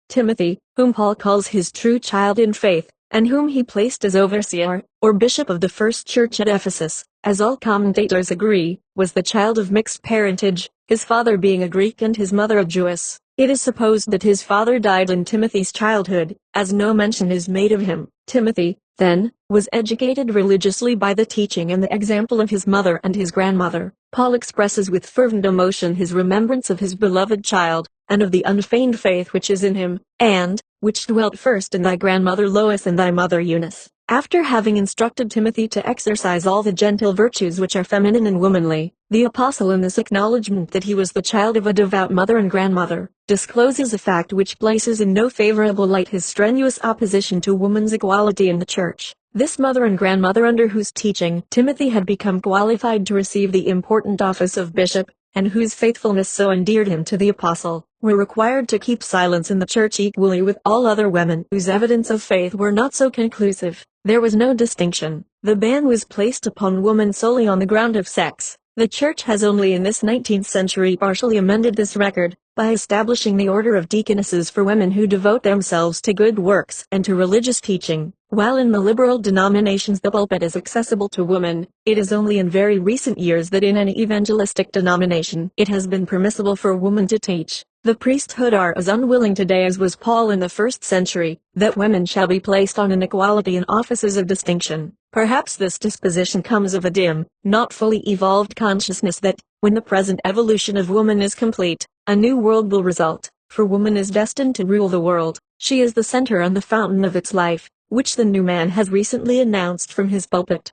Timothy, whom Paul calls his true child in faith, and whom he placed as overseer, or bishop of the first church at Ephesus, as all commentators agree, was the child of mixed parentage, his father being a Greek and his mother a Jewess. It is supposed that his father died in Timothy's childhood, as no mention is made of him. Timothy, then, was educated religiously by the teaching and the example of his mother and his grandmother. Paul expresses with fervent emotion his remembrance of his beloved child, and of the unfeigned faith which is in him, and which dwelt first in thy grandmother Lois and thy mother Eunice. After having instructed Timothy to exercise all the gentle virtues which are feminine and womanly, the apostle, in this acknowledgment that he was the child of a devout mother and grandmother, discloses a fact which places in no favorable light his strenuous opposition to woman's equality in the church. This mother and grandmother, under whose teaching Timothy had become qualified to receive the important office of bishop, and whose faithfulness so endeared him to the apostle, were required to keep silence in the church equally with all other women whose evidence of faith were not so conclusive. There was no distinction. The ban was placed upon woman solely on the ground of sex. The church has only in this 19th century partially amended this record, by establishing the order of deaconesses for women who devote themselves to good works and to religious teaching. While in the liberal denominations the pulpit is accessible to women, it is only in very recent years that in any evangelistic denomination it has been permissible for a woman to teach. The priesthood are as unwilling today as was Paul in the first century, that women shall be placed on an equality in offices of distinction. Perhaps this disposition comes of a dim, not fully evolved consciousness that, when the present evolution of woman is complete, a new world will result, for woman is destined to rule the world. She is the center and the fountain of its life, which the new man has recently announced from his pulpit.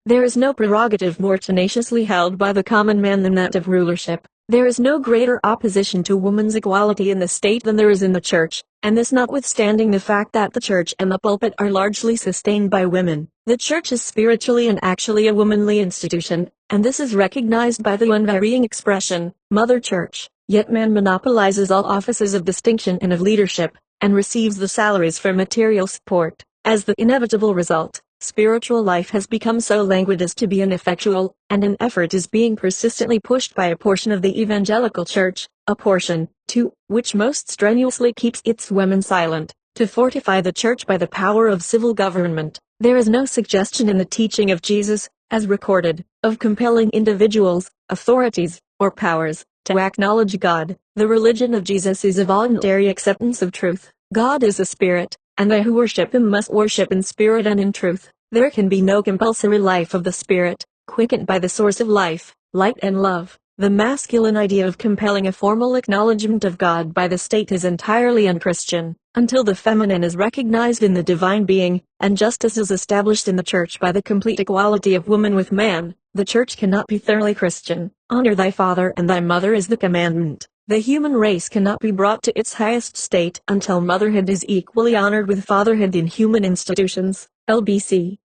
There is no prerogative more tenaciously held by the common man than that of rulership. There is no greater opposition to woman's equality in the state than there is in the church, and this notwithstanding the fact that the church and the pulpit are largely sustained by women. The church is spiritually and actually a womanly institution, and this is recognized by the unvarying expression, Mother Church. Yet man monopolizes all offices of distinction and of leadership, and receives the salaries for material support. As the inevitable result, spiritual life has become so languid as to be ineffectual, and an effort is being persistently pushed by a portion of the evangelical church, a portion, 2. Which most strenuously keeps its women silent, to fortify the church by the power of civil government. There is no suggestion in the teaching of Jesus, as recorded, of compelling individuals, authorities, or powers, to acknowledge God. The religion of Jesus is a voluntary acceptance of truth. God is a spirit, and they who worship him must worship in spirit and in truth. There can be no compulsory life of the spirit, quickened by the source of life, light and love. The masculine idea of compelling a formal acknowledgement of God by the state is entirely unchristian, until the feminine is recognized in the divine being, and justice is established in the church by the complete equality of woman with man. The church cannot be thoroughly Christian. Honor thy father and thy mother is the commandment. The human race cannot be brought to its highest state until motherhood is equally honored with fatherhood in human institutions. LBC.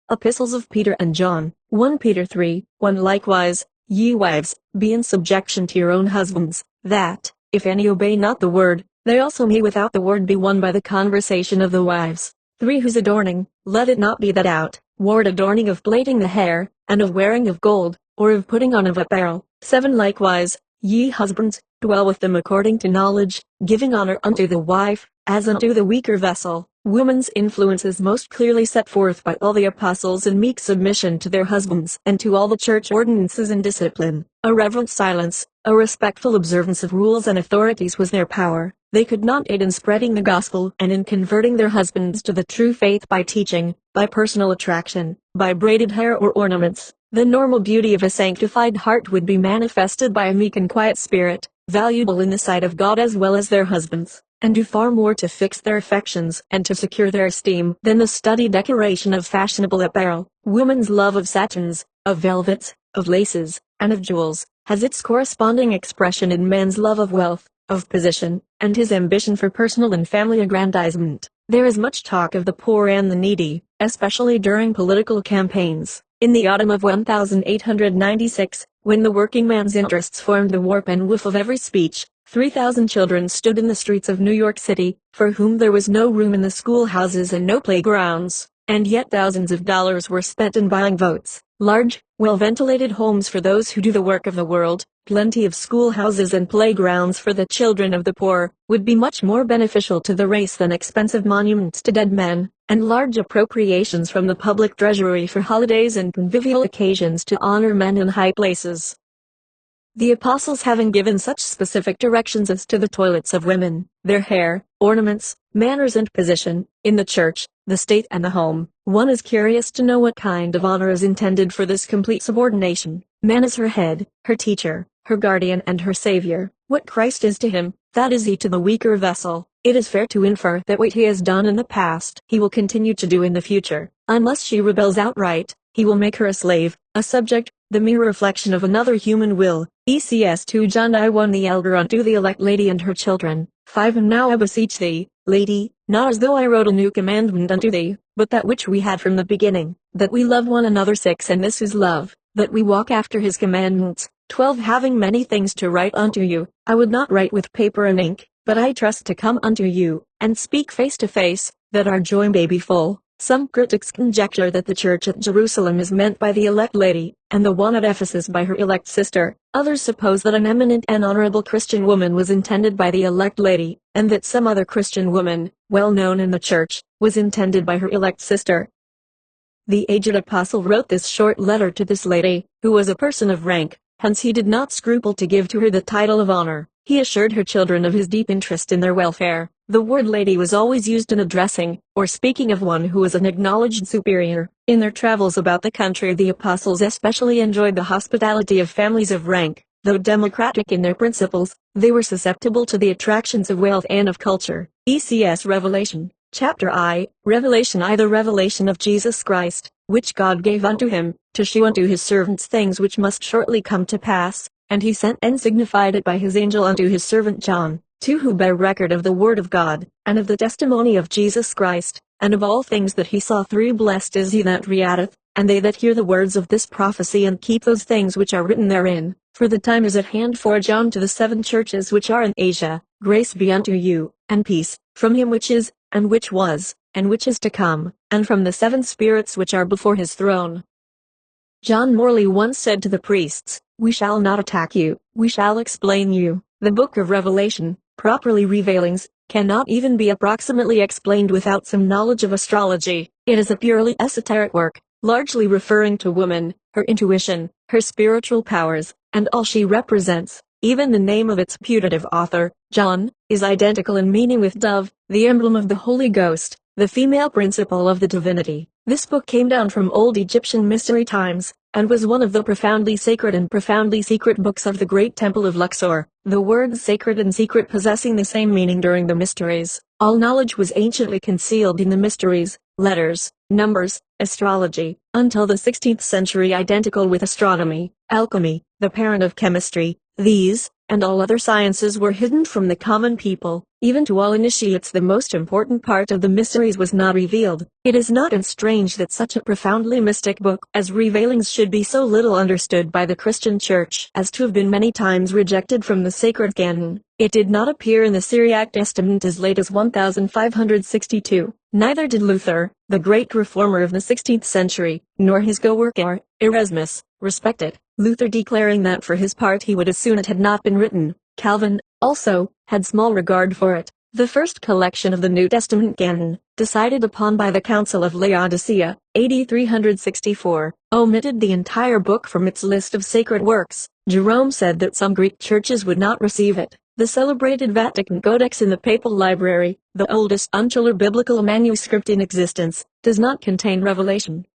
Epistles of Peter and John, 1 Peter 3:1. Likewise, ye wives, be in subjection to your own husbands, that, if any obey not the word, they also may without the word be won by the conversation of the wives. 3. Whose adorning, let it not be that outward adorning of plaiting the hair, and of wearing of gold, or of putting on of apparel. 7. Likewise, ye husbands, dwell with them according to knowledge, giving honor unto the wife, as unto the weaker vessel. Woman's influence is most clearly set forth by all the apostles in meek submission to their husbands and to all the church ordinances and discipline. A reverent silence, a respectful observance of rules and authorities was their power. They could not aid in spreading the gospel and in converting their husbands to the true faith by teaching, by personal attraction, by braided hair or ornaments. The normal beauty of a sanctified heart would be manifested by a meek and quiet spirit, valuable in the sight of God as well as their husbands, and do far more to fix their affections and to secure their esteem than the studied decoration of fashionable apparel. Woman's love of satins, of velvets, of laces, and of jewels, has its corresponding expression in man's love of wealth, of position, and his ambition for personal and family aggrandizement. There is much talk of the poor and the needy, especially during political campaigns. In the autumn of 1896, when the working man's interests formed the warp and woof of every speech, 3,000 children stood in the streets of New York City, for whom there was no room in the schoolhouses and no playgrounds, and yet thousands of dollars were spent in buying votes. Large, well-ventilated homes for those who do the work of the world, plenty of schoolhouses and playgrounds for the children of the poor, would be much more beneficial to the race than expensive monuments to dead men, and large appropriations from the public treasury for holidays and convivial occasions to honor men in high places. The apostles having given such specific directions as to the toilets of women, their hair, ornaments, manners and position, in the church, the state and the home, one is curious to know what kind of honor is intended for this complete subordination. Man is her head, her teacher, her guardian and her savior. What Christ is to him, that is he to the weaker vessel. It is fair to infer that what he has done in the past, he will continue to do in the future. Unless she rebels outright, he will make her a slave, a subject, the mere reflection of another human will. ECS 2 John I 1 The elder unto the elect lady and her children. 5 And now I beseech thee, lady, not as though I wrote a new commandment unto thee, but that which we had from the beginning, that we love one another. 6 And this is love, that we walk after his commandments. 12 Having many things to write unto you, I would not write with paper and ink, but I trust to come unto you, and speak face to face, that our joy may be full. Some critics conjecture that the church at Jerusalem is meant by the elect lady, and the one at Ephesus by her elect sister. Others suppose that an eminent and honorable Christian woman was intended by the elect lady, and that some other Christian woman, well known in the church, was intended by her elect sister. The aged apostle wrote this short letter to this lady, who was a person of rank, hence he did not scruple to give to her the title of honor. He assured her children of his deep interest in their welfare. The word lady was always used in addressing, or speaking of one who was an acknowledged superior. In their travels about the country, the apostles especially enjoyed the hospitality of families of rank. Though democratic in their principles, they were susceptible to the attractions of wealth and of culture. ECS Revelation, Chapter I, Revelation I The revelation of Jesus Christ, which God gave unto him, to shew unto his servants things which must shortly come to pass. And he sent and signified it by his angel unto his servant John, to who bear record of the word of God, and of the testimony of Jesus Christ, and of all things that he saw. 3 Blessed is he that readeth, and they that hear the words of this prophecy and keep those things which are written therein. For the time is at hand. For John to the 7 churches which are in Asia, grace be unto you, and peace, from him which is, and which was, and which is to come, and from the 7 spirits which are before his throne. John Morley once said to the priests, "We shall not attack you, we shall explain you." The Book of Revelation, properly revealings, cannot even be approximately explained without some knowledge of astrology. It is a purely esoteric work, largely referring to woman, her intuition, her spiritual powers, and all she represents. Even the name of its putative author, John, is identical in meaning with dove, the emblem of the Holy Ghost, the female principle of the divinity. This book came down from old Egyptian mystery times, and was one of the profoundly sacred and profoundly secret books of the great temple of Luxor, the words sacred and secret possessing the same meaning during the mysteries. All knowledge was anciently concealed in the mysteries, letters, numbers, astrology, until the 16th century, identical with astronomy, alchemy, the parent of chemistry. These, and all other sciences, were hidden from the common people. Even to all initiates the most important part of the mysteries was not revealed. It is not strange that such a profoundly mystic book as Revealings should be so little understood by the Christian Church as to have been many times rejected from the sacred canon. It did not appear in the Syriac Testament as late as 1562. Neither did Luther, the great reformer of the 16th century, nor his co-worker, Erasmus, respect it, Luther declaring that for his part he would as soon it had not been written. Calvin, also, had small regard for it. The first collection of the New Testament canon, decided upon by the Council of Laodicea, AD 364, omitted the entire book from its list of sacred works. Jerome said that some Greek churches would not receive it. The celebrated Vatican Codex in the Papal Library, the oldest uncial biblical manuscript in existence, does not contain Revelation.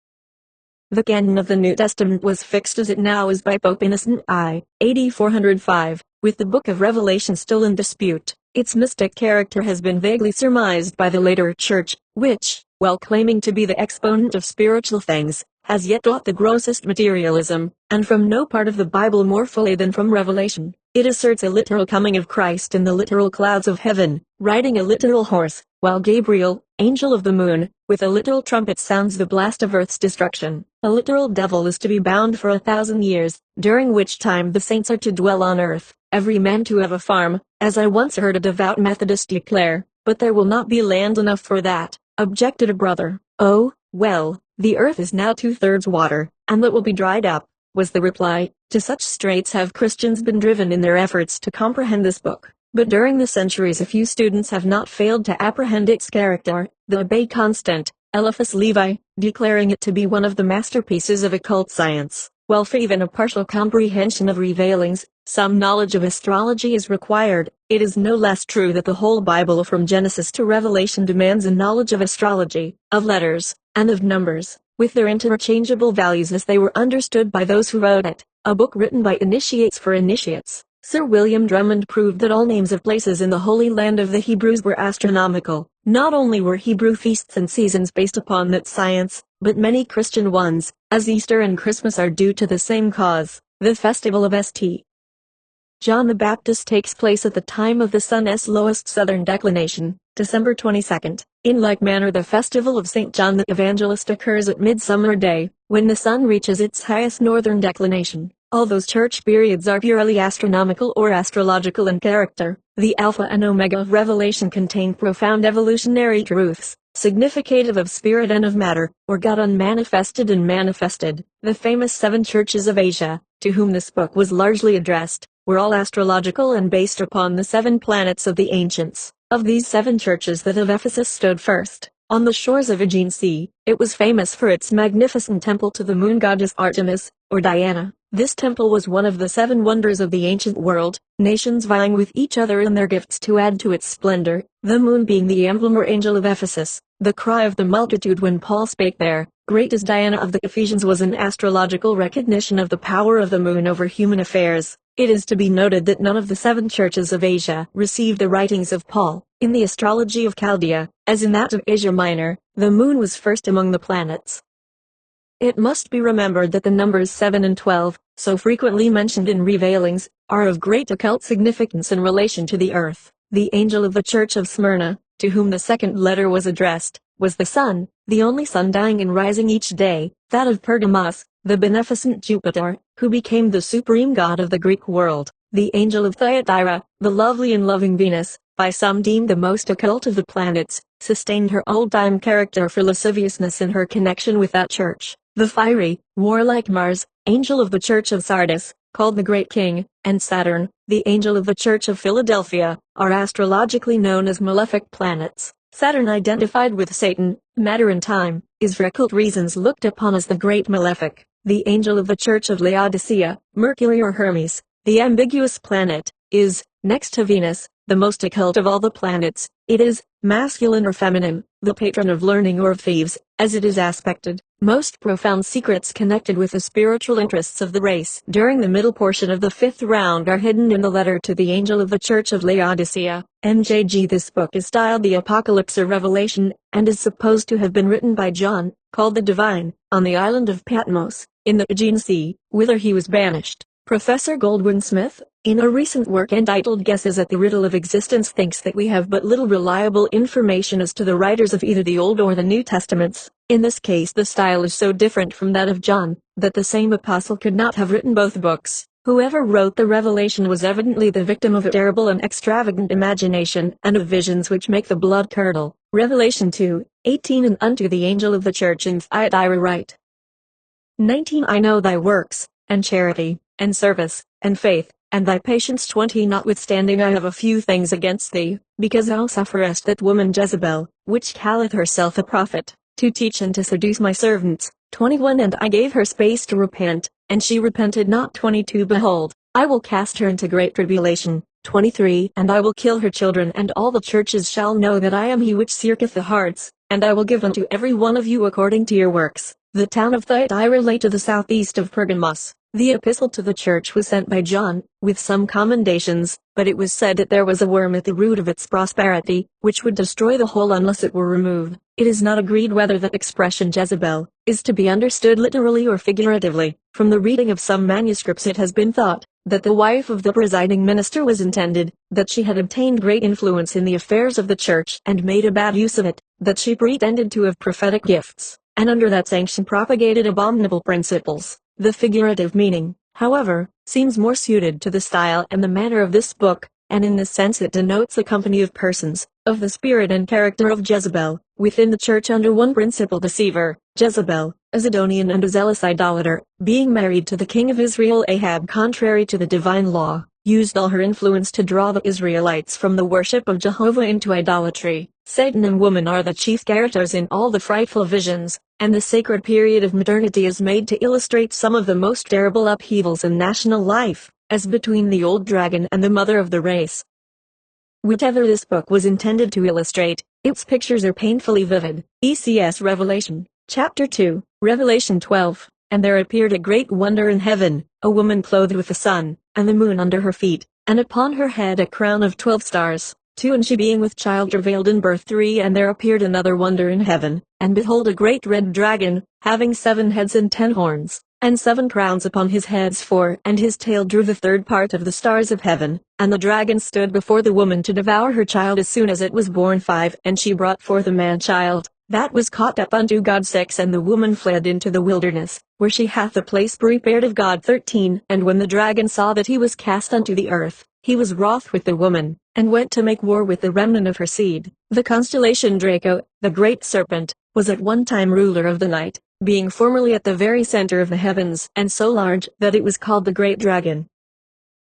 The canon of the New Testament was fixed as it now is by Pope Innocent I, AD 405, with the Book of Revelation still in dispute. Its mystic character has been vaguely surmised by the later Church, which, while claiming to be the exponent of spiritual things, has yet taught the grossest materialism, and from no part of the Bible more fully than from Revelation. It asserts a literal coming of Christ in the literal clouds of heaven, riding a literal horse, while Gabriel, angel of the moon, with a literal trumpet sounds the blast of earth's destruction. A literal devil is to be bound for 1,000 years, during which time the saints are to dwell on earth, every man to have a farm, as I once heard a devout Methodist declare. But there will not be land enough for that, objected a brother. Oh, well, the earth is now 2/3 water, and that will be dried up, was the reply. To such straits have Christians been driven in their efforts to comprehend this book. But during the centuries a few students have not failed to apprehend its character. The Abbé Constant, Eliphas Levi, declaring it to be one of the masterpieces of occult science. While for even a partial comprehension of Revealings, some knowledge of astrology is required, it is no less true that the whole Bible from Genesis to Revelation demands a knowledge of astrology, of letters, and of numbers, with their interchangeable values as they were understood by those who wrote it. A book written by initiates for initiates. Sir William Drummond proved that all names of places in the Holy Land of the Hebrews were astronomical. Not only were Hebrew feasts and seasons based upon that science, but many Christian ones, as Easter and Christmas, are due to the same cause, the festival of St. John the Baptist takes place at the time of the sun's lowest southern declination, December 22nd. In like manner the festival of St. John the Evangelist occurs at Midsummer Day, when the sun reaches its highest northern declination. All those church periods are purely astronomical or astrological in character. The Alpha and Omega of Revelation contain profound evolutionary truths, significative of spirit and of matter, or God unmanifested and manifested. The famous 7 churches of Asia, to whom this book was largely addressed, were all astrological and based upon the 7 planets of the ancients. Of these 7 churches, that of Ephesus stood first. On the shores of Aegean Sea, it was famous for its magnificent temple to the moon goddess Artemis, or Diana. This temple was one of the 7 wonders of the ancient world, nations vying with each other in their gifts to add to its splendor, the moon being the emblem or angel of Ephesus. The cry of the multitude when Paul spake there, "Great is Diana of the Ephesians," was an astrological recognition of the power of the moon over human affairs. It is to be noted that none of the 7 churches of Asia received the writings of Paul. In the astrology of Chaldea, as in that of Asia Minor, the moon was first among the planets. It must be remembered that the numbers 7 and 12, so frequently mentioned in Revealings, are of great occult significance in relation to the earth. The angel of the church of Smyrna, to whom the second letter was addressed, was the sun, the only sun dying and rising each day. That of Pergamos, the beneficent Jupiter, who became the supreme god of the Greek world. The angel of Thyatira, the lovely and loving Venus, by some deemed the most occult of the planets, sustained her old-time character for lasciviousness in her connection with that church. The fiery, warlike Mars, angel of the church of Sardis, called the Great King, and Saturn, the angel of the Church of Philadelphia, are astrologically known as malefic planets. Saturn, identified with Satan, matter and time, is for occult reasons looked upon as the great malefic, the angel of the Church of Laodicea. Mercury, or Hermes, the ambiguous planet, is, next to Venus, the most occult of all the planets. It is, masculine or feminine, the patron of learning or of thieves, as it is aspected. Most profound secrets connected with the spiritual interests of the race during the middle portion of the fifth round are hidden in the letter to the angel of the Church of Laodicea, MJG. This book is styled the Apocalypse or Revelation, and is supposed to have been written by John, called the Divine, on the island of Patmos, in the Aegean Sea, whither he was banished. Professor Goldwin Smith, in a recent work entitled Guesses at the Riddle of Existence, thinks that we have but little reliable information as to the writers of either the Old or the New Testaments. In this case, the style is so different from that of John, that the same apostle could not have written both books. Whoever wrote the Revelation was evidently the victim of a terrible and extravagant imagination, and of visions which make the blood curdle. Revelation 2:18. And unto the angel of the church in Thyatira write. 19. I know thy works, and charity, and service, and faith, and thy patience. 20. Notwithstanding I have a few things against thee, because thou sufferest that woman Jezebel, which calleth herself a prophet, to teach and to seduce my servants. 21. And I gave her space to repent, and she repented not. 22. Behold, I will cast her into great tribulation. 23. And I will kill her children, and all the churches shall know that I am he which searcheth the hearts, and I will give unto every one of you according to your works. The town of Thyatira lay to the southeast of Pergamos. The epistle to the church was sent by John, with some commendations, but it was said that there was a worm at the root of its prosperity, which would destroy the whole unless it were removed. It is not agreed whether that expression Jezebel is to be understood literally or figuratively. From the reading of some manuscripts it has been thought that the wife of the presiding minister was intended, that she had obtained great influence in the affairs of the church and made a bad use of it, that she pretended to have prophetic gifts, and under that sanction propagated abominable principles. The figurative meaning, however, seems more suited to the style and the manner of this book, and in this sense it denotes a company of persons, of the spirit and character of Jezebel, within the church under one principal deceiver, Jezebel, a Zidonian and a zealous idolater, being married to the king of Israel Ahab contrary to the divine law, used all her influence to draw the Israelites from the worship of Jehovah into idolatry. Satan and woman are the chief characters in all the frightful visions, and the sacred period of modernity is made to illustrate some of the most terrible upheavals in national life, as between the old dragon and the mother of the race. Whatever this book was intended to illustrate, its pictures are painfully vivid. ECS Revelation, Chapter 2, Revelation 12. And there appeared a great wonder in heaven, a woman clothed with the sun, and the moon under her feet, and upon her head a crown of 12 stars. 2. And she being with child travailed in birth. 3. And there appeared another wonder in heaven, and behold a great red dragon, having 7 heads and 10 horns, and 7 crowns upon his heads. 4. And his tail drew the third part of the stars of heaven, and the dragon stood before the woman to devour her child as soon as it was born. 5. And she brought forth a man-child, that was caught up unto God. 6. And the woman fled into the wilderness, where she hath a place prepared of God. 13. And when the dragon saw that he was cast unto the earth, he was wroth with the woman, and went to make war with the remnant of her seed. The constellation Draco, the great serpent, was at one time ruler of the night, being formerly at the very center of the heavens, and so large that it was called the great dragon.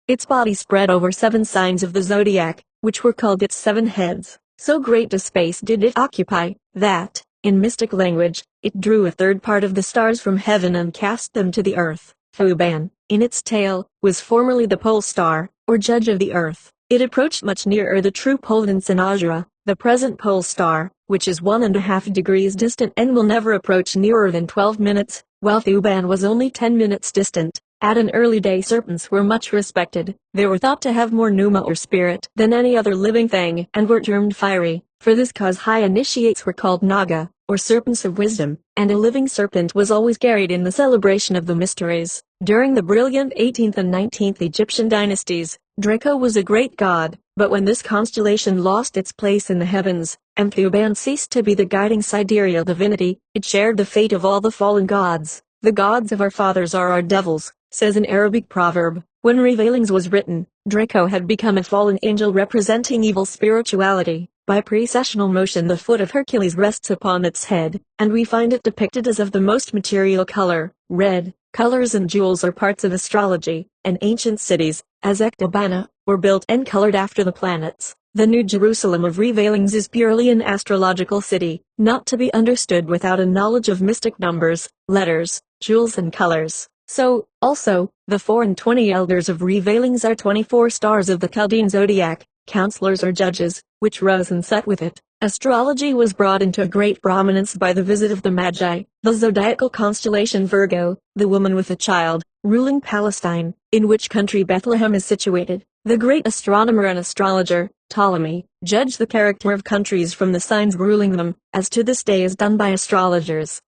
Its body spread over 7 signs of the zodiac, which were called its 7 heads. So great a space did it occupy, that, in mystic language, it drew a third part of the stars from heaven and cast them to the earth. Thuban, in its tail, was formerly the pole star, or judge of the earth. It approached much nearer the true pole than Cynosura, the present pole star, which is 1½ degrees distant and will never approach nearer than 12 minutes, while Thuban was only 10 minutes distant. At an early day serpents were much respected. They were thought to have more pneuma or spirit than any other living thing, and were termed fiery. For this cause high initiates were called Naga, or serpents of wisdom, and a living serpent was always carried in the celebration of the mysteries. During the brilliant 18th and 19th Egyptian dynasties, Draco was a great god, but when this constellation lost its place in the heavens, and Thuban ceased to be the guiding sidereal divinity, it shared the fate of all the fallen gods. The gods of our fathers are our devils, says an Arabic proverb. When Revealings was written, Draco had become a fallen angel representing evil spirituality. By precessional motion the foot of Hercules rests upon its head, and we find it depicted as of the most material color, red, Colors and jewels are parts of astrology, and ancient cities, as Ecbatana, were built and colored after the planets. The New Jerusalem of Revealings is purely an astrological city, not to be understood without a knowledge of mystic numbers, letters, jewels and colors. So, also, the 24 elders of Revealings are 24 stars of the Chaldean zodiac, counselors or judges, which rose and set with it. Astrology was brought into great prominence by the visit of the Magi, the zodiacal constellation Virgo, the woman with a child, ruling Palestine, in which country Bethlehem is situated. The great astronomer and astrologer, Ptolemy, judged the character of countries from the signs ruling them, as to this day is done by astrologers.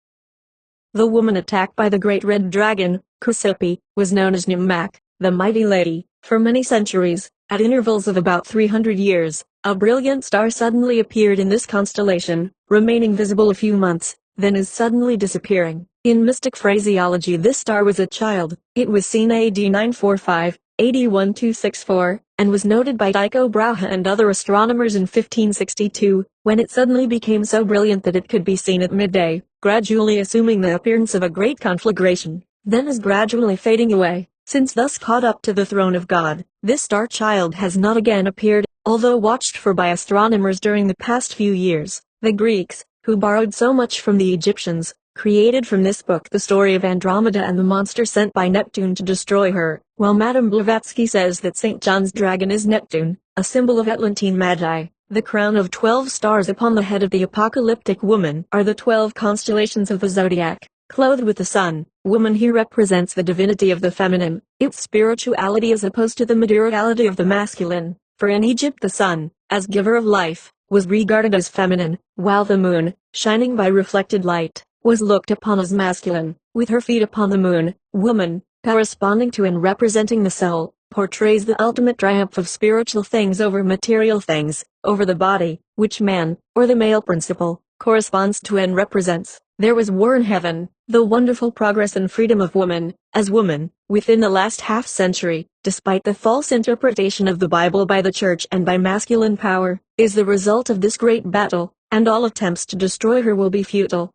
The woman attacked by the great red dragon, Chrysippe, was known as Nimmak, the mighty lady. For many centuries, at intervals of about 300 years, a brilliant star suddenly appeared in this constellation, remaining visible a few months, then is suddenly disappearing. In mystic phraseology, this star was a child. It was seen AD 945, AD 1264, and was noted by Tycho Brahe and other astronomers in 1562, when it suddenly became so brilliant that it could be seen at midday, gradually assuming the appearance of a great conflagration, then is gradually fading away. Since thus caught up to the throne of God, this star child has not again appeared, although watched for by astronomers during the past few years. The Greeks, who borrowed so much from the Egyptians, created from this book the story of Andromeda and the monster sent by Neptune to destroy her, while Madame Blavatsky says that St. John's dragon is Neptune, a symbol of Atlantine Magi. The crown of 12 stars upon the head of the apocalyptic woman are the 12 constellations of the zodiac. Clothed with the sun, woman here represents the divinity of the feminine, its spirituality as opposed to the materiality of the masculine. For in Egypt the sun, as giver of life, was regarded as feminine, while the moon, shining by reflected light, was looked upon as masculine. With her feet upon the moon, woman, corresponding to and representing the soul, portrays the ultimate triumph of spiritual things over material things, over the body, which man, or the male principle, corresponds to and represents. There was war in heaven, the wonderful progress and freedom of woman, as woman, within the last half-century, despite the false interpretation of the Bible by the Church and by masculine power, is the result of this great battle, and all attempts to destroy her will be futile.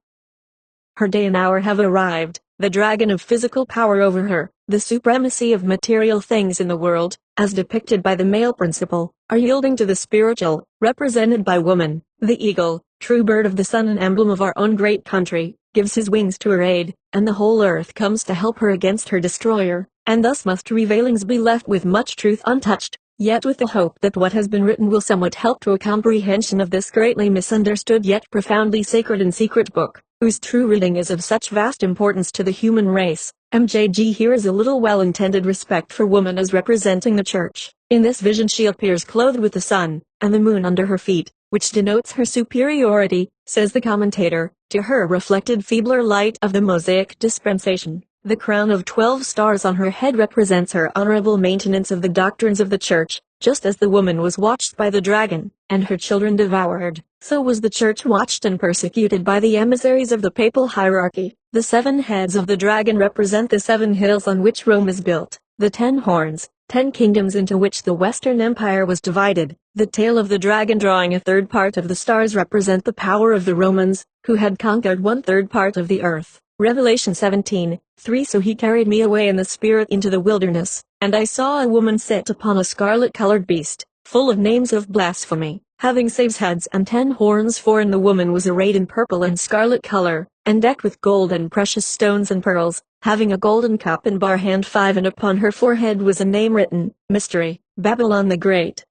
Her day and hour have arrived, the dragon of physical power over her, the supremacy of material things in the world, as depicted by the male principle, are yielding to the spiritual, represented by woman. The eagle, true bird of the sun and emblem of our own great country, gives his wings to her aid, and the whole earth comes to help her against her destroyer, and thus must Revealings be left with much truth untouched, yet with the hope that what has been written will somewhat help to a comprehension of this greatly misunderstood yet profoundly sacred and secret book, whose true reading is of such vast importance to the human race. MJG here is a little well-intended respect for woman as representing the Church. In this vision she appears clothed with the sun, and the moon under her feet, which denotes her superiority, says the commentator, to her reflected feebler light of the Mosaic dispensation. The crown of 12 stars on her head represents her honorable maintenance of the doctrines of the Church. Just as the woman was watched by the dragon, and her children devoured, so was the Church watched and persecuted by the emissaries of the papal hierarchy. The 7 heads of the dragon represent the 7 hills on which Rome is built, the 10 horns, 10 kingdoms into which the Western Empire was divided. The tail of the dragon drawing a third part of the stars represent the power of the Romans, who had conquered 1/3 part of the earth. Revelation 17:3 So he carried me away in the spirit into the wilderness, and I saw a woman sit upon a scarlet-colored beast, full of names of blasphemy, having 6 heads and 10 horns. For in the woman was arrayed in purple and scarlet color, and decked with gold and precious stones and pearls, having a golden cup in bar hand 5, and upon her forehead was a name written, Mystery, Babylon the Great.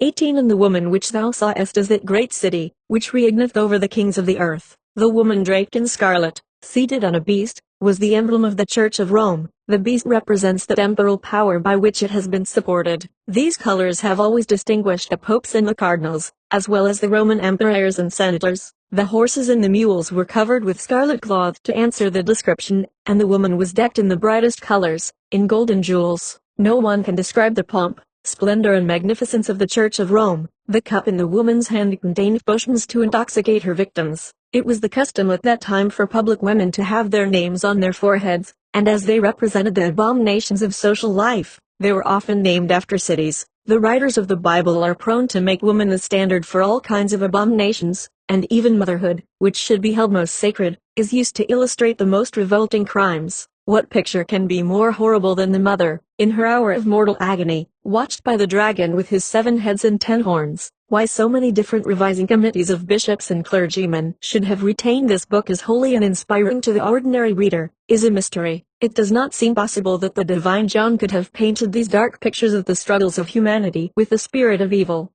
18 And the woman which thou sawest is that great city, which reigneth over the kings of the earth. The woman draped in scarlet, seated on a beast, was the emblem of the Church of Rome. The beast represents the temporal power by which it has been supported. These colors have always distinguished the popes and the cardinals, as well as the Roman emperors and senators. The horses and the mules were covered with scarlet cloth to answer the description, and the woman was decked in the brightest colors, in gold and jewels. No one can describe the pomp, splendor and magnificence of the Church of Rome. The cup in the woman's hand contained potions to intoxicate her victims. It was the custom at that time for public women to have their names on their foreheads, and as they represented the abominations of social life, they were often named after cities. The writers of the Bible are prone to make woman the standard for all kinds of abominations, and even motherhood, which should be held most sacred, is used to illustrate the most revolting crimes. What picture can be more horrible than the mother, in her hour of mortal agony, watched by the dragon with his 7 heads and 10 horns? Why so many different revising committees of bishops and clergymen should have retained this book as holy and inspiring to the ordinary reader, is a mystery. It does not seem possible that the divine John could have painted these dark pictures of the struggles of humanity with the spirit of evil.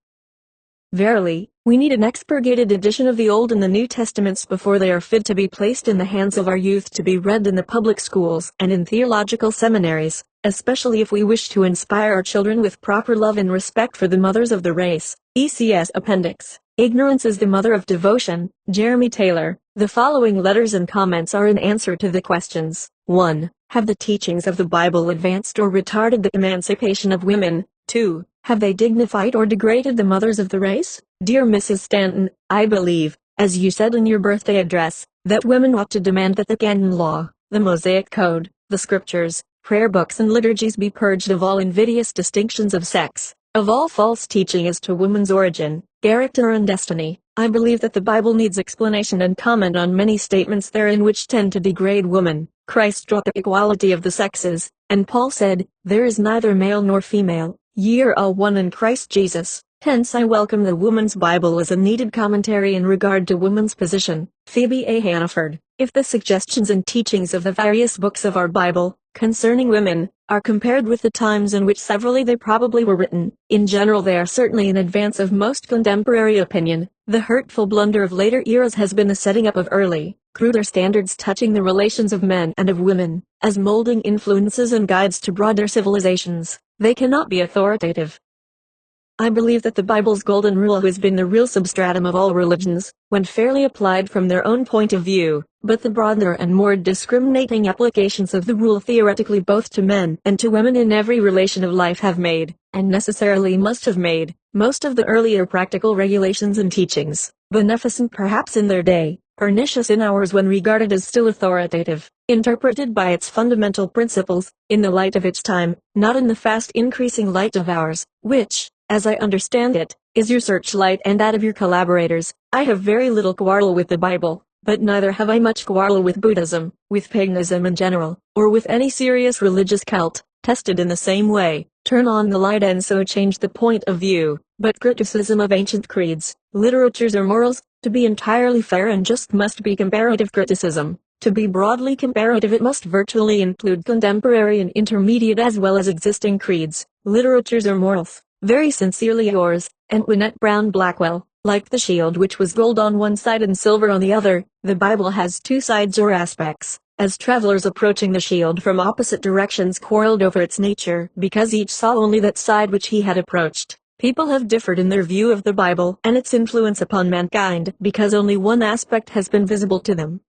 Verily, we need an expurgated edition of the Old and the New Testaments before they are fit to be placed in the hands of our youth to be read in the public schools and in theological seminaries, especially if we wish to inspire our children with proper love and respect for the mothers of the race. ECS Appendix. Ignorance is the mother of devotion. Jeremy Taylor. The following letters and comments are in answer to the questions. 1. Have the teachings of the Bible advanced or retarded the emancipation of women? 2. Have they dignified or degraded the mothers of the race? Dear Mrs. Stanton, I believe, as you said in your birthday address, that women ought to demand that the canon law, the Mosaic Code, the scriptures, prayer books and liturgies be purged of all invidious distinctions of sex, of all false teaching as to woman's origin, character and destiny. I believe that the Bible needs explanation and comment on many statements therein which tend to degrade woman. Christ taught the equality of the sexes, and Paul said, there is neither male nor female, ye are all one in Christ Jesus. Hence I welcome the Woman's Bible as a needed commentary in regard to woman's position. Phoebe A. Hannaford. If the suggestions and teachings of the various books of our Bible, concerning women, are compared with the times in which severally they probably were written, in general they are certainly in advance of most contemporary opinion. The hurtful blunder of later eras has been the setting up of early, cruder standards touching the relations of men and of women, as molding influences and guides to broader civilizations. They cannot be authoritative. I believe that the Bible's golden rule has been the real substratum of all religions, when fairly applied from their own point of view, but the broader and more discriminating applications of the rule theoretically both to men and to women in every relation of life have made, and necessarily must have made, most of the earlier practical regulations and teachings, beneficent perhaps in their day, pernicious in ours when regarded as still authoritative, interpreted by its fundamental principles, in the light of its time, not in the fast increasing light of ours, which, as I understand it, is your searchlight and that of your collaborators. I have very little quarrel with the Bible, but neither have I much quarrel with Buddhism, with paganism in general, or with any serious religious cult, tested in the same way. Turn on the light and so change the point of view. But criticism of ancient creeds, literatures or morals, to be entirely fair and just must be comparative criticism. To be broadly comparative it must virtually include contemporary and intermediate as well as existing creeds, literatures or morals. Very sincerely yours, Antoinette Brown Blackwell. Like the shield which was gold on one side and silver on the other, the Bible has two sides or aspects. As travelers approaching the shield from opposite directions quarreled over its nature because each saw only that side which he had approached, people have differed in their view of the Bible and its influence upon mankind because only one aspect has been visible to them.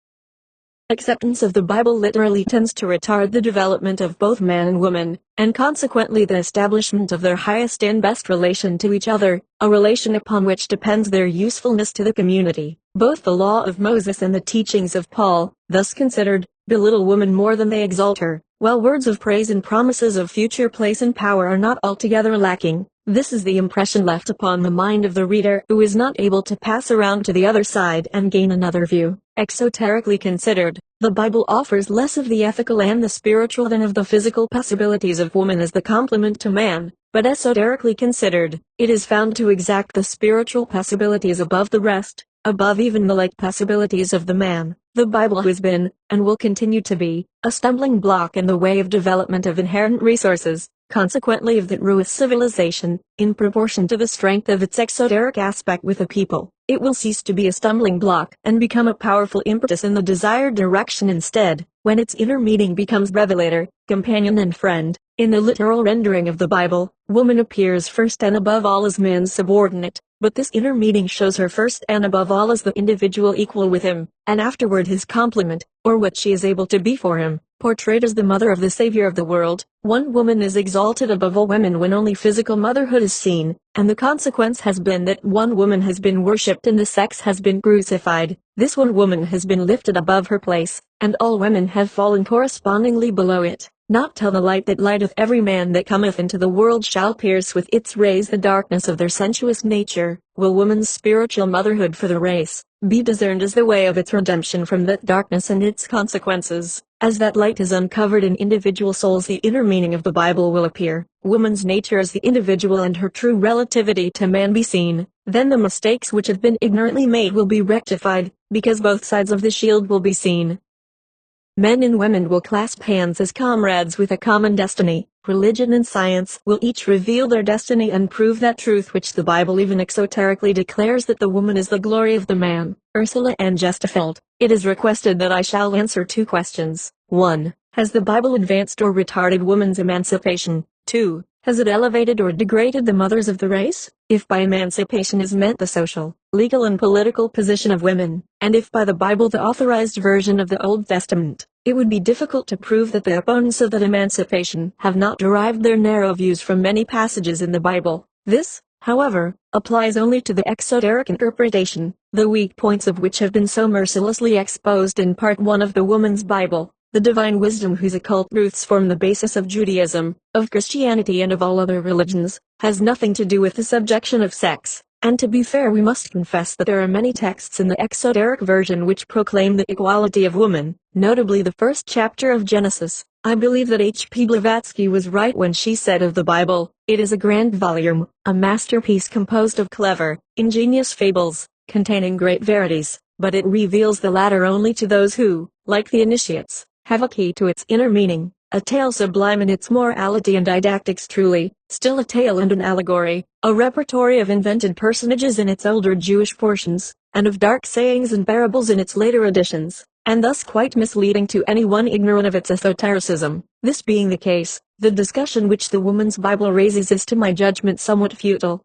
Acceptance of the Bible literally tends to retard the development of both man and woman, and consequently the establishment of their highest and best relation to each other, a relation upon which depends their usefulness to the community. Both the law of Moses and the teachings of Paul, thus considered, belittle woman more than they exalt her, while words of praise and promises of future place and power are not altogether lacking. This is the impression left upon the mind of the reader who is not able to pass around to the other side and gain another view. Exoterically considered, the Bible offers less of the ethical and the spiritual than of the physical possibilities of woman as the complement to man, but esoterically considered, it is found to exact the spiritual possibilities above the rest, above even the like possibilities of the man. The Bible has been, and will continue to be, a stumbling block in the way of development of inherent resources, consequently of that ruinous civilization, in proportion to the strength of its exoteric aspect with a people. It will cease to be a stumbling block and become a powerful impetus in the desired direction instead, when its inner meaning becomes revelator, companion and friend. In the literal rendering of the Bible, woman appears first and above all as man's subordinate, but this inner meaning shows her first and above all as the individual equal with him, and afterward his complement, or what she is able to be for him. Portrayed as the mother of the Savior of the world, one woman is exalted above all women when only physical motherhood is seen, and the consequence has been that one woman has been worshipped and the sex has been crucified. This one woman has been lifted above her place, and all women have fallen correspondingly below it. not till the light that lighteth every man that cometh into the world shall pierce with its rays the darkness of their sensuous nature, will woman's spiritual motherhood for the race be discerned as the way of its redemption from that darkness and its consequences. As that light is uncovered in individual souls, the inner meaning of the Bible will appear, woman's nature as the individual and her true relativity to man be seen. Then the mistakes which have been ignorantly made will be rectified, because both sides of the shield will be seen. Men and women will clasp hands as comrades with a common destiny. Religion and science will each reveal their destiny and prove that truth which the Bible even exoterically declares, that the woman is the glory of the man. Ursula and Gestefeld, it is requested that I shall answer 2 questions. 1. Has the Bible advanced or retarded woman's emancipation? 2. Has it elevated or degraded the mothers of the race? If by emancipation is meant the social, legal and political position of women, and if by the Bible the authorized version of the Old Testament, it would be difficult to prove that the opponents of that emancipation have not derived their narrow views from many passages in the Bible. This, however, applies only to the exoteric interpretation, the weak points of which have been so mercilessly exposed in Part 1 of the Woman's Bible. The divine wisdom whose occult truths form the basis of Judaism, of Christianity and of all other religions, has nothing to do with the subjection of sex. And to be fair, we must confess that there are many texts in the exoteric version which proclaim the equality of woman, notably the first chapter of Genesis. I believe that H.P. Blavatsky was right when she said of the Bible, it is a grand volume, a masterpiece composed of clever, ingenious fables, containing great verities, but it reveals the latter only to those who, like the initiates, have a key to its inner meaning. A tale sublime in its morality and didactics, truly, still a tale and an allegory, a repertory of invented personages in its older Jewish portions, and of dark sayings and parables in its later editions, and thus quite misleading to anyone ignorant of its esotericism. This being the case, the discussion which the Woman's Bible raises is to my judgment somewhat futile.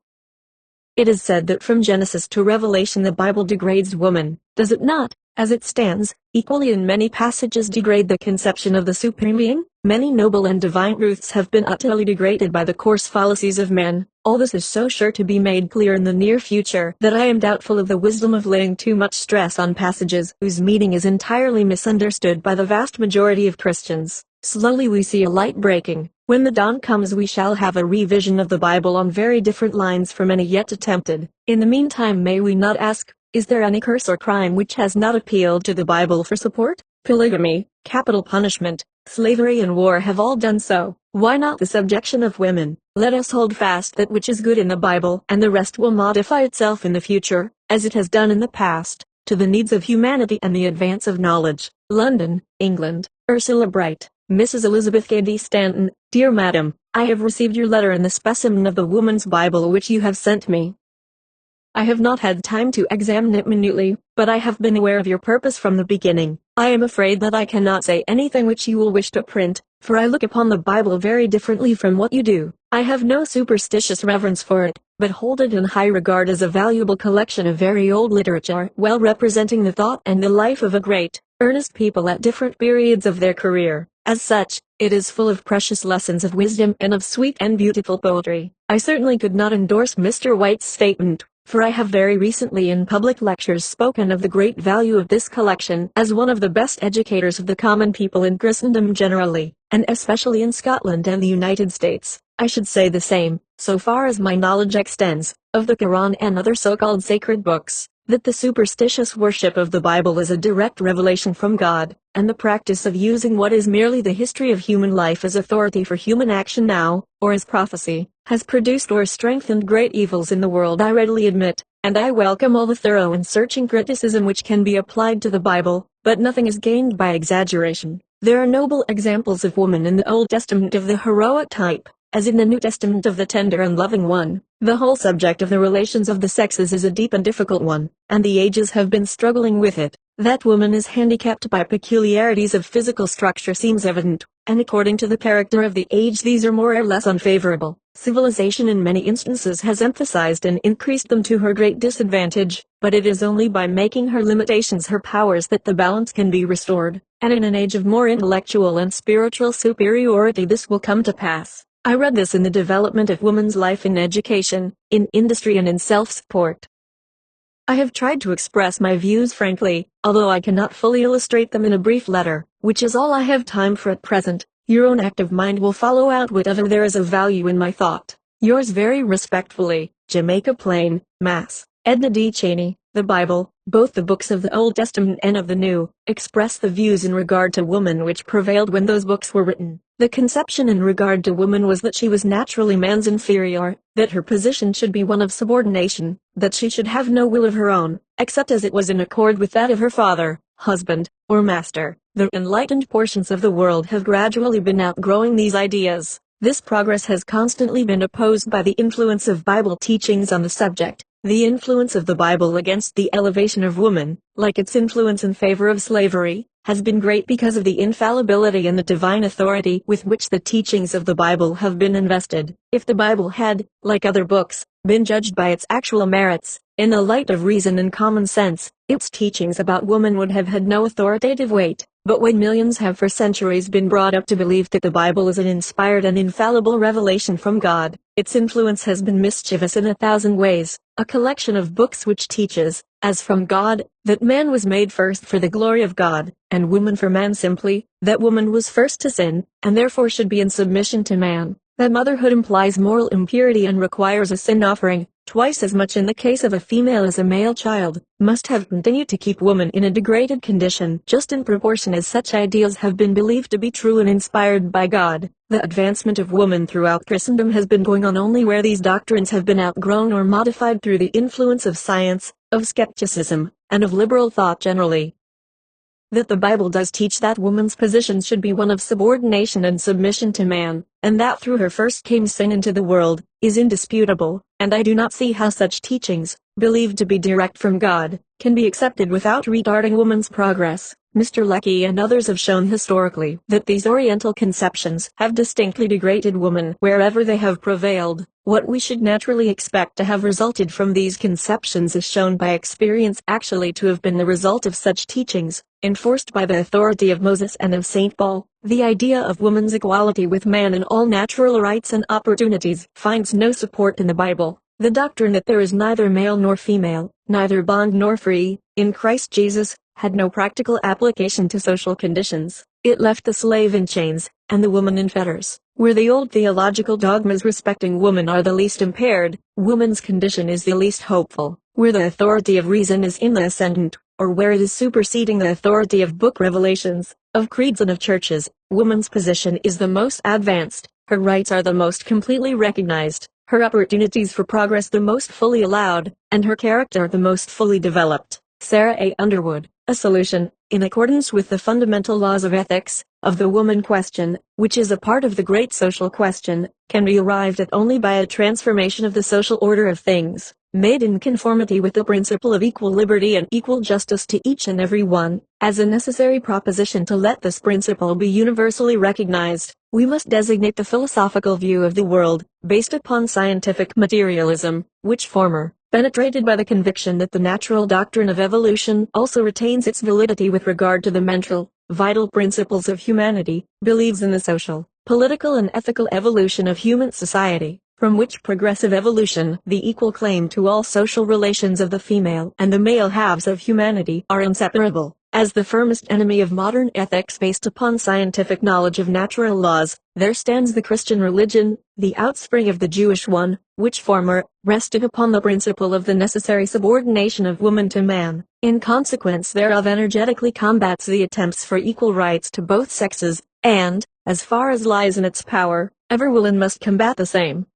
It is said that from Genesis to Revelation the Bible degrades woman, does it not? As it stands, equally in many passages degrade the conception of the Supreme Being. Many noble and divine truths have been utterly degraded by the coarse fallacies of men. All this is so sure to be made clear in the near future that I am doubtful of the wisdom of laying too much stress on passages whose meaning is entirely misunderstood by the vast majority of Christians. Slowly we see a light breaking. When the dawn comes we shall have a revision of the Bible on very different lines from any yet attempted. In the meantime, may we not ask, is there any curse or crime which has not appealed to the Bible for support? Polygamy, capital punishment, slavery and war have all done so. Why not the subjection of women? Let us hold fast that which is good in the Bible, and the rest will modify itself in the future, as it has done in the past, to the needs of humanity and the advance of knowledge. London, England. Ursula Bright, Mrs. Elizabeth Cady Stanton. Dear Madam, I have received your letter and the specimen of the Woman's Bible which you have sent me. I have not had time to examine it minutely, but I have been aware of your purpose from the beginning. I am afraid that I cannot say anything which you will wish to print, for I look upon the Bible very differently from what you do. I have no superstitious reverence for it, but hold it in high regard as a valuable collection of very old literature, well representing the thought and the life of a great, earnest people at different periods of their career. As such, it is full of precious lessons of wisdom and of sweet and beautiful poetry. I certainly could not endorse Mr. White's statement, for I have very recently in public lectures spoken of the great value of this collection as one of the best educators of the common people in Christendom generally, and especially in Scotland and the United States. I should say the same, so far as my knowledge extends, of the Quran and other so-called sacred books, that the superstitious worship of the Bible is a direct revelation from God, and the practice of using what is merely the history of human life as authority for human action now, or as prophecy, has produced or strengthened great evils in the world. I readily admit, and I welcome all the thorough and searching criticism which can be applied to the Bible, but nothing is gained by exaggeration. There are noble examples of woman in the Old Testament of the heroic type, as in the New Testament of the tender and loving one. The whole subject of the relations of the sexes is a deep and difficult one, and the ages have been struggling with it. That woman is handicapped by peculiarities of physical structure seems evident, and according to the character of the age these are more or less unfavorable. Civilization in many instances has emphasized and increased them to her great disadvantage, but it is only by making her limitations her powers that the balance can be restored, and in an age of more intellectual and spiritual superiority this will come to pass. I read this in the development of woman's life in education, in industry and in self-support. I have tried to express my views frankly, although I cannot fully illustrate them in a brief letter, which is all I have time for at present. Your own active mind will follow out whatever there is of value in my thought. Yours very respectfully, Jamaica Plain, Mass. Edna D. Cheney. The Bible, both the books of the Old Testament and of the New, express the views in regard to woman which prevailed when those books were written. The conception in regard to woman was that she was naturally man's inferior, that her position should be one of subordination, that she should have no will of her own, except as it was in accord with that of her father, husband, or master. The enlightened portions of the world have gradually been outgrowing these ideas. This progress has constantly been opposed by the influence of Bible teachings on the subject. The influence of the Bible against the elevation of woman, like its influence in favor of slavery, has been great because of the infallibility and the divine authority with which the teachings of the Bible have been invested. If the Bible had, like other books, been judged by its actual merits, in the light of reason and common sense, its teachings about woman would have had no authoritative weight. But when millions have for centuries been brought up to believe that the Bible is an inspired and infallible revelation from God, its influence has been mischievous in 1,000 ways. A collection of books which teaches, as from God, that man was made first for the glory of God, and woman for man simply, that woman was first to sin, and therefore should be in submission to man, that motherhood implies moral impurity and requires a sin offering, twice as much in the case of a female as a male child, must have continued to keep woman in a degraded condition just in proportion as such ideals have been believed to be true and inspired by God. The advancement of woman throughout Christendom has been going on only where these doctrines have been outgrown or modified through the influence of science, of skepticism, and of liberal thought generally. That the Bible does teach that woman's position should be one of subordination and submission to man, and that through her first came sin into the world, is indisputable, and I do not see how such teachings, believed to be direct from God, can be accepted without retarding woman's progress. Mr. Lecky and others have shown historically that these Oriental conceptions have distinctly degraded woman wherever they have prevailed. What we should naturally expect to have resulted from these conceptions is shown by experience actually to have been the result of such teachings, enforced by the authority of Moses and of St. Paul. The idea of woman's equality with man in all natural rights and opportunities finds no support in the Bible. The doctrine that there is neither male nor female, neither bond nor free, in Christ Jesus, had no practical application to social conditions. It left the slave in chains, and the woman in fetters. Where the old theological dogmas respecting woman are the least impaired, woman's condition is the least hopeful. Where the authority of reason is in the ascendant, or where it is superseding the authority of book revelations, of creeds and of churches, woman's position is the most advanced, her rights are the most completely recognized, her opportunities for progress the most fully allowed, and her character the most fully developed. Sarah A. Underwood. A solution, in accordance with the fundamental laws of ethics, of the woman question, which is a part of the great social question, can be arrived at only by a transformation of the social order of things, made in conformity with the principle of equal liberty and equal justice to each and every one. As a necessary proposition to let this principle be universally recognized, we must designate the philosophical view of the world, based upon scientific materialism, which former, penetrated by the conviction that the natural doctrine of evolution also retains its validity with regard to the mental, vital principles of humanity, believes in the social, political and ethical evolution of human society, from which progressive evolution, the equal claim to all social relations of the female and the male halves of humanity, are inseparable. As the firmest enemy of modern ethics based upon scientific knowledge of natural laws, there stands the Christian religion, the outspring of the Jewish one, which former rested upon the principle of the necessary subordination of woman to man. In consequence thereof energetically combats the attempts for equal rights to both sexes, and, as far as lies in its power, ever will and must combat the same.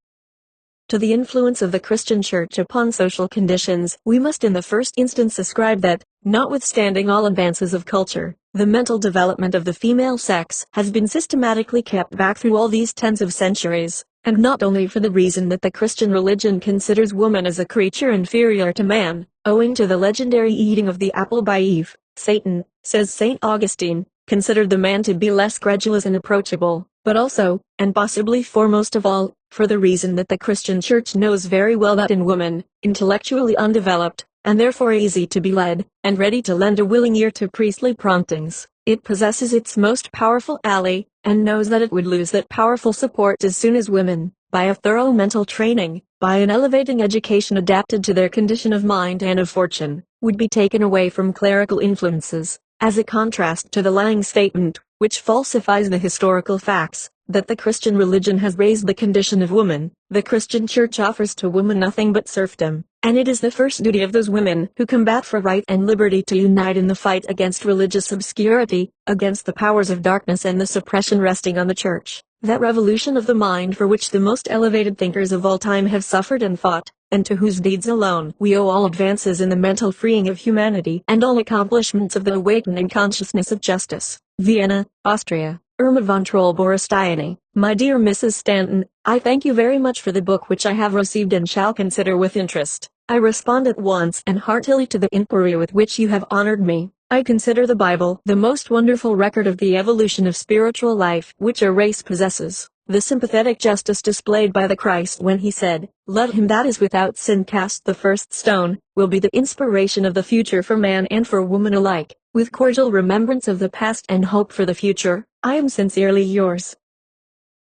To the influence of the Christian Church upon social conditions, we must in the first instance ascribe that, notwithstanding all advances of culture, the mental development of the female sex has been systematically kept back through all these tens of centuries, and not only for the reason that the Christian religion considers woman as a creature inferior to man, owing to the legendary eating of the apple by Eve. Satan, says St. Augustine, considered the man to be less credulous and approachable, but also, and possibly foremost of all, for the reason that the Christian Church knows very well that in woman, intellectually undeveloped, and therefore easy to be led, and ready to lend a willing ear to priestly promptings, it possesses its most powerful ally, and knows that it would lose that powerful support as soon as women, by a thorough mental training, by an elevating education adapted to their condition of mind and of fortune, would be taken away from clerical influences. As a contrast to the lying statement, which falsifies the historical facts, that the Christian religion has raised the condition of woman. The Christian Church offers to women nothing but serfdom, and it is the first duty of those women who combat for right and liberty to unite in the fight against religious obscurity, against the powers of darkness and the suppression resting on the Church. That revolution of the mind for which the most elevated thinkers of all time have suffered and fought, and to whose deeds alone we owe all advances in the mental freeing of humanity and all accomplishments of the awakening consciousness of justice. Vienna, Austria. Irma von Troll-Borostiany. My dear Mrs. Stanton, I thank you very much for the book which I have received and shall consider with interest. I respond at once and heartily to the inquiry with which you have honored me. I consider the Bible the most wonderful record of the evolution of spiritual life which a race possesses. The sympathetic justice displayed by the Christ when he said, "Let him that is without sin cast the first stone," will be the inspiration of the future for man and for woman alike. With cordial remembrance of the past and hope for the future, I am sincerely yours.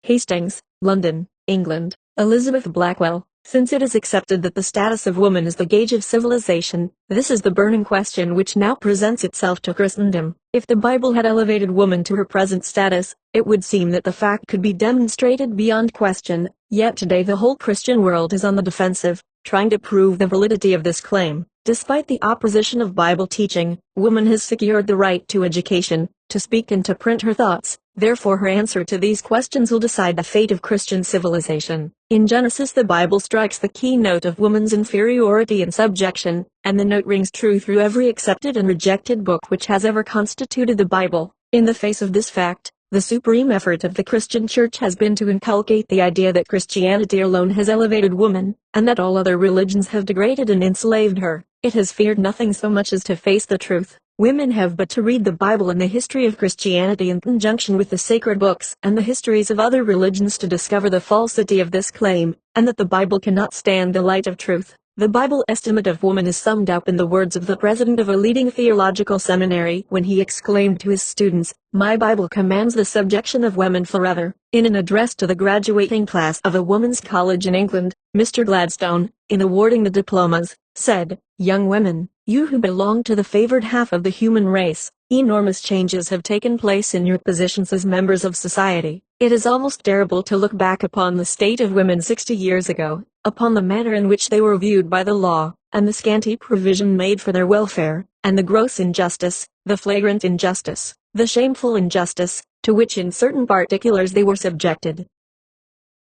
Hastings, London, England. Elizabeth Blackwell. Since it is accepted that the status of woman is the gauge of civilization, this is the burning question which now presents itself to Christendom. If the Bible had elevated woman to her present status, it would seem that the fact could be demonstrated beyond question, yet today the whole Christian world is on the defensive, trying to prove the validity of this claim. Despite the opposition of Bible teaching, woman has secured the right to education, to speak and to print her thoughts. Therefore her answer to these questions will decide the fate of Christian civilization. In Genesis the Bible strikes the key note of woman's inferiority and subjection, and the note rings true through every accepted and rejected book which has ever constituted the Bible. In the face of this fact, the supreme effort of the Christian Church has been to inculcate the idea that Christianity alone has elevated woman, and that all other religions have degraded and enslaved her. It has feared nothing so much as to face the truth. Women have but to read the Bible and the history of Christianity in conjunction with the sacred books and the histories of other religions to discover the falsity of this claim, and that the Bible cannot stand the light of truth. The Bible estimate of woman is summed up in the words of the president of a leading theological seminary when he exclaimed to his students, "My Bible commands the subjection of women forever." In an address to the graduating class of a women's college in England, Mr. Gladstone, in awarding the diplomas, said, "Young women, you who belong to the favored half of the human race, enormous changes have taken place in your positions as members of society. It is almost terrible to look back upon the state of women 60 years ago, upon the manner in which they were viewed by the law, and the scanty provision made for their welfare, and the gross injustice, the flagrant injustice, the shameful injustice, to which in certain particulars they were subjected.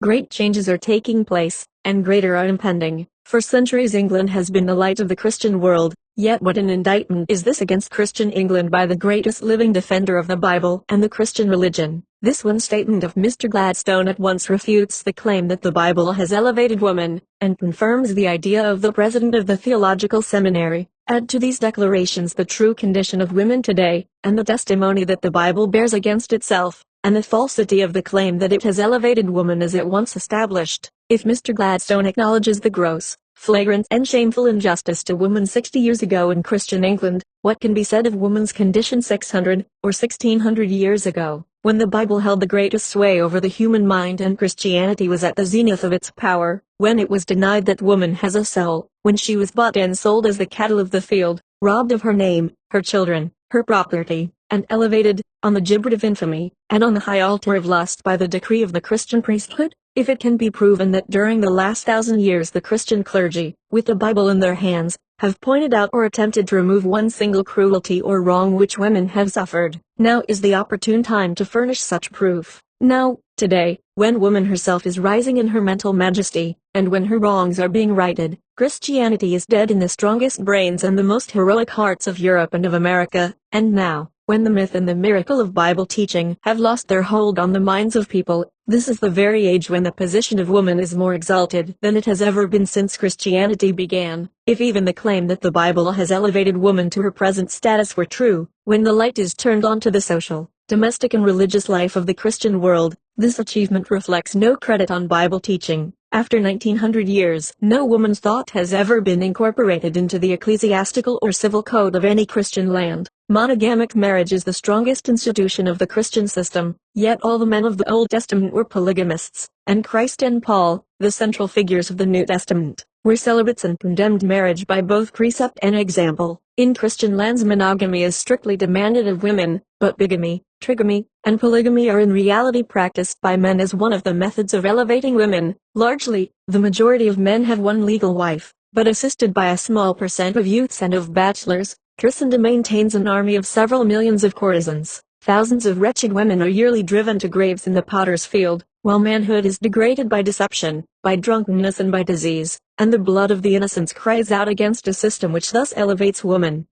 Great changes are taking place, and greater are impending. For centuries England has been the light of the Christian world, yet what an indictment is this against Christian England by the greatest living defender of the Bible and the Christian religion. This one statement of Mr. Gladstone at once refutes the claim that the Bible has elevated woman, and confirms the idea of the president of the theological seminary. Add to these declarations the true condition of women today, and the testimony that the Bible bears against itself, and the falsity of the claim that it has elevated woman as it once established. If Mr. Gladstone acknowledges the gross, flagrant and shameful injustice to woman 60 years ago in Christian England, what can be said of woman's condition 600 or 1600 years ago, when the Bible held the greatest sway over the human mind and Christianity was at the zenith of its power, when it was denied that woman has a soul, when she was bought and sold as the cattle of the field, robbed of her name, her children, her property, and elevated, on the gibbet of infamy, and on the high altar of lust by the decree of the Christian priesthood? If it can be proven that during the last 1,000 years the Christian clergy, with the Bible in their hands, have pointed out or attempted to remove one single cruelty or wrong which women have suffered, now is the opportune time to furnish such proof. Now, today, when woman herself is rising in her mental majesty, and when her wrongs are being righted, Christianity is dead in the strongest brains and the most heroic hearts of Europe and of America, and now, when the myth and the miracle of Bible teaching have lost their hold on the minds of people, this is the very age when the position of woman is more exalted than it has ever been since Christianity began. If even the claim that the Bible has elevated woman to her present status were true, when the light is turned on to the social, domestic and religious life of the Christian world, this achievement reflects no credit on Bible teaching. After 1900 years, no woman's thought has ever been incorporated into the ecclesiastical or civil code of any Christian land. Monogamic marriage is the strongest institution of the Christian system, yet all the men of the Old Testament were polygamists, and Christ and Paul, the central figures of the New Testament, were celibates and condemned marriage by both precept and example. In Christian lands, monogamy is strictly demanded of women, but bigamy, trigamy, and polygamy are in reality practiced by men as one of the methods of elevating women. Largely, the majority of men have one legal wife, but assisted by a small percent of youths and of bachelors, Christendom maintains an army of several millions of courtesans. Thousands of wretched women are yearly driven to graves in the potter's field, while manhood is degraded by deception, by drunkenness and by disease, and the blood of the innocents cries out against a system which thus elevates woman.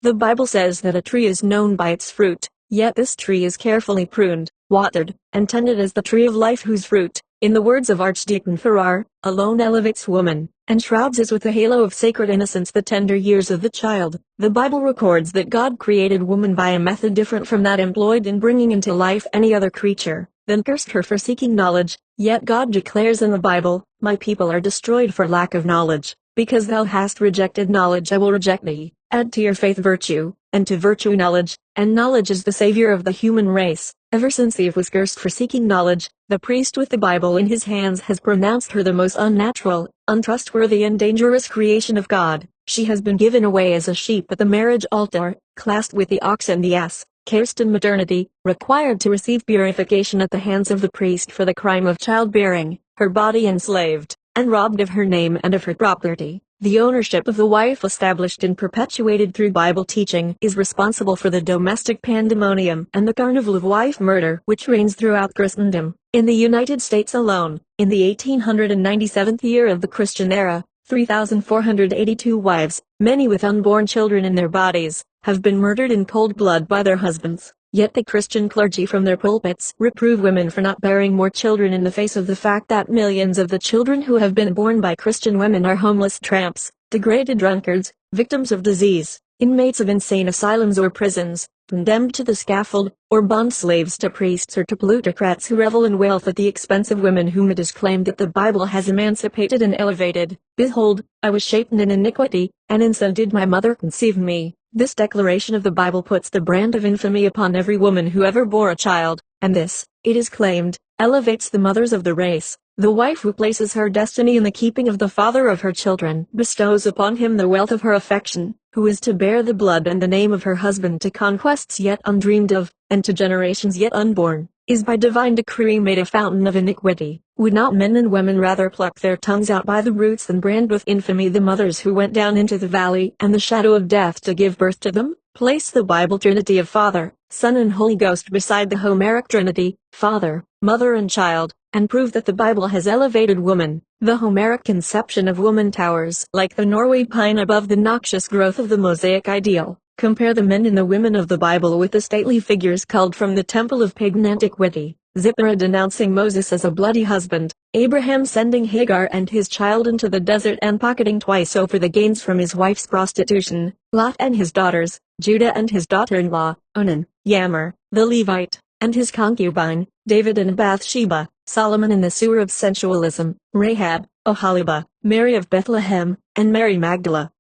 The Bible says that a tree is known by its fruit, yet this tree is carefully pruned, watered, and tended as the tree of life, whose fruit, in the words of Archdeacon Farrar, alone elevates woman, and shrouds as with a halo of sacred innocence the tender years of the child. The Bible records that God created woman by a method different from that employed in bringing into life any other creature, then cursed her for seeking knowledge. Yet God declares in the Bible, "My people are destroyed for lack of knowledge. Because thou hast rejected knowledge, I will reject thee." Add to your faith virtue, and to virtue knowledge, and knowledge is the savior of the human race. Ever since Eve was cursed for seeking knowledge, the priest with the Bible in his hands has pronounced her the most unnatural, untrustworthy and dangerous creation of God. She has been given away as a sheep at the marriage altar, classed with the ox and the ass, cursed in maternity, required to receive purification at the hands of the priest for the crime of childbearing, her body enslaved, and robbed of her name and of her property. The ownership of the wife, established and perpetuated through Bible teaching, is responsible for the domestic pandemonium and the carnival of wife murder which reigns throughout Christendom. In the United States alone, in the 1897th year of the Christian era, 3,482 wives, many with unborn children in their bodies, have been murdered in cold blood by their husbands. Yet the Christian clergy from their pulpits reprove women for not bearing more children in the face of the fact that millions of the children who have been born by Christian women are homeless tramps, degraded drunkards, victims of disease, inmates of insane asylums or prisons, condemned to the scaffold, or bond slaves to priests or to plutocrats who revel in wealth at the expense of women whom it is claimed that the Bible has emancipated and elevated. Behold, I was shapen in iniquity, and in sin did my mother conceive me. This declaration of the Bible puts the brand of infamy upon every woman who ever bore a child, and this, it is claimed, elevates the mothers of the race. The wife who places her destiny in the keeping of the father of her children bestows upon him the wealth of her affection, who is to bear the blood and the name of her husband to conquests yet undreamed of, and to generations yet unborn, is by divine decree made a fountain of iniquity. Would not men and women rather pluck their tongues out by the roots than brand with infamy the mothers who went down into the valley and the shadow of death to give birth to them? Place the Bible Trinity of Father, Son and Holy Ghost beside the Homeric Trinity, Father, Mother and Child, and prove that the Bible has elevated woman. The Homeric conception of woman towers like the Norway pine above the noxious growth of the Mosaic ideal. Compare the men and the women of the Bible with the stately figures culled from the temple of pagan antiquity. Zipporah denouncing Moses as a bloody husband, Abraham sending Hagar and his child into the desert and pocketing twice over the gains from his wife's prostitution, Lot and his daughters, Judah and his daughter-in-law, Onan, Yammer, the Levite, and his concubine, David and Bathsheba, Solomon in the sewer of sensualism, Rahab, Oholibah, Mary of Bethlehem, and Mary Magdala.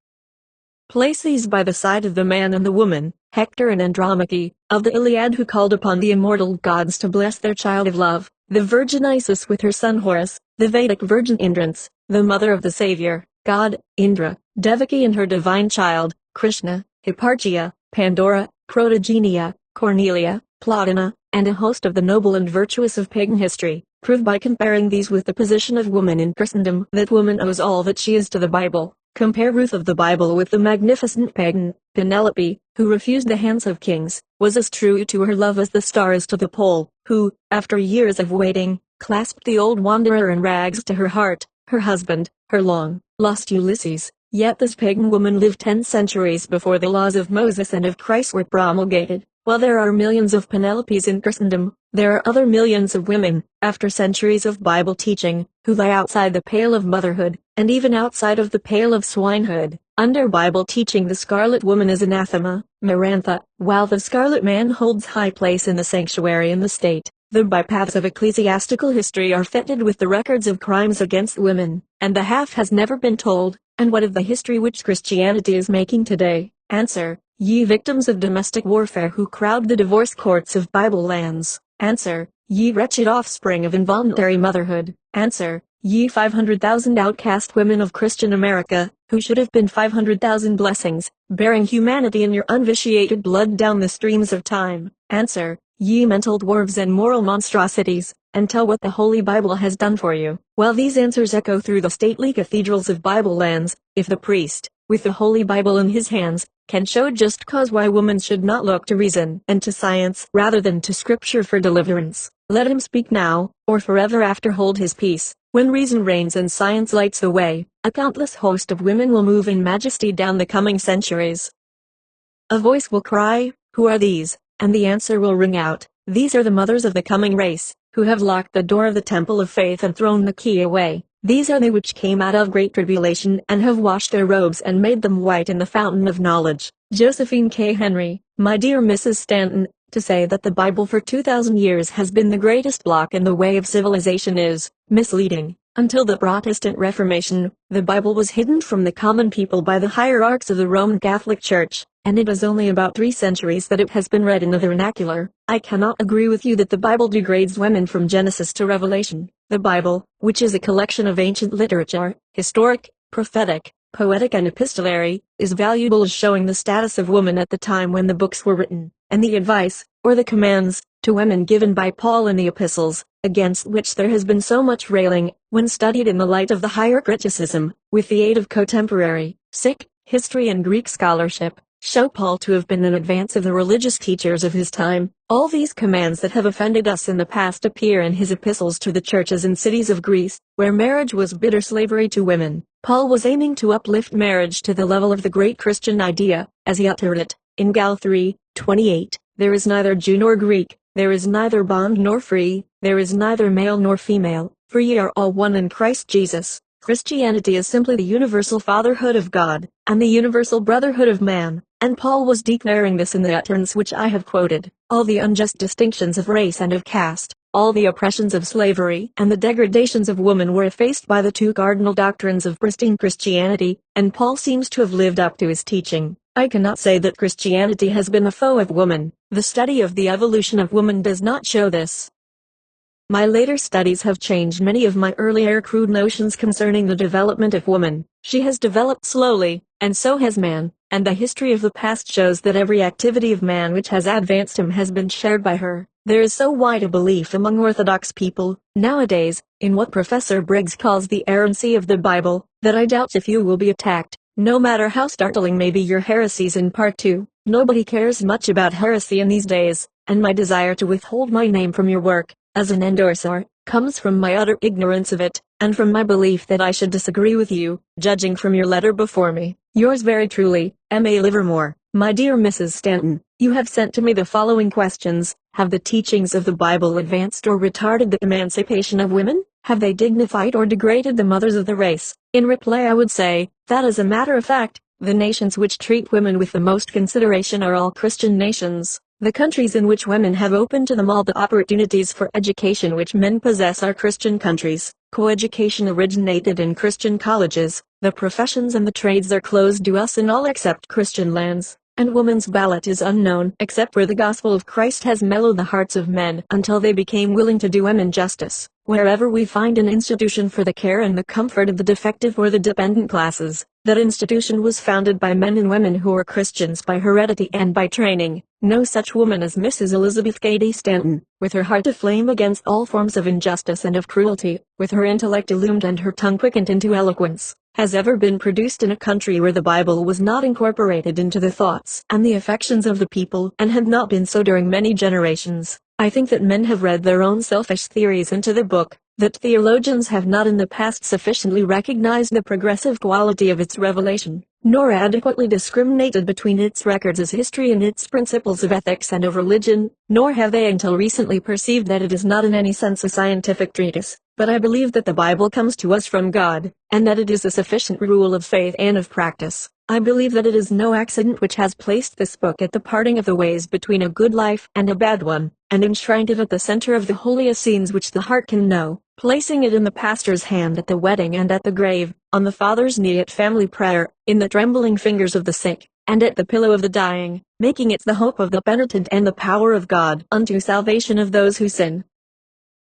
Place these by the side of the man and the woman, Hector and Andromache, of the Iliad, who called upon the immortal gods to bless their child of love, the virgin Isis with her son Horus, the Vedic virgin Indrance, the mother of the Savior, God, Indra, Devaki and her divine child, Krishna, Hipparchia, Pandora, Protogenia, Cornelia, Plotina, and a host of the noble and virtuous of pagan history. Prove by comparing these with the position of woman in Christendom that woman owes all that she is to the Bible. Compare Ruth of the Bible with the magnificent pagan, Penelope, who refused the hands of kings, was as true to her love as the star is to the pole, who, after years of waiting, clasped the old wanderer in rags to her heart, her husband, her long-lost Ulysses. Yet this pagan woman lived 10 centuries before the laws of Moses and of Christ were promulgated. While there are millions of Penelopes in Christendom, there are other millions of women, after centuries of Bible teaching, who lie outside the pale of motherhood, and even outside of the pale of swinehood. Under Bible teaching, the scarlet woman is anathema, Marantha, while the scarlet man holds high place in the sanctuary in the state. The bypaths of ecclesiastical history are fitted with the records of crimes against women, and the half has never been told. And what of the history which Christianity is making today? Answer: ye victims of domestic warfare who crowd the divorce courts of Bible lands. Answer: ye wretched offspring of involuntary motherhood. Answer: Ye 500,000 outcast women of Christian America, who should have been 500,000 blessings, bearing humanity in your unvitiated blood down the streams of time. Answer, ye mental dwarves and moral monstrosities, and tell what the Holy Bible has done for you. While these answers echo through the stately cathedrals of Bible lands, if the priest, with the Holy Bible in his hands, can show just cause why women should not look to reason and to science rather than to Scripture for deliverance, let him speak now, or forever after hold his peace. When reason reigns and science lights the way, a countless host of women will move in majesty down the coming centuries. A voice will cry, who are these? And the answer will ring out, these are the mothers of the coming race, who have locked the door of the temple of faith and thrown the key away. These are they which came out of great tribulation and have washed their robes and made them white in the fountain of knowledge. Josephine K. Henry, my dear Mrs. Stanton, to say that the Bible for 2,000 years has been the greatest block in the way of civilization is misleading. Until the Protestant Reformation, the Bible was hidden from the common people by the hierarchs of the Roman Catholic Church, and it is only about 3 centuries that it has been read in the vernacular. I cannot agree with you that the Bible degrades women from Genesis to Revelation. The Bible, which is a collection of ancient literature, historic, prophetic, poetic and epistolary, is valuable as showing the status of woman at the time when the books were written, and the advice, or the commands, to women given by Paul in the epistles, against which there has been so much railing, when studied in the light of the higher criticism, with the aid of contemporary, history and Greek scholarship, show Paul to have been in advance of the religious teachers of his time. All these commands that have offended us in the past appear in his epistles to the churches in cities of Greece, where marriage was bitter slavery to women. Paul was aiming to uplift marriage to the level of the great Christian idea, as he uttered it, in Gal 3:28, there is neither Jew nor Greek, there is neither bond nor free, there is neither male nor female, for ye are all one in Christ Jesus. Christianity is simply the universal fatherhood of God, and the universal brotherhood of man, and Paul was declaring this in the utterance which I have quoted. All the unjust distinctions of race and of caste, all the oppressions of slavery and the degradations of woman were effaced by the 2 cardinal doctrines of pristine Christianity, and Paul seems to have lived up to his teaching. I cannot say that Christianity has been a foe of woman. The study of the evolution of woman does not show this. My later studies have changed many of my earlier crude notions concerning the development of woman. She has developed slowly, and so has man, and the history of the past shows that every activity of man which has advanced him has been shared by her. There is so wide a belief among Orthodox people, nowadays, in what Professor Briggs calls the errancy of the Bible, that I doubt if you will be attacked, no matter how startling may be your heresies in Part 2. Nobody cares much about heresy in these days, and my desire to withhold my name from your work, as an endorser, comes from my utter ignorance of it, and from my belief that I should disagree with you, judging from your letter before me. Yours very truly, M.A. Livermore. My dear Mrs. Stanton, you have sent to me the following questions. Have the teachings of the Bible advanced or retarded the emancipation of women? Have they dignified or degraded the mothers of the race? In reply I would say, that as a matter of fact, the nations which treat women with the most consideration are all Christian nations. The countries in which women have opened to them all the opportunities for education which men possess are Christian countries. Coeducation originated in Christian colleges. The professions and the trades are closed to us in all except Christian lands, and woman's ballot is unknown except where the gospel of Christ has mellowed the hearts of men until they became willing to do women justice. Wherever we find an institution for the care and the comfort of the defective or the dependent classes, that institution was founded by men and women who were Christians by heredity and by training. No such woman as Mrs. Elizabeth Cady Stanton, with her heart aflame against all forms of injustice and of cruelty, with her intellect illumined and her tongue quickened into eloquence, has ever been produced in a country where the Bible was not incorporated into the thoughts and the affections of the people, and had not been so during many generations. I think that men have read their own selfish theories into the book, that theologians have not in the past sufficiently recognized the progressive quality of its revelation, nor adequately discriminated between its records as history and its principles of ethics and of religion, nor have they until recently perceived that it is not in any sense a scientific treatise, but I believe that the Bible comes to us from God, and that it is a sufficient rule of faith and of practice. I believe that it is no accident which has placed this book at the parting of the ways between a good life and a bad one, and enshrined it at the center of the holiest scenes which the heart can know, placing it in the pastor's hand at the wedding and at the grave, on the father's knee at family prayer, in the trembling fingers of the sick, and at the pillow of the dying, making it the hope of the penitent and the power of God unto salvation of those who sin.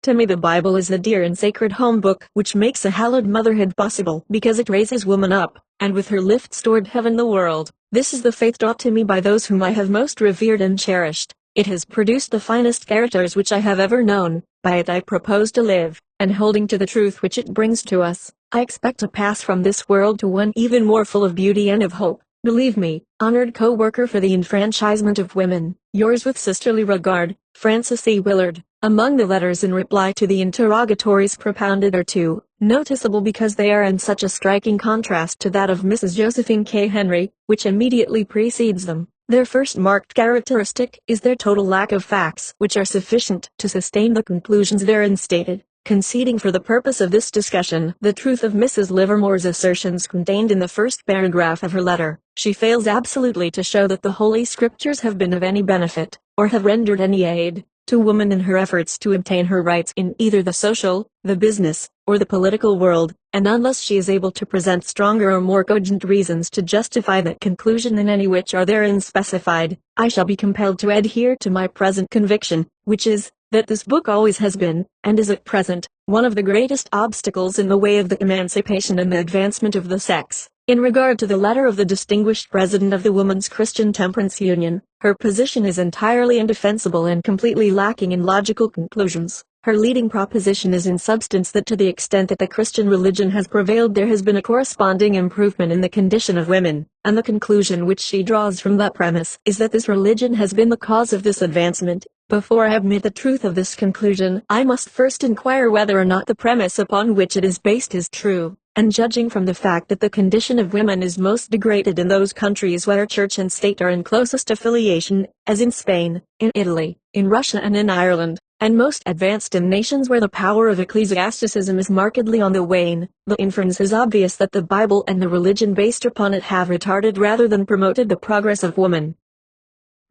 To me the Bible is the dear and sacred home book which makes a hallowed motherhood possible because it raises woman up, and with her lifts toward heaven the world. This is the faith taught to me by those whom I have most revered and cherished. It has produced the finest characters which I have ever known. By it I propose to live, and holding to the truth which it brings to us, I expect to pass from this world to one even more full of beauty and of hope. Believe me, honored co-worker for the enfranchisement of women, yours with sisterly regard, Frances E. Willard. Among the letters in reply to the interrogatories propounded are two, noticeable because they are in such a striking contrast to that of Mrs. Josephine K. Henry, which immediately precedes them. Their first marked characteristic is their total lack of facts which are sufficient to sustain the conclusions therein stated. Conceding for the purpose of this discussion the truth of Mrs. Livermore's assertions contained in the first paragraph of her letter, she fails absolutely to show that the Holy Scriptures have been of any benefit, or have rendered any aid, to woman in her efforts to obtain her rights in either the social, the business, or the political world, and unless she is able to present stronger or more cogent reasons to justify that conclusion than any which are therein specified, I shall be compelled to adhere to my present conviction, which is, that this book always has been, and is at present, one of the greatest obstacles in the way of the emancipation and the advancement of the sex. In regard to the letter of the distinguished president of the Woman's Christian Temperance Union, her position is entirely indefensible and completely lacking in logical conclusions. Her leading proposition is in substance that to the extent that the Christian religion has prevailed there has been a corresponding improvement in the condition of women, and the conclusion which she draws from that premise is that this religion has been the cause of this advancement. Before I admit the truth of this conclusion, I must first inquire whether or not the premise upon which it is based is true, and judging from the fact that the condition of women is most degraded in those countries where church and state are in closest affiliation, as in Spain, in Italy, in Russia and in Ireland, and most advanced in nations where the power of ecclesiasticism is markedly on the wane, the inference is obvious that the Bible and the religion based upon it have retarded rather than promoted the progress of woman.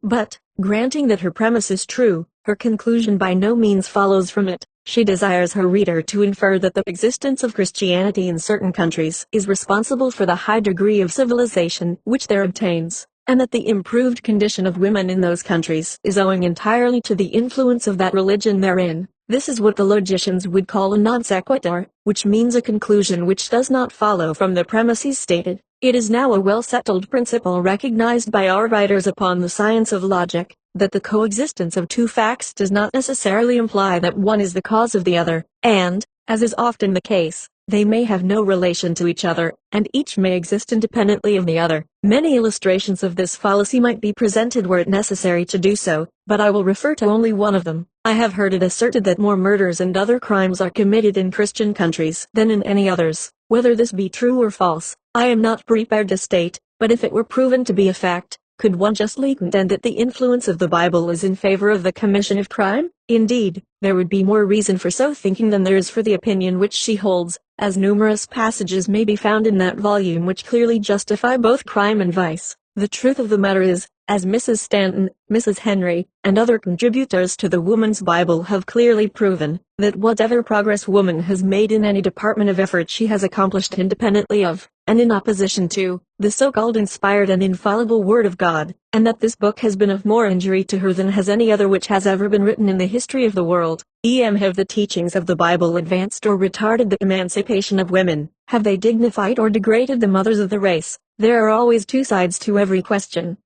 But, granting that her premise is true, her conclusion by no means follows from it. She desires her reader to infer that the existence of Christianity in certain countries is responsible for the high degree of civilization which there obtains, and that the improved condition of women in those countries is owing entirely to the influence of that religion therein. This is what the logicians would call a non sequitur, which means a conclusion which does not follow from the premises stated. It is now a well-settled principle recognized by our writers upon the science of logic, that the coexistence of two facts does not necessarily imply that one is the cause of the other, and, as is often the case, they may have no relation to each other, and each may exist independently of the other. Many illustrations of this fallacy might be presented were it necessary to do so, but I will refer to only one of them. I have heard it asserted that more murders and other crimes are committed in Christian countries than in any others. Whether this be true or false, I am not prepared to state, but if it were proven to be a fact, could one justly contend that the influence of the Bible is in favor of the commission of crime? Indeed, there would be more reason for so thinking than there is for the opinion which she holds, as numerous passages may be found in that volume which clearly justify both crime and vice. The truth of the matter is, as Mrs. Stanton, Mrs. Henry, and other contributors to the Woman's Bible have clearly proven, that whatever progress woman has made in any department of effort she has accomplished independently of, and in opposition to, the so-called inspired and infallible Word of God, and that this book has been of more injury to her than has any other which has ever been written in the history of the world. Have the teachings of the Bible advanced or retarded the emancipation of women? Have they dignified or degraded the mothers of the race? There are always two sides to every question.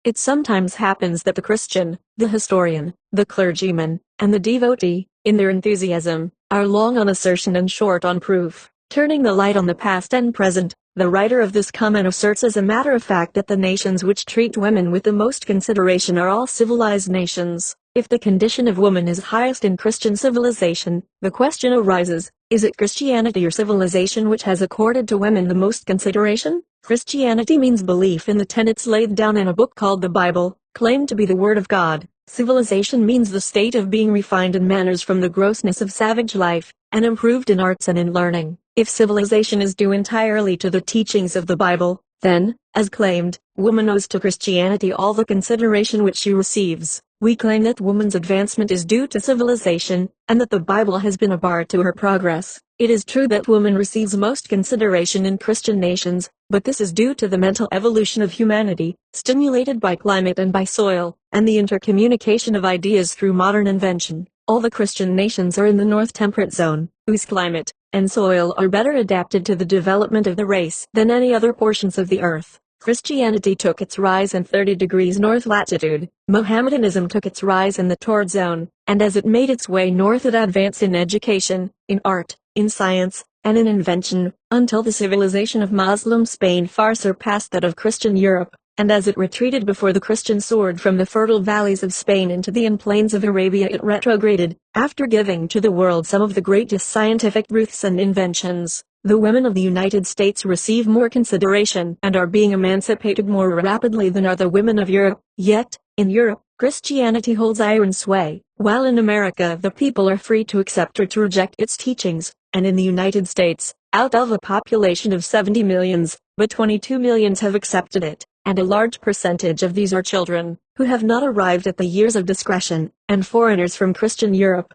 It sometimes happens that the Christian, the historian, the clergyman, and the devotee, in their enthusiasm, are long on assertion and short on proof. Turning the light on the past and present, the writer of this comment asserts as a matter of fact that the nations which treat women with the most consideration are all civilized nations. If the condition of woman is highest in Christian civilization, the question arises, is it Christianity or civilization which has accorded to women the most consideration? Christianity means belief in the tenets laid down in a book called the Bible, claimed to be the Word of God. Civilization means the state of being refined in manners from the grossness of savage life, and improved in arts and in learning. If civilization is due entirely to the teachings of the Bible, then, as claimed, woman owes to Christianity all the consideration which she receives. We claim that woman's advancement is due to civilization, and that the Bible has been a bar to her progress. It is true that woman receives most consideration in Christian nations, but this is due to the mental evolution of humanity, stimulated by climate and by soil, and the intercommunication of ideas through modern invention. All the Christian nations are in the North Temperate Zone, whose climate and soil are better adapted to the development of the race than any other portions of the earth. Christianity took its rise in 30 degrees north latitude. Mohammedanism took its rise in the torrid zone, and as it made its way north it advanced in education, in art, in science, and in invention, until the civilization of Muslim Spain far surpassed that of Christian Europe, and as it retreated before the Christian sword from the fertile valleys of Spain into the inland plains of Arabia it retrograded, after giving to the world some of the greatest scientific truths and inventions. The women of the United States receive more consideration and are being emancipated more rapidly than are the women of Europe. Yet, in Europe, Christianity holds iron sway, while in America the people are free to accept or to reject its teachings, and in the United States, out of a population of 70 millions, but 22 millions have accepted it, and a large percentage of these are children, who have not arrived at the years of discretion, and foreigners from Christian Europe.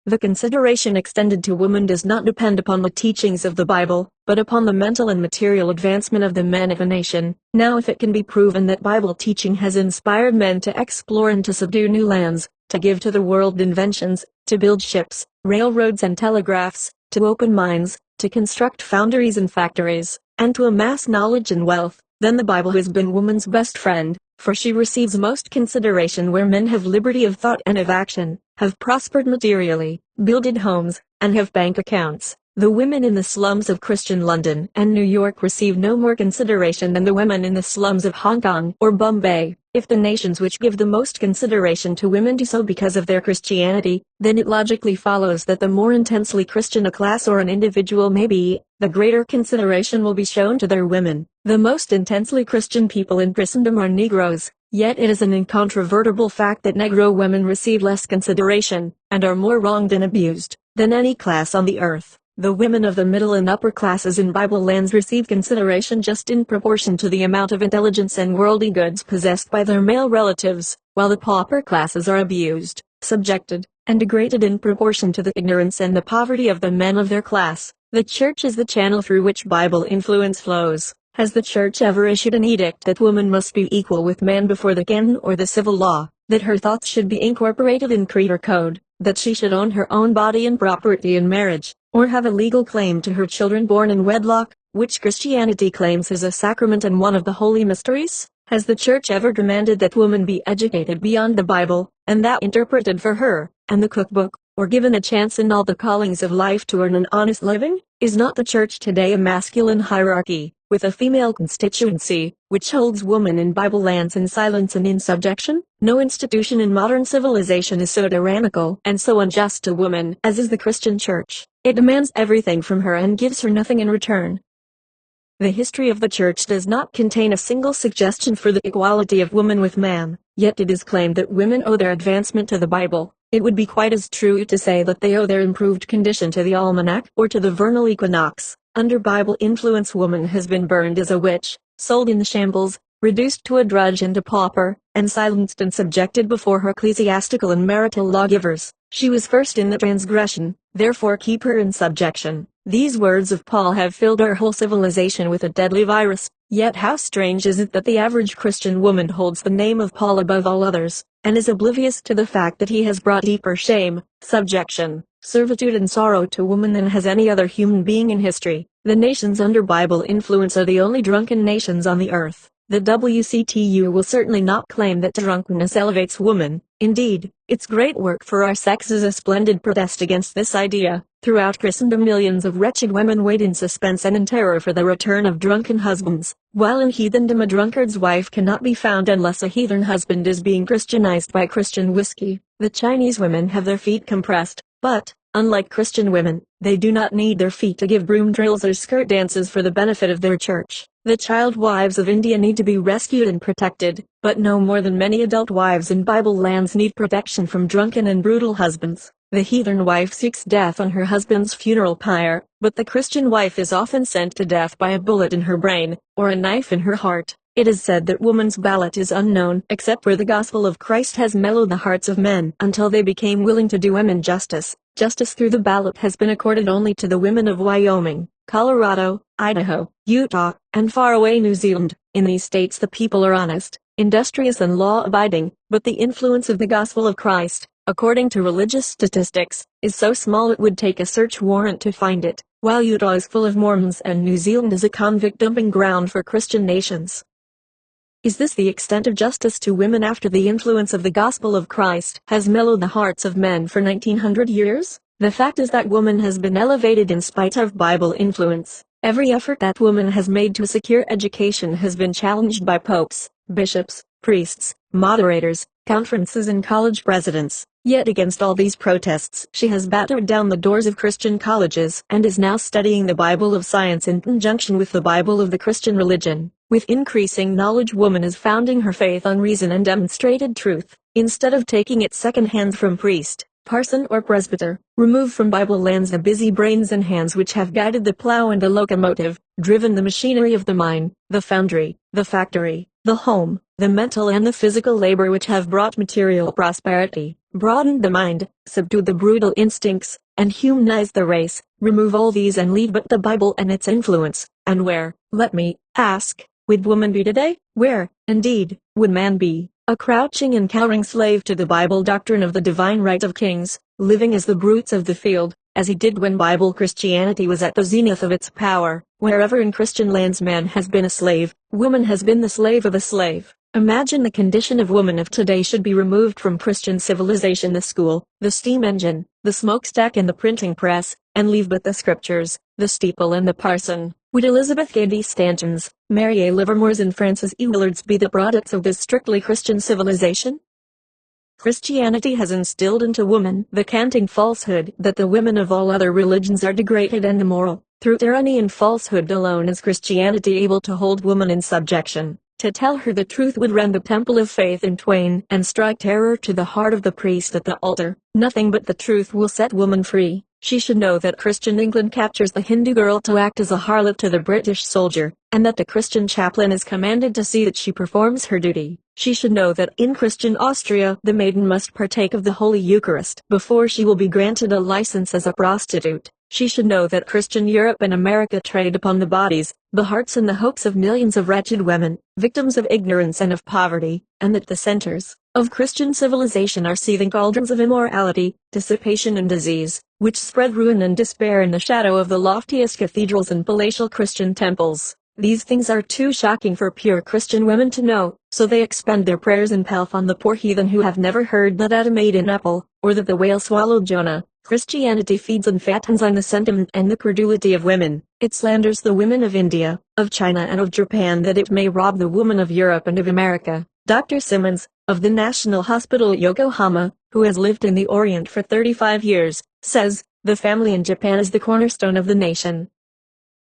The consideration extended to women does not depend upon the teachings of the Bible, but upon the mental and material advancement of the men of a nation. Now if it can be proven that Bible teaching has inspired men to explore and to subdue new lands, to give to the world inventions, to build ships, railroads and telegraphs, to open mines, to construct foundries and factories, and to amass knowledge and wealth, then the Bible has been woman's best friend, for she receives most consideration where men have liberty of thought and of action, have prospered materially, builded homes, and have bank accounts. The women in the slums of Christian London and New York receive no more consideration than the women in the slums of Hong Kong or Bombay. If the nations which give the most consideration to women do so because of their Christianity, then it logically follows that the more intensely Christian a class or an individual may be, the greater consideration will be shown to their women. The most intensely Christian people in Christendom are Negroes, yet it is an incontrovertible fact that Negro women receive less consideration, and are more wronged and abused, than any class on the earth. The women of the middle and upper classes in Bible lands receive consideration just in proportion to the amount of intelligence and worldly goods possessed by their male relatives, while the pauper classes are abused, subjected, and degraded in proportion to the ignorance and the poverty of the men of their class. The church is the channel through which Bible influence flows. Has the church ever issued an edict that woman must be equal with man before the canon or the civil law, that her thoughts should be incorporated in creed or code, that she should own her own body and property in marriage, or have a legal claim to her children born in wedlock, which Christianity claims is a sacrament and one of the holy mysteries? Has the church ever demanded that woman be educated beyond the Bible, and that interpreted for her, and the cookbook, or given a chance in all the callings of life to earn an honest living? Is not the church today a masculine hierarchy, with a female constituency, which holds woman in Bible lands in silence and in subjection? No institution in modern civilization is so tyrannical and so unjust to woman as is the Christian church. It demands everything from her and gives her nothing in return. The history of the church does not contain a single suggestion for the equality of woman with man, yet it is claimed that women owe their advancement to the Bible. It would be quite as true to say that they owe their improved condition to the almanac or to the vernal equinox. Under Bible influence woman has been burned as a witch, sold in the shambles, reduced to a drudge and a pauper, and silenced and subjected before her ecclesiastical and marital lawgivers. She was first in the transgression, therefore keep her in subjection. These words of Paul have filled our whole civilization with a deadly virus. Yet how strange is it that the average Christian woman holds the name of Paul above all others, and is oblivious to the fact that he has brought deeper shame, subjection, servitude and sorrow to woman than has any other human being in history. The nations under Bible influence are the only drunken nations on the earth. The WCTU will certainly not claim that drunkenness elevates woman. Indeed, its great work for our sex is a splendid protest against this idea. Throughout Christendom millions of wretched women wait in suspense and in terror for the return of drunken husbands, while in heathendom a drunkard's wife cannot be found unless a heathen husband is being Christianized by Christian whiskey. The Chinese women have their feet compressed, but, unlike Christian women, they do not need their feet to give broom drills or skirt dances for the benefit of their church. The child wives of India need to be rescued and protected, but no more than many adult wives in Bible lands need protection from drunken and brutal husbands. The heathen wife seeks death on her husband's funeral pyre, but the Christian wife is often sent to death by a bullet in her brain, or a knife in her heart. It is said that woman's ballot is unknown except where the gospel of Christ has mellowed the hearts of men until they became willing to do women justice. Justice through the ballot has been accorded only to the women of Wyoming, Colorado, Idaho, Utah, and faraway New Zealand. In these states the people are honest, industrious and law-abiding, but the influence of the gospel of Christ, according to religious statistics, is so small it would take a search warrant to find it, while Utah is full of Mormons and New Zealand is a convict dumping ground for Christian nations. Is this the extent of justice to women after the influence of the gospel of Christ has mellowed the hearts of men for 1900 years? The fact is that woman has been elevated in spite of Bible influence. Every effort that woman has made to secure education has been challenged by popes, bishops, priests, moderators, conferences and college presidents. Yet against all these protests, she has battered down the doors of Christian colleges and is now studying the Bible of science in conjunction with the Bible of the Christian religion. With increasing knowledge, woman is founding her faith on reason and demonstrated truth, instead of taking it secondhand from priest, parson or presbyter. Remove from Bible lands the busy brains and hands which have guided the plow and the locomotive, driven the machinery of the mine, the foundry, the factory, the home, the mental and the physical labor which have brought material prosperity, broadened the mind, subdued the brutal instincts, and humanized the race. Remove all these and leave but the Bible and its influence, and where, let me ask, would woman be today? Where, indeed, would man be? A crouching and cowering slave to the Bible doctrine of the divine right of kings, living as the brutes of the field, as he did when Bible Christianity was at the zenith of its power. Wherever in Christian lands man has been a slave, woman has been the slave of a slave. Imagine the condition of woman if today should be removed from Christian civilization the school, the steam engine, the smokestack and the printing press, and leave but the scriptures, the steeple and the parson. Would Elizabeth Cady Stantons, Mary A. Livermores and Frances E. Willards be the products of this strictly Christian civilization? Christianity has instilled into woman the canting falsehood that the women of all other religions are degraded and immoral. Through tyranny and falsehood alone is Christianity able to hold woman in subjection. To tell her the truth would rend the temple of faith in twain and strike terror to the heart of the priest at the altar. Nothing but the truth will set woman free. She should know that Christian England captures the Hindu girl to act as a harlot to the British soldier, and that the Christian chaplain is commanded to see that she performs her duty. She should know that in Christian Austria the maiden must partake of the Holy Eucharist before she will be granted a license as a prostitute. She should know that Christian Europe and America trade upon the bodies, the hearts and the hopes of millions of wretched women, victims of ignorance and of poverty, and that the centers of Christian civilization are seething cauldrons of immorality, dissipation and disease, which spread ruin and despair in the shadow of the loftiest cathedrals and palatial Christian temples. These things are too shocking for pure Christian women to know, so they expend their prayers and pelf on the poor heathen who have never heard that Adam ate an apple, or that the whale swallowed Jonah. Christianity feeds and fattens on the sentiment and the credulity of women. It slanders the women of India, of China and of Japan that it may rob the woman of Europe and of America. Dr. Simmons, of the National Hospital at Yokohama, who has lived in the Orient for 35 years, says, the family in Japan is the cornerstone of the nation.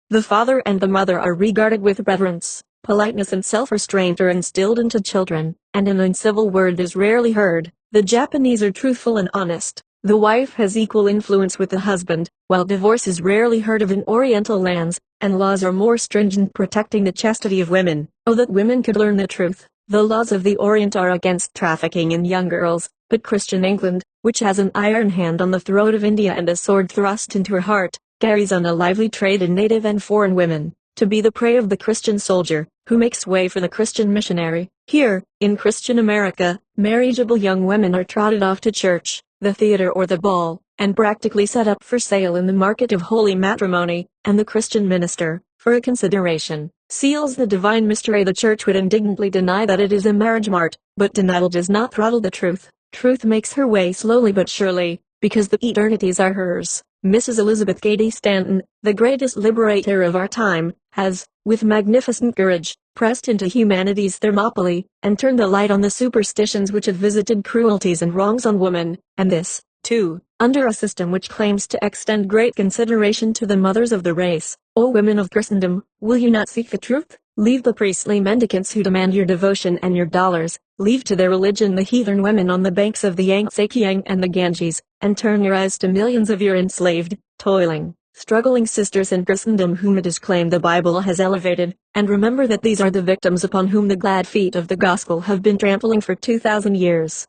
The father and the mother are regarded with reverence. Politeness and self-restraint are instilled into children, and an uncivil word is rarely heard. The Japanese are truthful and honest. The wife has equal influence with the husband, while divorce is rarely heard of in Oriental lands, and laws are more stringent protecting the chastity of women. Oh, that women could learn the truth! The laws of the Orient are against trafficking in young girls, but Christian England, which has an iron hand on the throat of India and a sword thrust into her heart, carries on a lively trade in native and foreign women, to be the prey of the Christian soldier, who makes way for the Christian missionary. Here, in Christian America, marriageable young women are trotted off to church, the theater or the ball, and practically set up for sale in the market of holy matrimony, and the Christian minister, for a consideration, seals the divine mystery. The church would indignantly deny that it is a marriage mart, but denial does not throttle the truth. Truth makes her way slowly but surely, because the eternities are hers. Mrs. Elizabeth Cady Stanton, the greatest liberator of our time, has, with magnificent courage, pressed into humanity's Thermopylae, and turned the light on the superstitions which have visited cruelties and wrongs on woman, and this, too, under a system which claims to extend great consideration to the mothers of the race. O women of Christendom, will you not seek the truth? Leave the priestly mendicants who demand your devotion and your dollars, leave to their religion the heathen women on the banks of the Yangtze and the Ganges, and turn your eyes to millions of your enslaved, toiling, struggling sisters in Christendom whom it is claimed the Bible has elevated, and remember that these are the victims upon whom the glad feet of the gospel have been trampling for 2,000 years.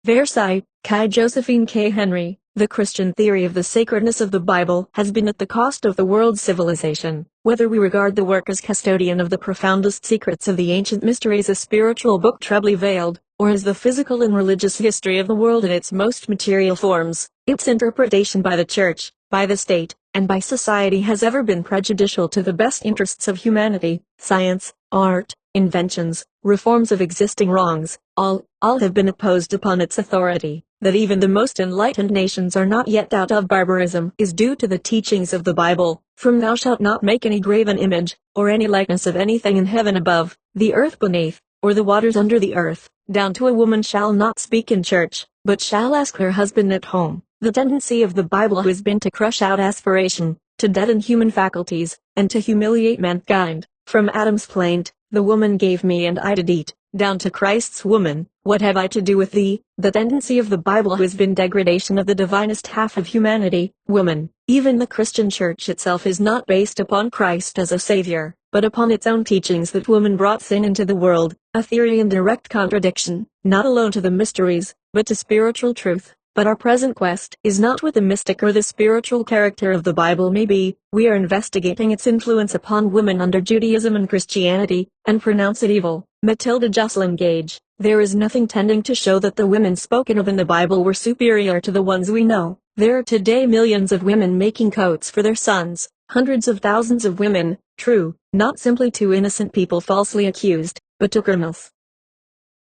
Versailles, Kai Josephine K. Henry. The Christian theory of the sacredness of the Bible has been at the cost of the world's civilization. Whether we regard the work as custodian of the profoundest secrets of the ancient mysteries, a spiritual book trebly veiled, or as the physical and religious history of the world in its most material forms, its interpretation by the Church, by the state, and by society has ever been prejudicial to the best interests of humanity. Science, art, inventions, reforms of existing wrongs, all have been opposed upon its authority. That even the most enlightened nations are not yet out of barbarism is due to the teachings of the Bible, from thou shalt not make any graven image, or any likeness of anything in heaven above, the earth beneath, or the waters under the earth, down to a woman shall not speak in church, but shall ask her husband at home. The tendency of the Bible has been to crush out aspiration, to deaden human faculties, and to humiliate mankind. From Adam's plaint, the woman gave me and I did eat, down to Christ's woman, what have I to do with thee? The tendency of the Bible has been degradation of the divinest half of humanity, woman. Even the Christian Church itself is not based upon Christ as a savior, but upon its own teachings that woman brought sin into the world, a theory in direct contradiction, not alone to the mysteries, but to spiritual truth. But our present quest is not what the mystic or the spiritual character of the Bible may be. We are investigating its influence upon women under Judaism and Christianity, and pronounce it evil. Matilda Jocelyn Gage. There is nothing tending to show that the women spoken of in the Bible were superior to the ones we know. There are today millions of women making coats for their sons, hundreds of thousands of women, true, not simply to innocent people falsely accused, but to criminals.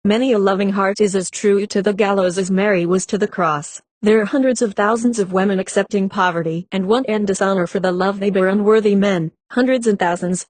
Many a loving heart is as true to the gallows as Mary was to the cross. There are hundreds of thousands of women accepting poverty and want and dishonor for the love they bear unworthy men, hundreds and thousands,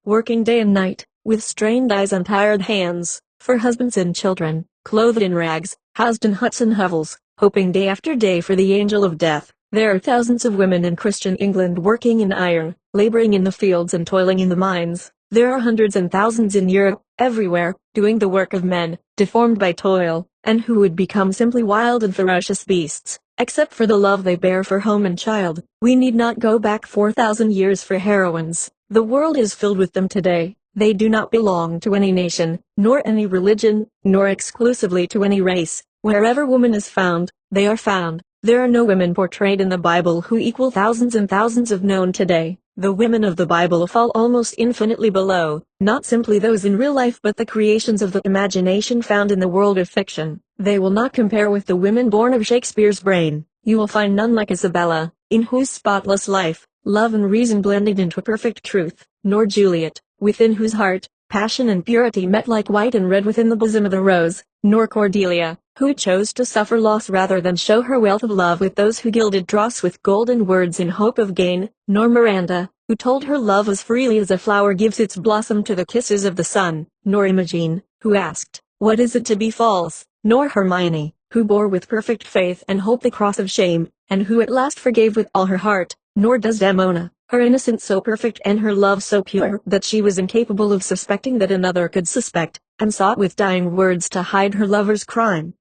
working day and night, with strained eyes and tired hands, for husbands and children, clothed in rags, housed in huts and hovels, hoping day after day for the angel of death. There are thousands of women in Christian England working in iron, laboring in the fields and toiling in the mines. There are hundreds and thousands in Europe, everywhere, doing the work of men, deformed by toil, and who would become simply wild and ferocious beasts, except for the love they bear for home and child. We need not go back 4,000 years for heroines. The world is filled with them today. They do not belong to any nation, nor any religion, nor exclusively to any race. Wherever woman is found, they are found. There are no women portrayed in the Bible who equal thousands and thousands of known today. The women of the Bible fall almost infinitely below, not simply those in real life but the creations of the imagination found in the world of fiction. They will not compare with the women born of Shakespeare's brain. You will find none like Isabella, in whose spotless life, love and reason blended into perfect truth, nor Juliet, within whose heart, passion and purity met like white and red within the bosom of the rose, nor Cordelia, who chose to suffer loss rather than show her wealth of love with those who gilded dross with golden words in hope of gain, nor Miranda, who told her love as freely as a flower gives its blossom to the kisses of the sun, nor Imogen, who asked, what is it to be false, nor Hermione, who bore with perfect faith and hope the cross of shame, and who at last forgave with all her heart, nor Desdemona, her innocence so perfect and her love so pure that she was incapable of suspecting that another could suspect, and sought with dying words to hide her lover's crime.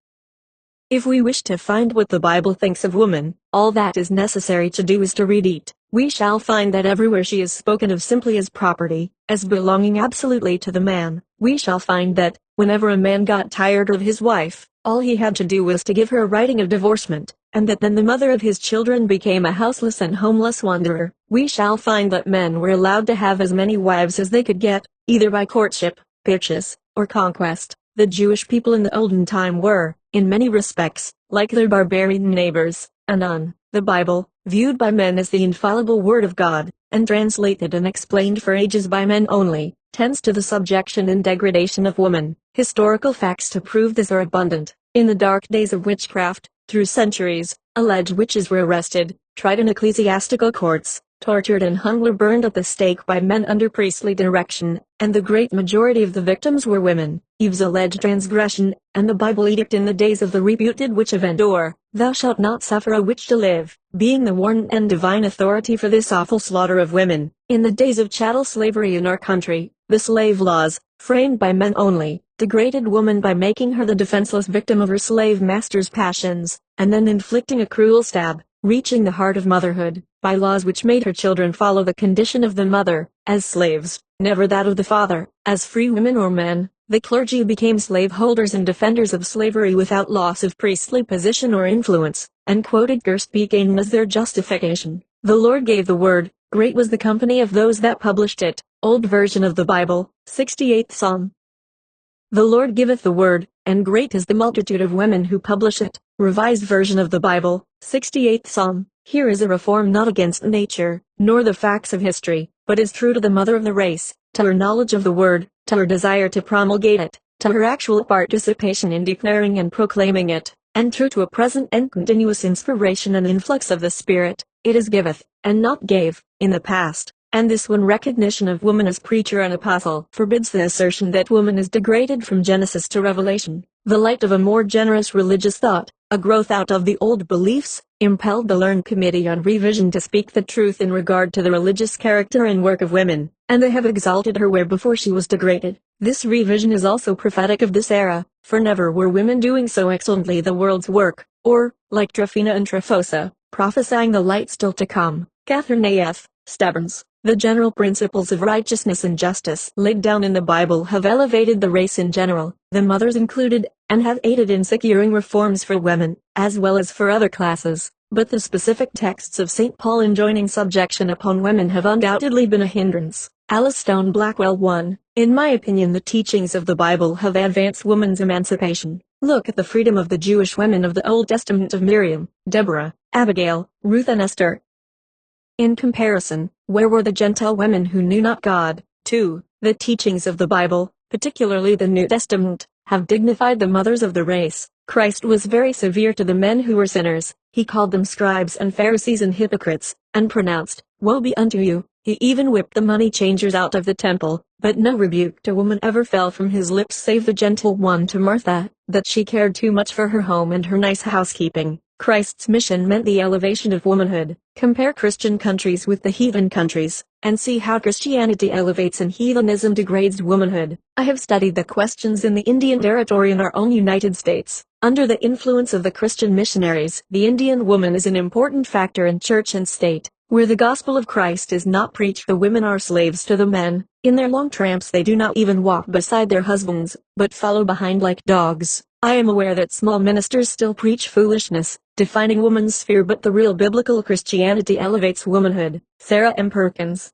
If we wish to find what the Bible thinks of woman, all that is necessary to do is to read it. We shall find that everywhere she is spoken of simply as property, as belonging absolutely to the man. We shall find that, whenever a man got tired of his wife, all he had to do was to give her a writing of divorcement, and that then the mother of his children became a houseless and homeless wanderer. We shall find that men were allowed to have as many wives as they could get, either by courtship, purchase, or conquest. The Jewish people in the olden time were, in many respects, like their barbarian neighbors. Anon, the Bible, viewed by men as the infallible word of God, and translated and explained for ages by men only, tends to the subjection and degradation of woman. Historical facts to prove this are abundant. In the dark days of witchcraft, through centuries, alleged witches were arrested, tried in ecclesiastical courts, tortured and hung or burned at the stake by men under priestly direction, and the great majority of the victims were women. Eve's alleged transgression, and the Bible edict in the days of the reputed witch of Endor, thou shalt not suffer a witch to live, being the warrant and divine authority for this awful slaughter of women. In the days of chattel slavery in our country, the slave laws, framed by men only, degraded woman by making her the defenseless victim of her slave master's passions, and then inflicting a cruel stab, reaching the heart of motherhood, by laws which made her children follow the condition of the mother, as slaves, never that of the father, as free women or men. the clergy became slaveholders and defenders of slavery without loss of priestly position or influence, and quoted Gerstbekennen as their justification. The Lord gave the word, great was the company of those that published it. Old version of the Bible, 68th Psalm. The Lord giveth the word, and great is the multitude of women who publish it. Revised version of the Bible, 68th Psalm. Here is a reform not against nature, nor the facts of history, but is true to the mother of the race, to her knowledge of the word, to her desire to promulgate it, to her actual participation in declaring and proclaiming it, and true to a present and continuous inspiration and influx of the Spirit. It is giveth, and not gave, in the past. And this one recognition of woman as preacher and apostle forbids the assertion that woman is degraded from Genesis to Revelation. The light of a more generous religious thought, a growth out of the old beliefs, impelled the learned Committee on Revision to speak the truth in regard to the religious character and work of women, and they have exalted her where before she was degraded. This revision is also prophetic of this era, for never were women doing so excellently the world's work, or, like Tryphena and Tryphosa, prophesying the light still to come. Catherine A.F. Stebbins. The general principles of righteousness and justice laid down in the Bible have elevated the race in general, the mothers included, and have aided in securing reforms for women, as well as for other classes. But the specific texts of St. Paul enjoining subjection upon women have undoubtedly been a hindrance. Alice Stone Blackwell 1. In my opinion, the teachings of the Bible have advanced woman's emancipation. Look at the freedom of the Jewish women of the Old Testament of Miriam, Deborah, Abigail, Ruth and Esther. In comparison, where were the Gentile women who knew not God? 2. The teachings of the Bible, particularly the New Testament, have dignified the mothers of the race. Christ was very severe to the men who were sinners. He called them scribes and Pharisees and hypocrites, and pronounced, woe be unto you. He even whipped the money changers out of the temple, but no rebuke to woman ever fell from his lips save the gentle one to Martha, that she cared too much for her home and her nice housekeeping. Christ's mission meant the elevation of womanhood. Compare Christian countries with the heathen countries, and see how Christianity elevates and heathenism degrades womanhood. I have studied the questions in the Indian Territory in our own United States. Under the influence of the Christian missionaries, the Indian woman is an important factor in church and state. Where the gospel of Christ is not preached, the women are slaves to the men. In their long tramps they do not even walk beside their husbands, but follow behind like dogs. I am aware that small ministers still preach foolishness, defining woman's sphere, but the real biblical Christianity elevates womanhood. Sarah M. Perkins.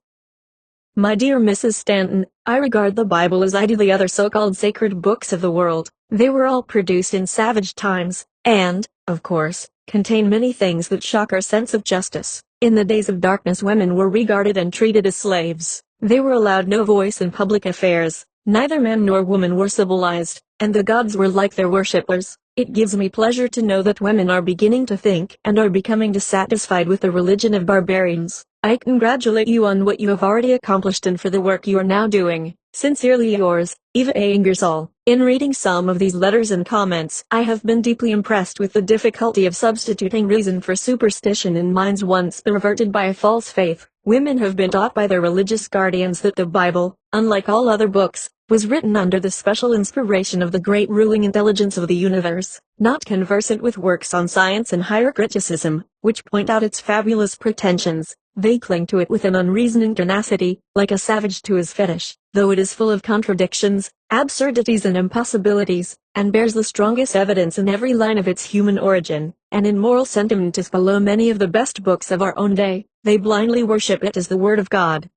My dear Mrs. Stanton, I regard the Bible as I do the other so-called sacred books of the world. They were all produced in savage times, and, of course, contain many things that shock our sense of justice. In the days of darkness, women were regarded and treated as slaves. They were allowed no voice in public affairs. Neither man nor woman were civilized, and the gods were like their worshippers. It gives me pleasure to know that women are beginning to think and are becoming dissatisfied with the religion of barbarians. I congratulate you on what you have already accomplished and for the work you are now doing. Sincerely yours, Eva A. Ingersoll. In reading some of these letters and comments, I have been deeply impressed with the difficulty of substituting reason for superstition in minds once perverted by a false faith. Women have been taught by their religious guardians that the Bible, unlike all other books, was written under the special inspiration of the great ruling intelligence of the universe. Not conversant with works on science and higher criticism, which point out its fabulous pretensions, they cling to it with an unreasoning tenacity, like a savage to his fetish, though it is full of contradictions, absurdities and impossibilities, and bears the strongest evidence in every line of its human origin, and in moral sentiment is below many of the best books of our own day. They blindly worship it as the Word of God.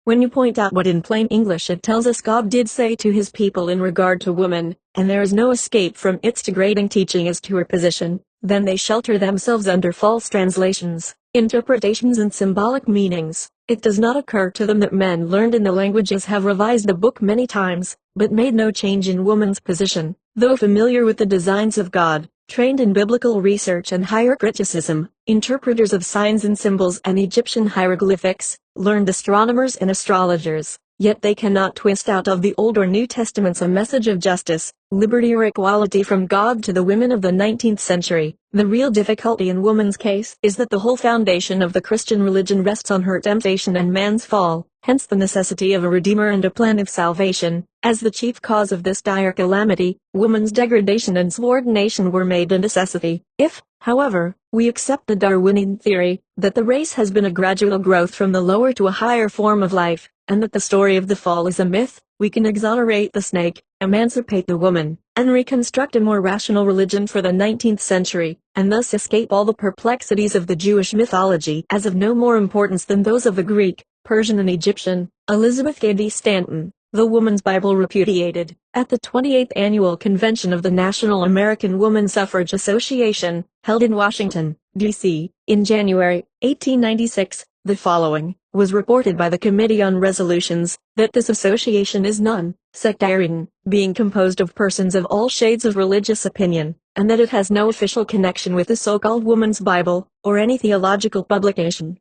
When you point out what in plain English it tells us God did say to his people in regard to woman, and there is no escape from its degrading teaching as to her position, then they shelter themselves under false translations, interpretations and symbolic meanings. It does not occur to them that men learned in the languages have revised the book many times, but made no change in woman's position. Though familiar with the designs of God, trained in biblical research and higher criticism, interpreters of signs and symbols and Egyptian hieroglyphics, learned astronomers and astrologers, yet they cannot twist out of the Old or New Testaments a message of justice, liberty or equality from God to the women of the 19th century. The real difficulty in woman's case is that the whole foundation of the Christian religion rests on her temptation and man's fall, hence the necessity of a Redeemer and a plan of salvation. As the chief cause of this dire calamity, woman's degradation and subordination were made a necessity. If, however, We accept the Darwinian theory, that the race has been a gradual growth from the lower to a higher form of life, and that the story of the fall is a myth. We can exonerate the snake, emancipate the woman, and reconstruct a more rational religion for the 19th century, and thus escape all the perplexities of the Jewish mythology as of no more importance than those of the Greek, Persian and Egyptian. Elizabeth Cady Stanton, The Woman's Bible Repudiated, at the 28th Annual Convention of the National American Woman Suffrage Association, held in Washington, D.C., in January, 1896, the following was reported by the Committee on Resolutions, that this association is non-sectarian, being composed of persons of all shades of religious opinion, and that it has no official connection with the so-called Woman's Bible, or any theological publication.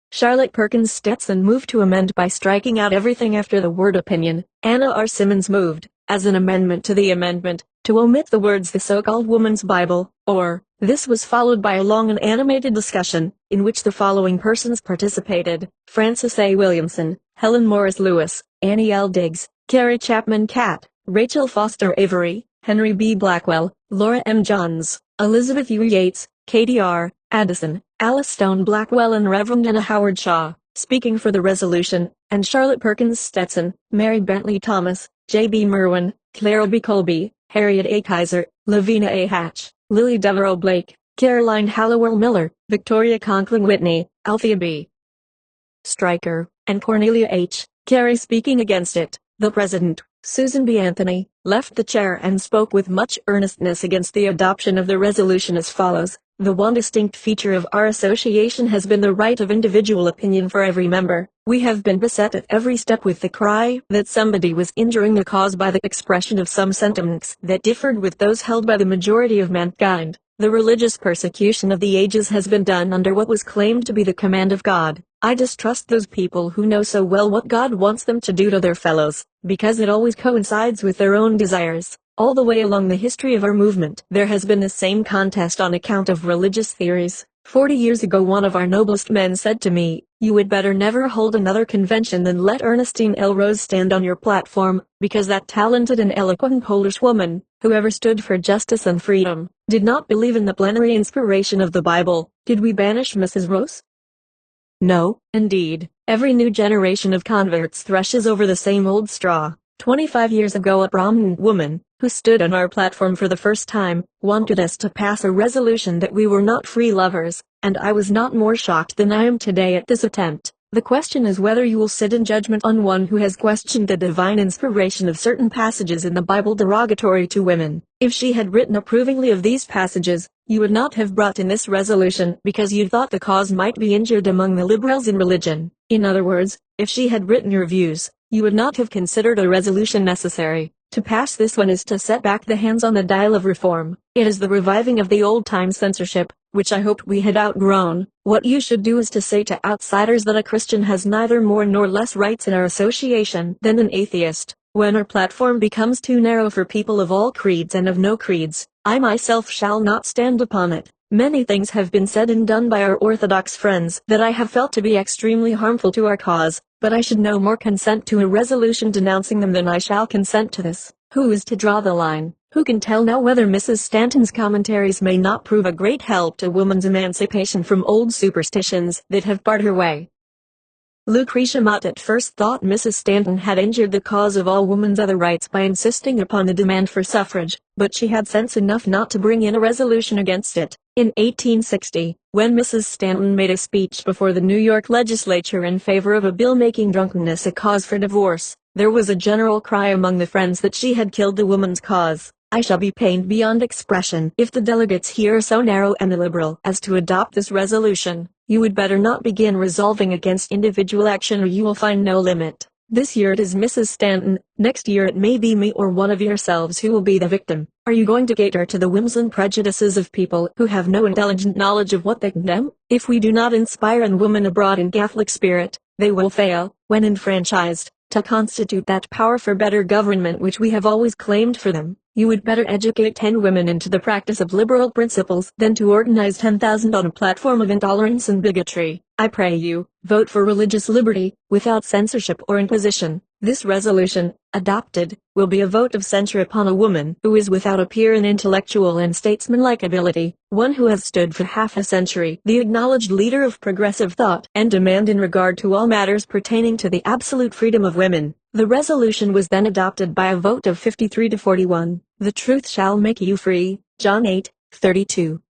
Charlotte Perkins Stetson moved to amend by striking out everything after the word opinion. Anna R. Simmons moved, as an amendment to the amendment, to omit the words the so-called Woman's Bible, or. This was followed by a long and animated discussion, in which the following persons participated: Frances A. Williamson, Helen Morris Lewis, Annie L. Diggs, Carrie Chapman Catt, Rachel Foster Avery, Henry B. Blackwell, Laura M. Johns, Elizabeth U. Yates, Katie R. Addison, Alice Stone Blackwell and Reverend Anna Howard Shaw, speaking for the resolution, and Charlotte Perkins Stetson, Mary Bentley Thomas, J. B. Merwin, Clara B. Colby, Harriet A. Kaiser, Lavina A. Hatch, Lily Devereaux Blake, Caroline Hallowell Miller, Victoria Conklin Whitney, Althea B. Stryker, and Cornelia H. Carey. Speaking against it, the president, Susan B. Anthony, left the chair and spoke with much earnestness against the adoption of the resolution as follows: The one distinct feature of our association has been the right of individual opinion for every member. We have been beset at every step with the cry that somebody was injuring the cause by the expression of some sentiments that differed with those held by the majority of mankind. The religious persecution of the ages has been done under what was claimed to be the command of God. I distrust those people who know so well what God wants them to do to their fellows, because it always coincides with their own desires. All the way along the history of our movement, there has been the same contest on account of religious theories. 40 years ago one of our noblest men said to me, "You would better never hold another convention than let Ernestine L. Rose stand on your platform, because that talented and eloquent Polish woman, who ever stood for justice and freedom, did not believe in the plenary inspiration of the Bible." Did we banish Mrs. Rose? No, indeed. Every new generation of converts threshes over the same old straw. 25 years ago a prominent woman, who stood on our platform for the first time, wanted us to pass a resolution that we were not free lovers, and I was not more shocked than I am today at this attempt. The question is whether you will sit in judgment on one who has questioned the divine inspiration of certain passages in the Bible derogatory to women. If she had written approvingly of these passages, you would not have brought in this resolution because you thought the cause might be injured among the liberals in religion. In other words, if she had written your views, you would not have considered a resolution necessary. To pass this one is to set back the hands on the dial of reform. It is the reviving of the old-time censorship, which I hoped we had outgrown. What you should do is to say to outsiders that a Christian has neither more nor less rights in our association than an atheist. When our platform becomes too narrow for people of all creeds and of no creeds, I myself shall not stand upon it. Many things have been said and done by our Orthodox friends that I have felt to be extremely harmful to our cause, but I should no more consent to a resolution denouncing them than I shall consent to this. Who is to draw the line? Who can tell now whether Mrs. Stanton's commentaries may not prove a great help to woman's emancipation from old superstitions that have barred her way? Lucretia Mott at first thought Mrs. Stanton had injured the cause of all woman's other rights by insisting upon the demand for suffrage, but she had sense enough not to bring in a resolution against it. In 1860, when Mrs. Stanton made a speech before the New York legislature in favor of a bill making drunkenness a cause for divorce, there was a general cry among the friends that she had killed the woman's cause. I shall be pained beyond expression if the delegates here are so narrow and illiberal as to adopt this resolution. You would better not begin resolving against individual action or you will find no limit. This year it is Mrs. Stanton, next year it may be me or one of yourselves who will be the victim. Are you going to cater to the whims and prejudices of people who have no intelligent knowledge of what they condemn? If we do not inspire in women a broad and Catholic spirit, they will fail, when enfranchised, to constitute that power for better government which we have always claimed for them. You would better educate 10 women into the practice of liberal principles than to organize 10,000 on a platform of intolerance and bigotry. I pray you, vote for religious liberty, without censorship or imposition. This resolution, adopted, will be a vote of censure upon a woman who is without a peer in intellectual and statesmanlike ability, one who has stood for half a century the acknowledged leader of progressive thought and demand in regard to all matters pertaining to the absolute freedom of women. The resolution was then adopted by a vote of 53 to 41. The truth shall make you free. John 8:32.